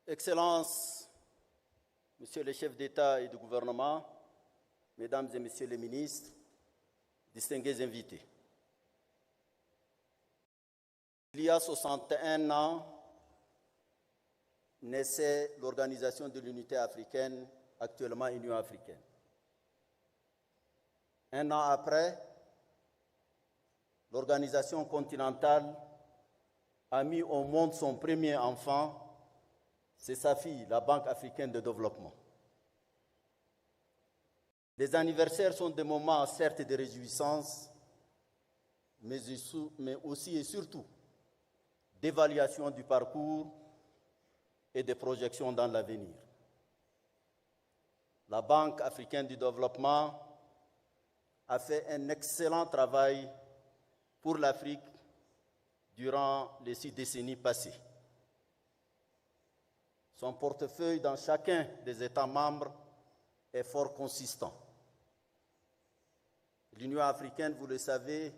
Excellences, Monsieur le chef d'État et de gouvernement, Mesdames et Messieurs les ministres, distingués invités. Il y a 61 ans, naissait l'Organisation de l'Unité africaine, actuellement Union africaine. Un an après, l'organisation continentale a mis au monde son premier enfant, c'est sa fille, la Banque africaine de développement. Les anniversaires sont des moments certes de réjouissance, mais aussi et surtout d'évaluation du parcours et de projections dans l'avenir. La Banque africaine du développement a fait un excellent travail pour l'Afrique durant les 6 décennies passées. Son portefeuille dans chacun des États membres est fort consistant. L'Union africaine, vous le savez,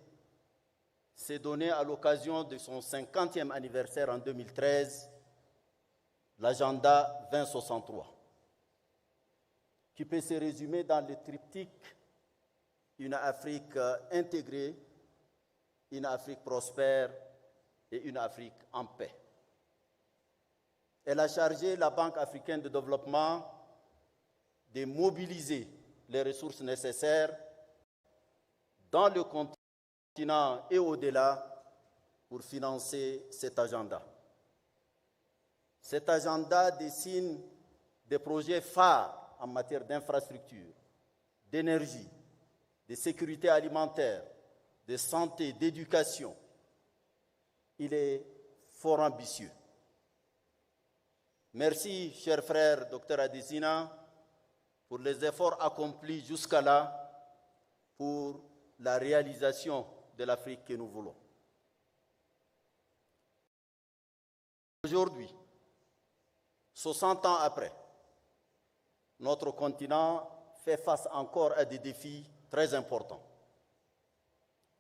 s'est donnée à l'occasion de son 50e anniversaire en 2013 l'agenda 2063, qui peut se résumer dans le triptyque une Afrique intégrée, une Afrique prospère et une Afrique en paix. Elle a chargé la Banque africaine de développement de mobiliser les ressources nécessaires dans le continent et au-delà pour financer cet agenda. Cet agenda dessine des projets phares en matière d'infrastructure, d'énergie, de sécurité alimentaire, de santé, d'éducation. Il est fort ambitieux. Merci, cher frère Dr Adesina, pour les efforts accomplis jusqu'à là pour la réalisation de l'Afrique que nous voulons. Aujourd'hui, 60 ans après, notre continent fait face encore à des défis très importants.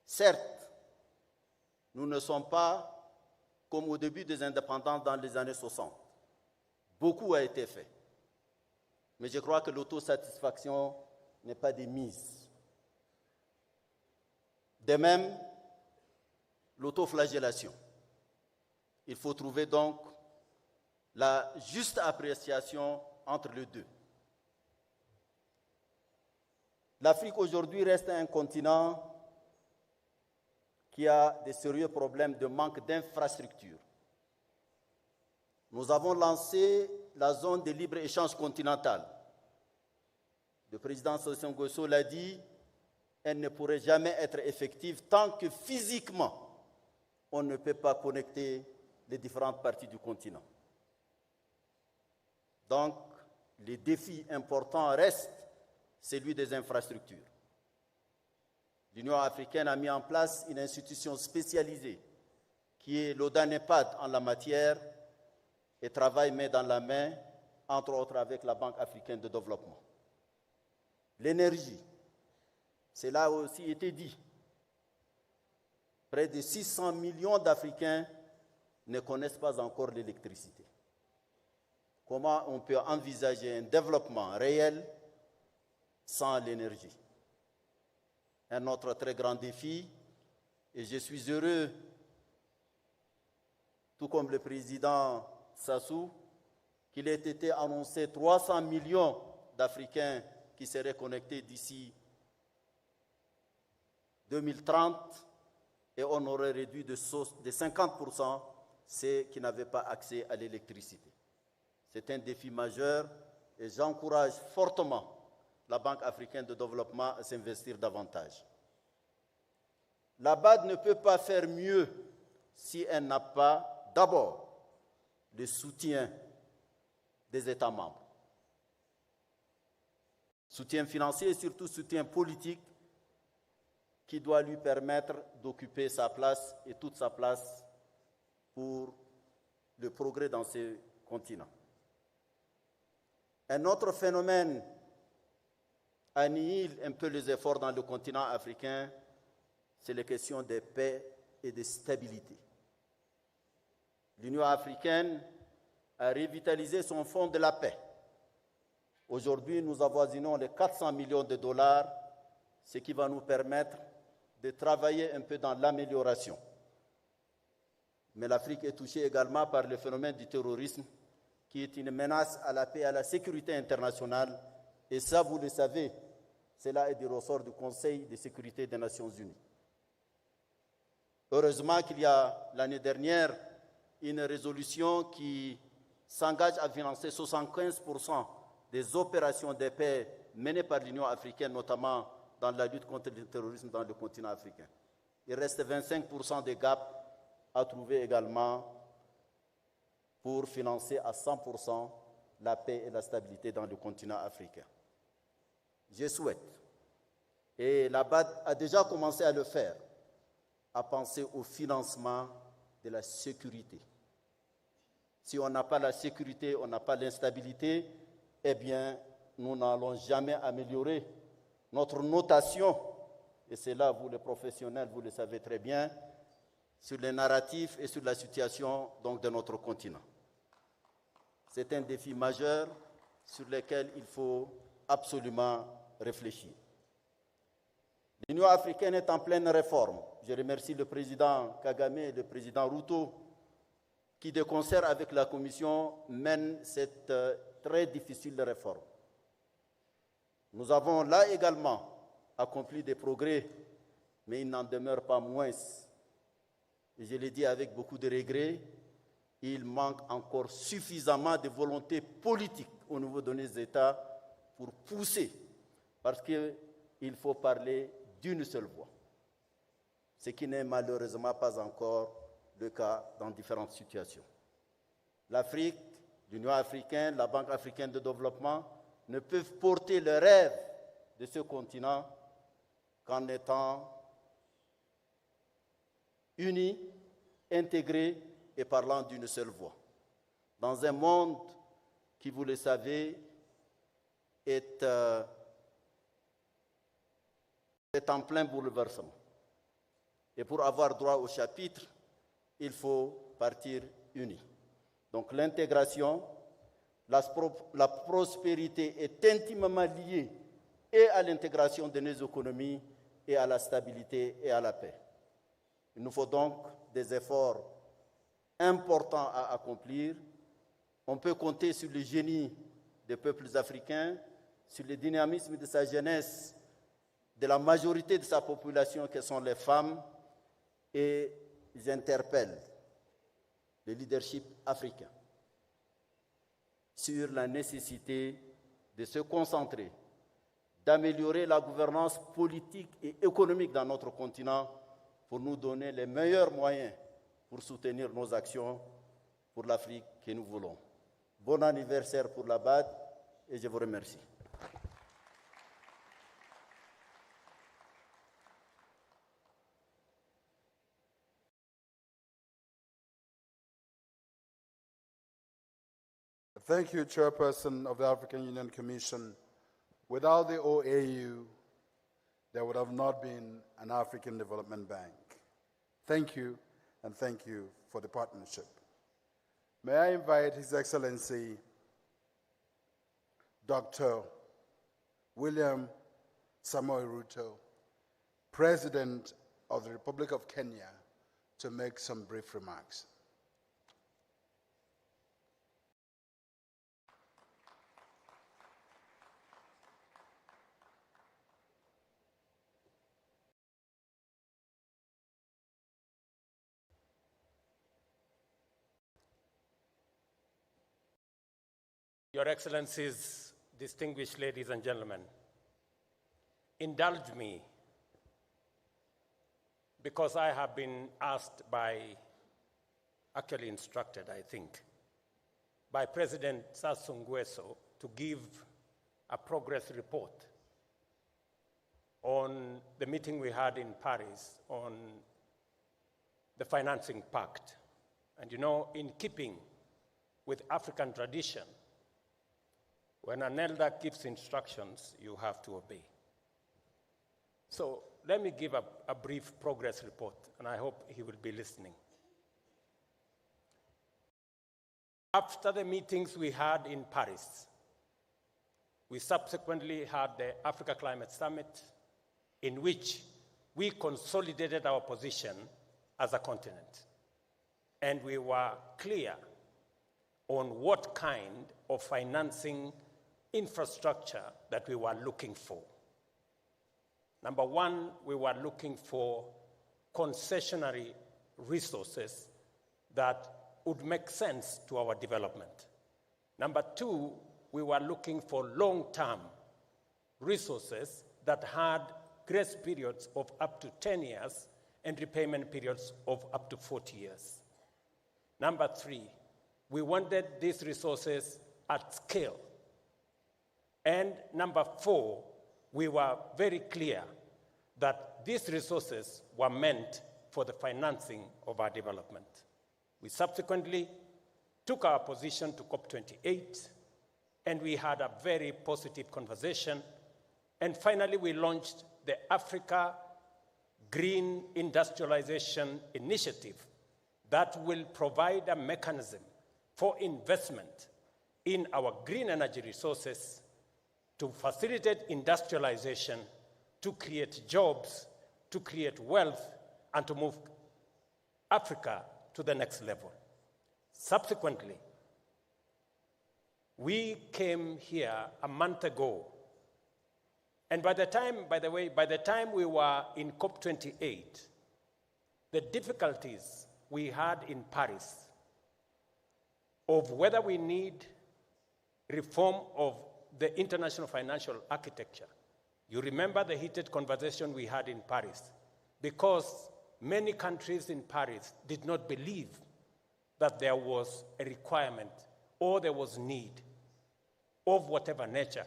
Certes, nous ne sommes pas comme au début des indépendances dans les années 60. Beaucoup a été fait. Mais je crois que l'autosatisfaction n'est pas de mise. De même, l'autoflagellation. Il faut trouver donc la juste appréciation entre les deux. L'Afrique aujourd'hui reste un continent qui a de sérieux problèmes de manque d'infrastructures. Nous avons lancé la zone de libre-échange continentale. Le président Sassou Nguesso l'a dit, elle ne pourrait jamais être effective tant que physiquement on ne peut pas connecter les différentes parties du continent. Donc, les défis importants restent celui des infrastructures. L'Union africaine a mis en place une institution spécialisée qui est l'ODANEPAD en la matière et travaille main dans la main, entre autres avec la Banque africaine de développement. L'énergie, cela a aussi été dit. Près de 600 millions d'Africains ne connaissent pas encore l'électricité. Comment on peut envisager un développement réel sans l'énergie? Un autre très grand défi, et je suis heureux, tout comme le président Sassou, qu'il ait été annoncé 300 millions d'Africains qui seraient connectés d'ici 2030, et on aurait réduit de 50% ceux qui n'avaient pas accès à l'électricité. C'est un défi majeur et j'encourage fortement la Banque africaine de développement à s'investir davantage. La BAD ne peut pas faire mieux si elle n'a pas d'abord le soutien des États membres. Soutien financier et surtout soutien politique qui doit lui permettre d'occuper sa place et toute sa place pour le progrès dans ce continent. Un autre phénomène annihile un peu les efforts dans le continent africain, c'est les questions de paix et de stabilité. L'Union africaine a revitalisé son fonds de la paix. Aujourd'hui, nous avoisinons les 400 millions de dollars, ce qui va nous permettre de travailler un peu dans l'amélioration. Mais l'Afrique est touchée également par le phénomène du terrorisme, qui est une menace à la paix et à la sécurité internationale. Et ça, vous le savez, cela est du ressort du Conseil de sécurité des Nations Unies. Heureusement qu'il y a l'année dernière une résolution qui s'engage à financer 75% des opérations de paix menées par l'Union africaine, notamment dans la lutte contre le terrorisme dans le continent africain. Il reste 25% des gaps à trouver également pour financer à 100% la paix et la stabilité dans le continent africain. Je souhaite, et la BAD a déjà commencé à le faire, à penser au financement de la sécurité. Si on n'a pas la sécurité, on n'a pas l'instabilité, eh bien, nous n'allons jamais améliorer notre notation, et c'est là, vous les professionnels, vous le savez très bien, sur les narratifs et sur la situation donc, de notre continent. C'est un défi majeur sur lequel il faut absolument réfléchir. L'Union africaine est en pleine réforme. Je remercie le président Kagame et le président Ruto qui, de concert avec la Commission, mènent cette très difficile réforme. Nous avons là également accompli des progrès, mais il n'en demeure pas moins. Et je l'ai dit avec beaucoup de regrets, il manque encore suffisamment de volonté politique au niveau de nos États pour pousser, parce qu'il faut parler d'une seule voix, ce qui n'est malheureusement pas encore le cas dans différentes situations. L'Afrique, l'Union africaine, la Banque africaine de développement ne peuvent porter le rêve de ce continent qu'en étant unis, intégrés et parlant d'une seule voix. Dans un monde qui, vous le savez, est en plein bouleversement. Et pour avoir droit au chapitre, il faut partir unis. Donc l'intégration, la prospérité est intimement liée et à l'intégration de nos économies et à la stabilité et à la paix. Il nous faut donc des efforts importants à accomplir. On peut compter sur le génie des peuples africains, sur le dynamisme de sa jeunesse, de la majorité de sa population que sont les femmes, et ils interpellent le leadership africain sur la nécessité de se concentrer, d'améliorer la gouvernance politique et économique dans notre continent pour nous donner les meilleurs moyens pour soutenir nos actions pour l'Afrique que nous voulons. Bon anniversaire pour la BAD et je vous remercie. Thank you, Chairperson of the African Union Commission. Without the OAU, there would have not been an African Development Bank. Thank you, and thank you for the partnership. May I invite His Excellency, Dr. William Samoei Ruto, President of the Republic of Kenya, to make some brief remarks. Your Excellencies, distinguished ladies and gentlemen, indulge me because I have been asked actually instructed, I think, by President Sassou Nguesso to give a progress report on the meeting we had in Paris on the financing pact. And you know, in keeping with African tradition, when an elder gives instructions, you have to obey. So let me give a brief progress report, and I hope he will be listening. After the meetings we had in Paris, we subsequently had the Africa Climate Summit, in which we consolidated our position as a continent. And we were clear on what kind of financing infrastructure that we were looking for. Number one, we were looking for concessionary resources that would make sense to our development. Number two, we were looking for long-term resources that had grace periods of up to 10 years and repayment periods of up to 40 years. Number three, we wanted these resources at scale. And number four, we were very clear that these resources were meant for the financing of our development. We subsequently took our position to COP28, and we had a very positive conversation. And finally, we launched the Africa Green Industrialization Initiative that will provide a mechanism for investment in our green energy resources to facilitate industrialization, to create jobs, to create wealth, and to move Africa to the next level. Subsequently, we came here a month ago, and by the time we were in COP28, the difficulties we had in Paris of whether we need reform of the international financial architecture. You remember the heated conversation we had in Paris, because many countries in Paris did not believe that there was a requirement or there was need of whatever nature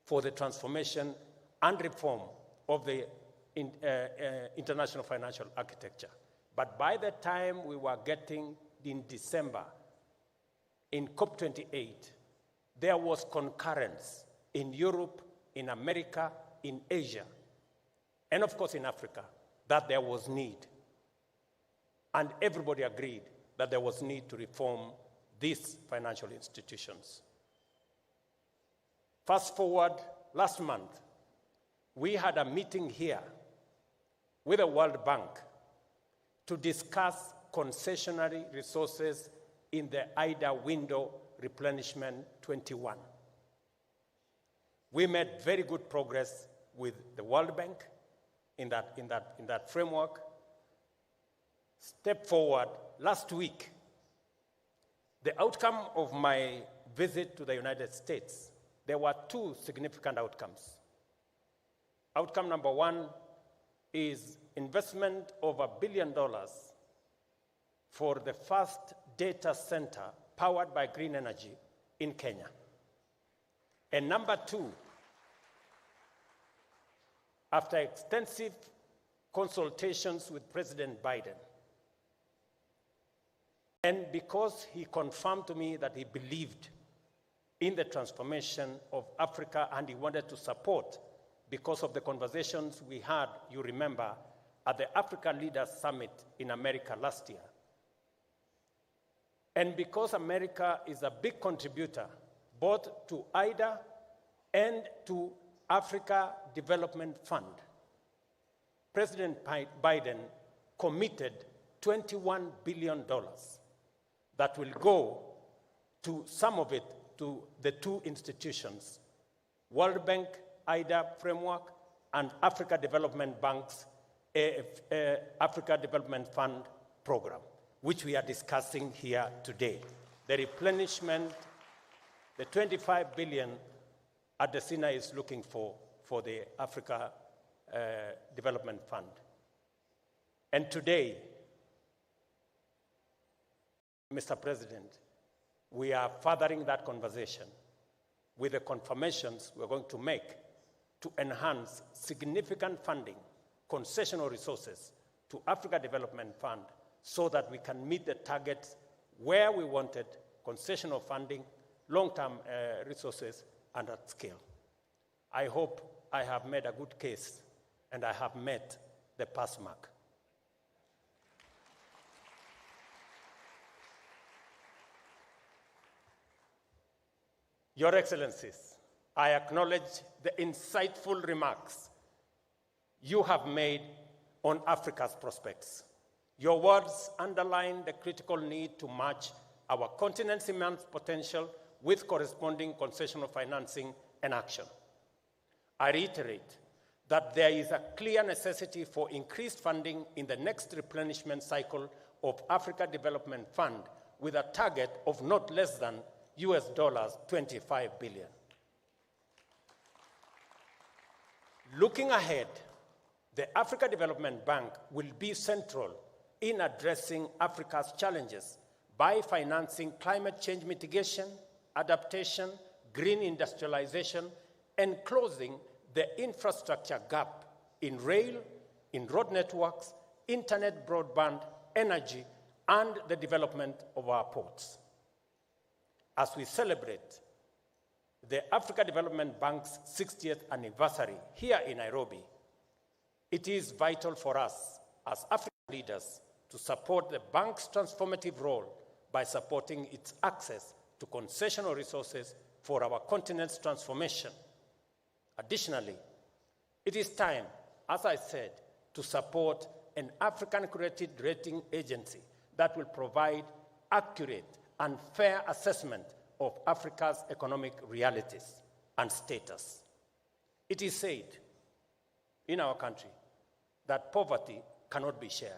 for the transformation and reform of the international financial architecture. But by the time we were getting in December, in COP28, there was concurrence in Europe, in America, in Asia, and of course in Africa, that there was need. And everybody agreed that there was need to reform these financial institutions. Fast forward, last month, we had a meeting here with the World Bank to discuss concessionary resources in the IDA window replenishment 21. We made very good progress with the World Bank in that framework. Step forward, last week, the outcome of my visit to the United States, there were two significant outcomes. Outcome number one is investment of $1 billion for the first data center powered by green energy in Kenya. And number two, after extensive consultations with President Biden, and because he confirmed to me that he believed in the transformation of Africa and he wanted to support, because of the conversations we had, you remember, at the Africa Leaders Summit in America last year. And because America is a big contributor both to IDA and to Africa Development Fund, President Biden committed $21 billion that will go to some of it to the two institutions, World Bank, IDA framework, and Africa Development Bank's Africa Development Fund program, which we are discussing here today. The replenishment, the $25 billion Adesina is looking for the Africa Development Fund. And today, Mr. President, we are furthering that conversation with the confirmations we're going to make to enhance significant funding, concessional resources to Africa Development Fund so that we can meet the targets where we wanted concessional funding, long-term resources, and at scale. I hope I have made a good case and I have met the pass mark. Your Excellencies, I acknowledge the insightful remarks you have made on Africa's prospects. Your words underline the critical need to match our continent's immense potential with corresponding concessional financing and action. I reiterate that there is a clear necessity for increased funding in the next replenishment cycle of Africa Development Fund with a target of not less than $25 billion. Looking ahead, the Africa Development Bank will be central in addressing Africa's challenges by financing climate change mitigation, adaptation, green industrialization, and closing the infrastructure gap in rail, in road networks, internet broadband, energy, and the development of our ports. As we celebrate the Africa Development Bank's 60th anniversary here in Nairobi, it is vital for us as African leaders to support the bank's transformative role by supporting its access to concessional resources for our continent's transformation. Additionally, it is time, as I said, to support an African-created rating agency that will provide accurate and fair assessment of Africa's economic realities and status. It is said in our country that poverty cannot be shared.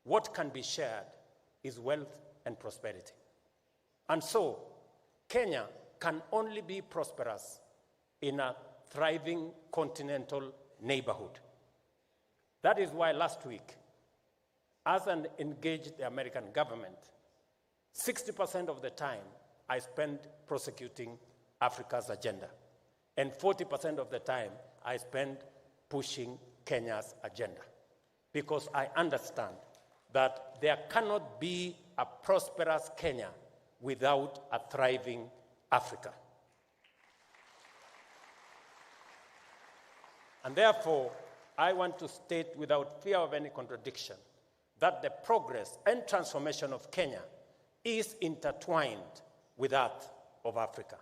What can be shared is wealth and prosperity. And so, Kenya can only be prosperous in a thriving continental neighborhood. That is why last week, as an engaged the American government, 60% of the time I spent prosecuting Africa's agenda, and 40% of the time I spent pushing Kenya's agenda, because I understand that there cannot be a prosperous Kenya without a thriving Africa. And therefore, I want to state without fear of any contradiction that the progress and transformation of Kenya is intertwined with that of Africa.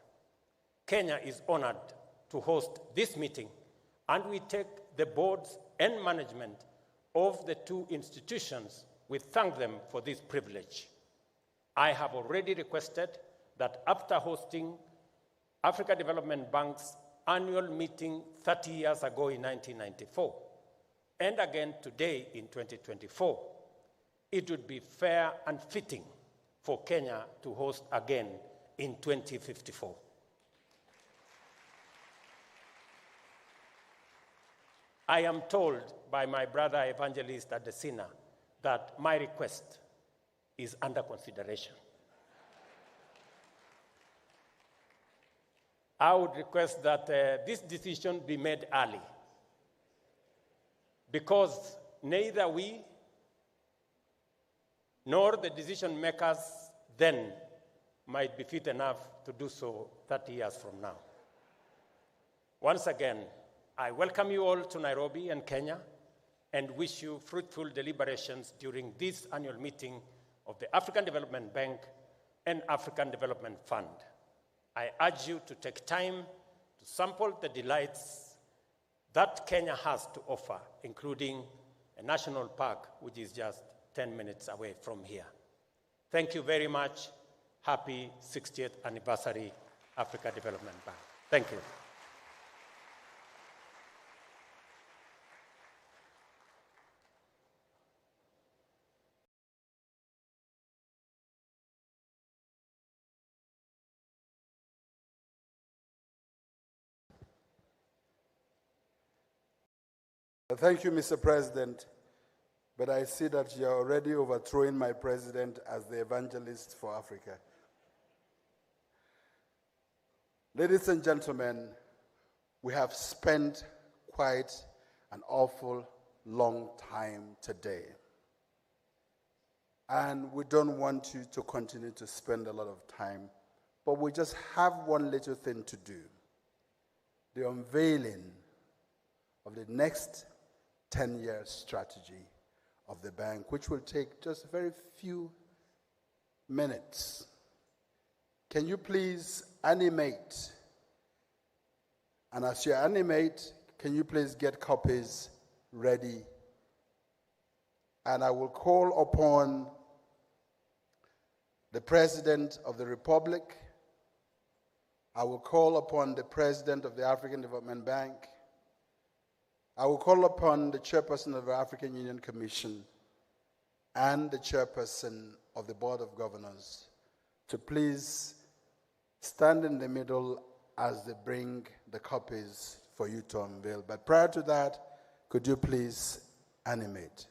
Kenya is honored to host this meeting, and we take the boards and management of the two institutions, we thank them for this privilege. I have already requested that after hosting Africa Development Bank's annual meeting 30 years ago in 1994, and again today in 2024, it would be fair and fitting for Kenya to host again in 2054. I am told by my brother evangelist Adesina that my request is under consideration. I would request that this decision be made early, because neither we nor the decision makers then might be fit enough to do so 30 years from now. Once again, I welcome you all to Nairobi and Kenya and wish you fruitful deliberations during this annual meeting of the African Development Bank and African Development Fund. I urge you to take time to sample the delights that Kenya has to offer, including a national park, which is just 10 minutes away from here. Thank you very much. Happy 60th anniversary, Africa Development Bank. Thank you. Thank you, Mr. President, but I see that you're already overthrowing my president as the evangelist for Africa. Ladies and gentlemen, we have spent quite an awful long time today. And we don't want you to continue to spend a lot of time, but we just have one little thing to do: the unveiling of the next 10-year strategy of the bank, which will take just a very few minutes. Can you please animate? And as you animate, can you please get copies ready? And I will call upon the President of the Republic. I will call upon the President of the African Development Bank. I will call upon the Chairperson of the African Union Commission and the Chairperson of the Board of Governors to please stand in the middle as they bring the copies for you to unveil. But prior to that, could you please animate?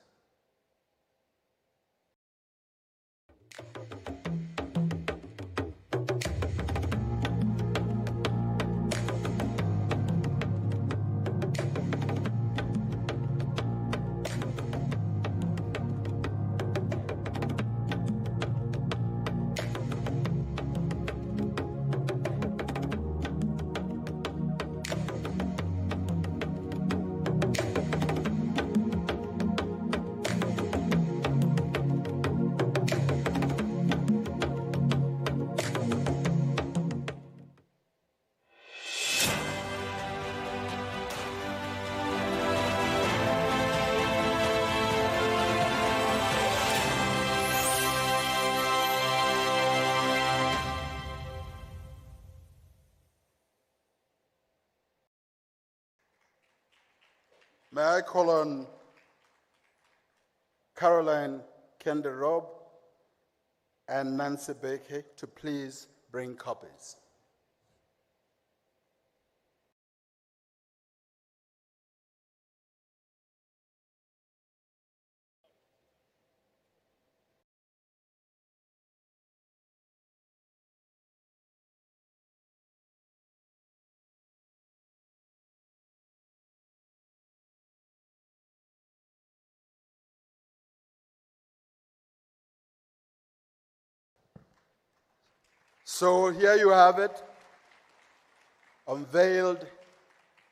May I call on Caroline Kenderob and Nancy Baker to please bring copies. So here you have it. unveiled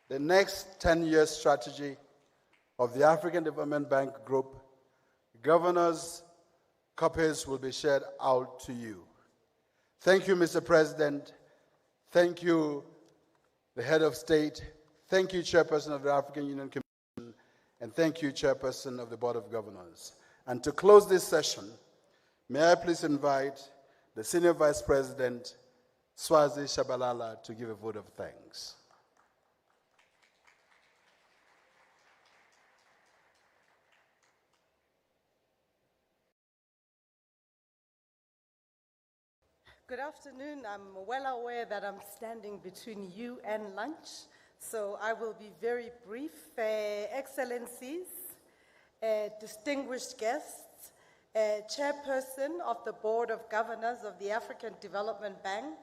the next 10-year strategy of the African Development Bank Group. Governors' copies will be shared out to you. Thank you, Mr. President. Thank you, the Head of State. Thank you, Chairperson of the African Union Commission. And thank you, Chairperson of the Board of Governors. And to close this session, may I please invite the Senior Vice President, Swazi Shabalala, to give a vote of thanks. Good afternoon. I'm well aware that I'm standing between you and lunch, so I will be very brief. Excellencies, distinguished guests, Chairperson of the Board of Governors of the African Development Bank,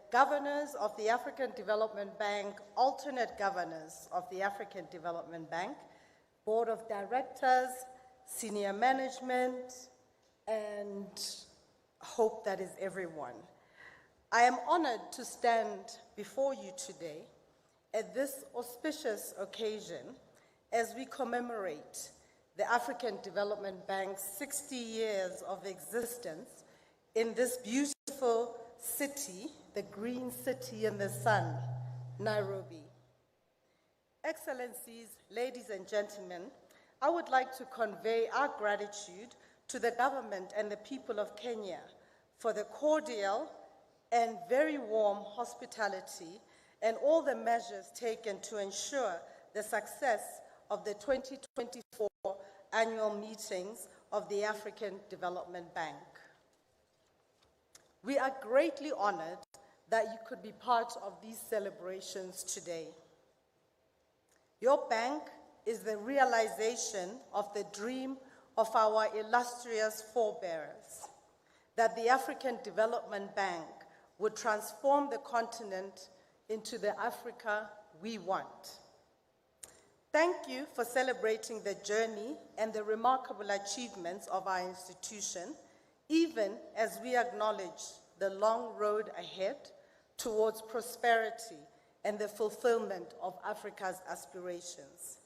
Governors of the African Development Bank, alternate Governors of the African Development Bank, Board of Directors, senior management, and hope that is everyone. I am honored to stand before you today at this auspicious occasion as we commemorate the African Development Bank's 60 years of existence in this beautiful city, the green city in the sun, Nairobi. Excellencies, ladies and gentlemen, I would like to convey our gratitude to the government and the people of Kenya for the cordial and very warm hospitality and all the measures taken to ensure the success of the 2024 annual meetings of the African Development Bank. We are greatly honored that you could be part of these celebrations today. Your bank is the realization of the dream of our illustrious forebears, that the African Development Bank would transform the continent into the Africa we want. Thank you for celebrating the journey and the remarkable achievements of our institution, even as we acknowledge the long road ahead towards prosperity and the fulfillment of Africa's aspirations.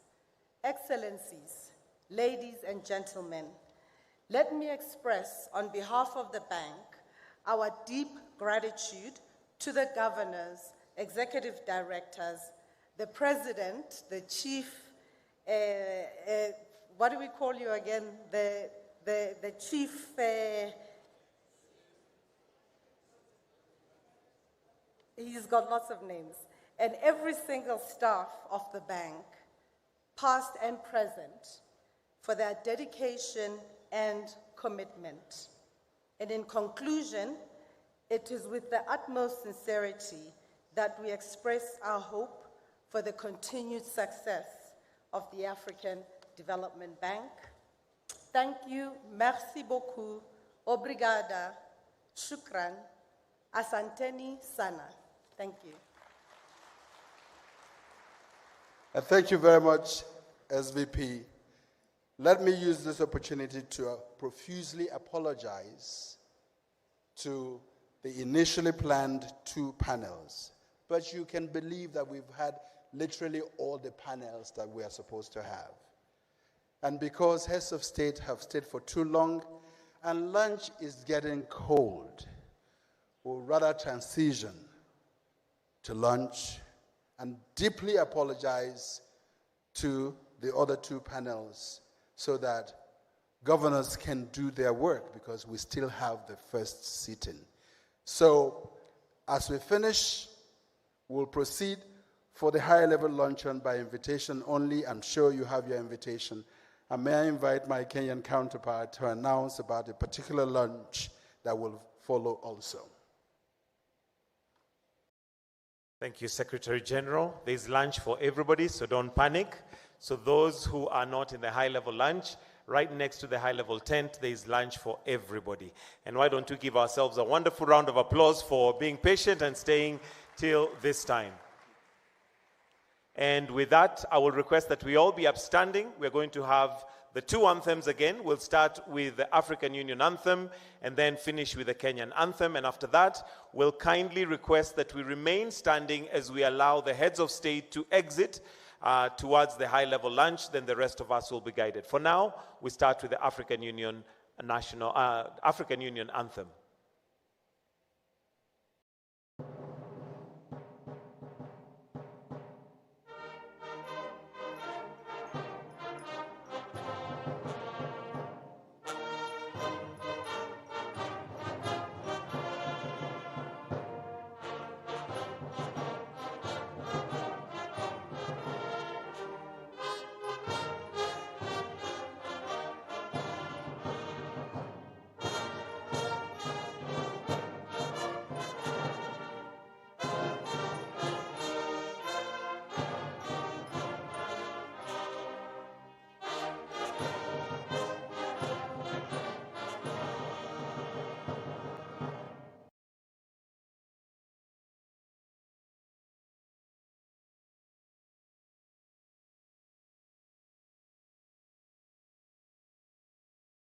Excellencies, ladies and gentlemen, let me express on behalf of the bank our deep gratitude to the governors, executive directors, the president, the chief, what do we call you again? The chief, he's got lots of names, and every single staff of the bank, past and present, for their dedication and commitment. And in conclusion, it is with the utmost sincerity that we express our hope for the continued success of the African Development Bank. Thank you, merci beaucoup, obrigada, shukran, asanteni sana. Thank you. Thank you very much, SVP. Let me use this opportunity to profusely apologize to the initially planned 2 panels. But you can believe that we've had literally all the panels that we are supposed to have. And because heads of state have stayed for too long and lunch is getting cold, we'll rather transition to lunch and deeply apologize to the other 2 panels so that governors can do their work, because we still have the first sitting. So as we finish, we'll proceed for the higher level luncheon by invitation only. I'm sure you have your invitation. And may I invite my Kenyan counterpart to announce about a particular lunch that will follow also. Thank you, Secretary General. There's lunch for everybody, so don't panic. So those who are not in the high-level lunch, right next to the high-level tent, there's lunch for everybody. And why don't we give ourselves a wonderful round of applause for being patient and staying till this time. And with that, I will request that we all be upstanding. We're going to have The two anthems again, we'll start with the African Union anthem and then finish with the Kenyan anthem. And after that, we'll kindly request that we remain standing as we allow the heads of state to exit towards the high-level lunch. Then the rest of us will be guided. For now, we start with the African Union African Union anthem.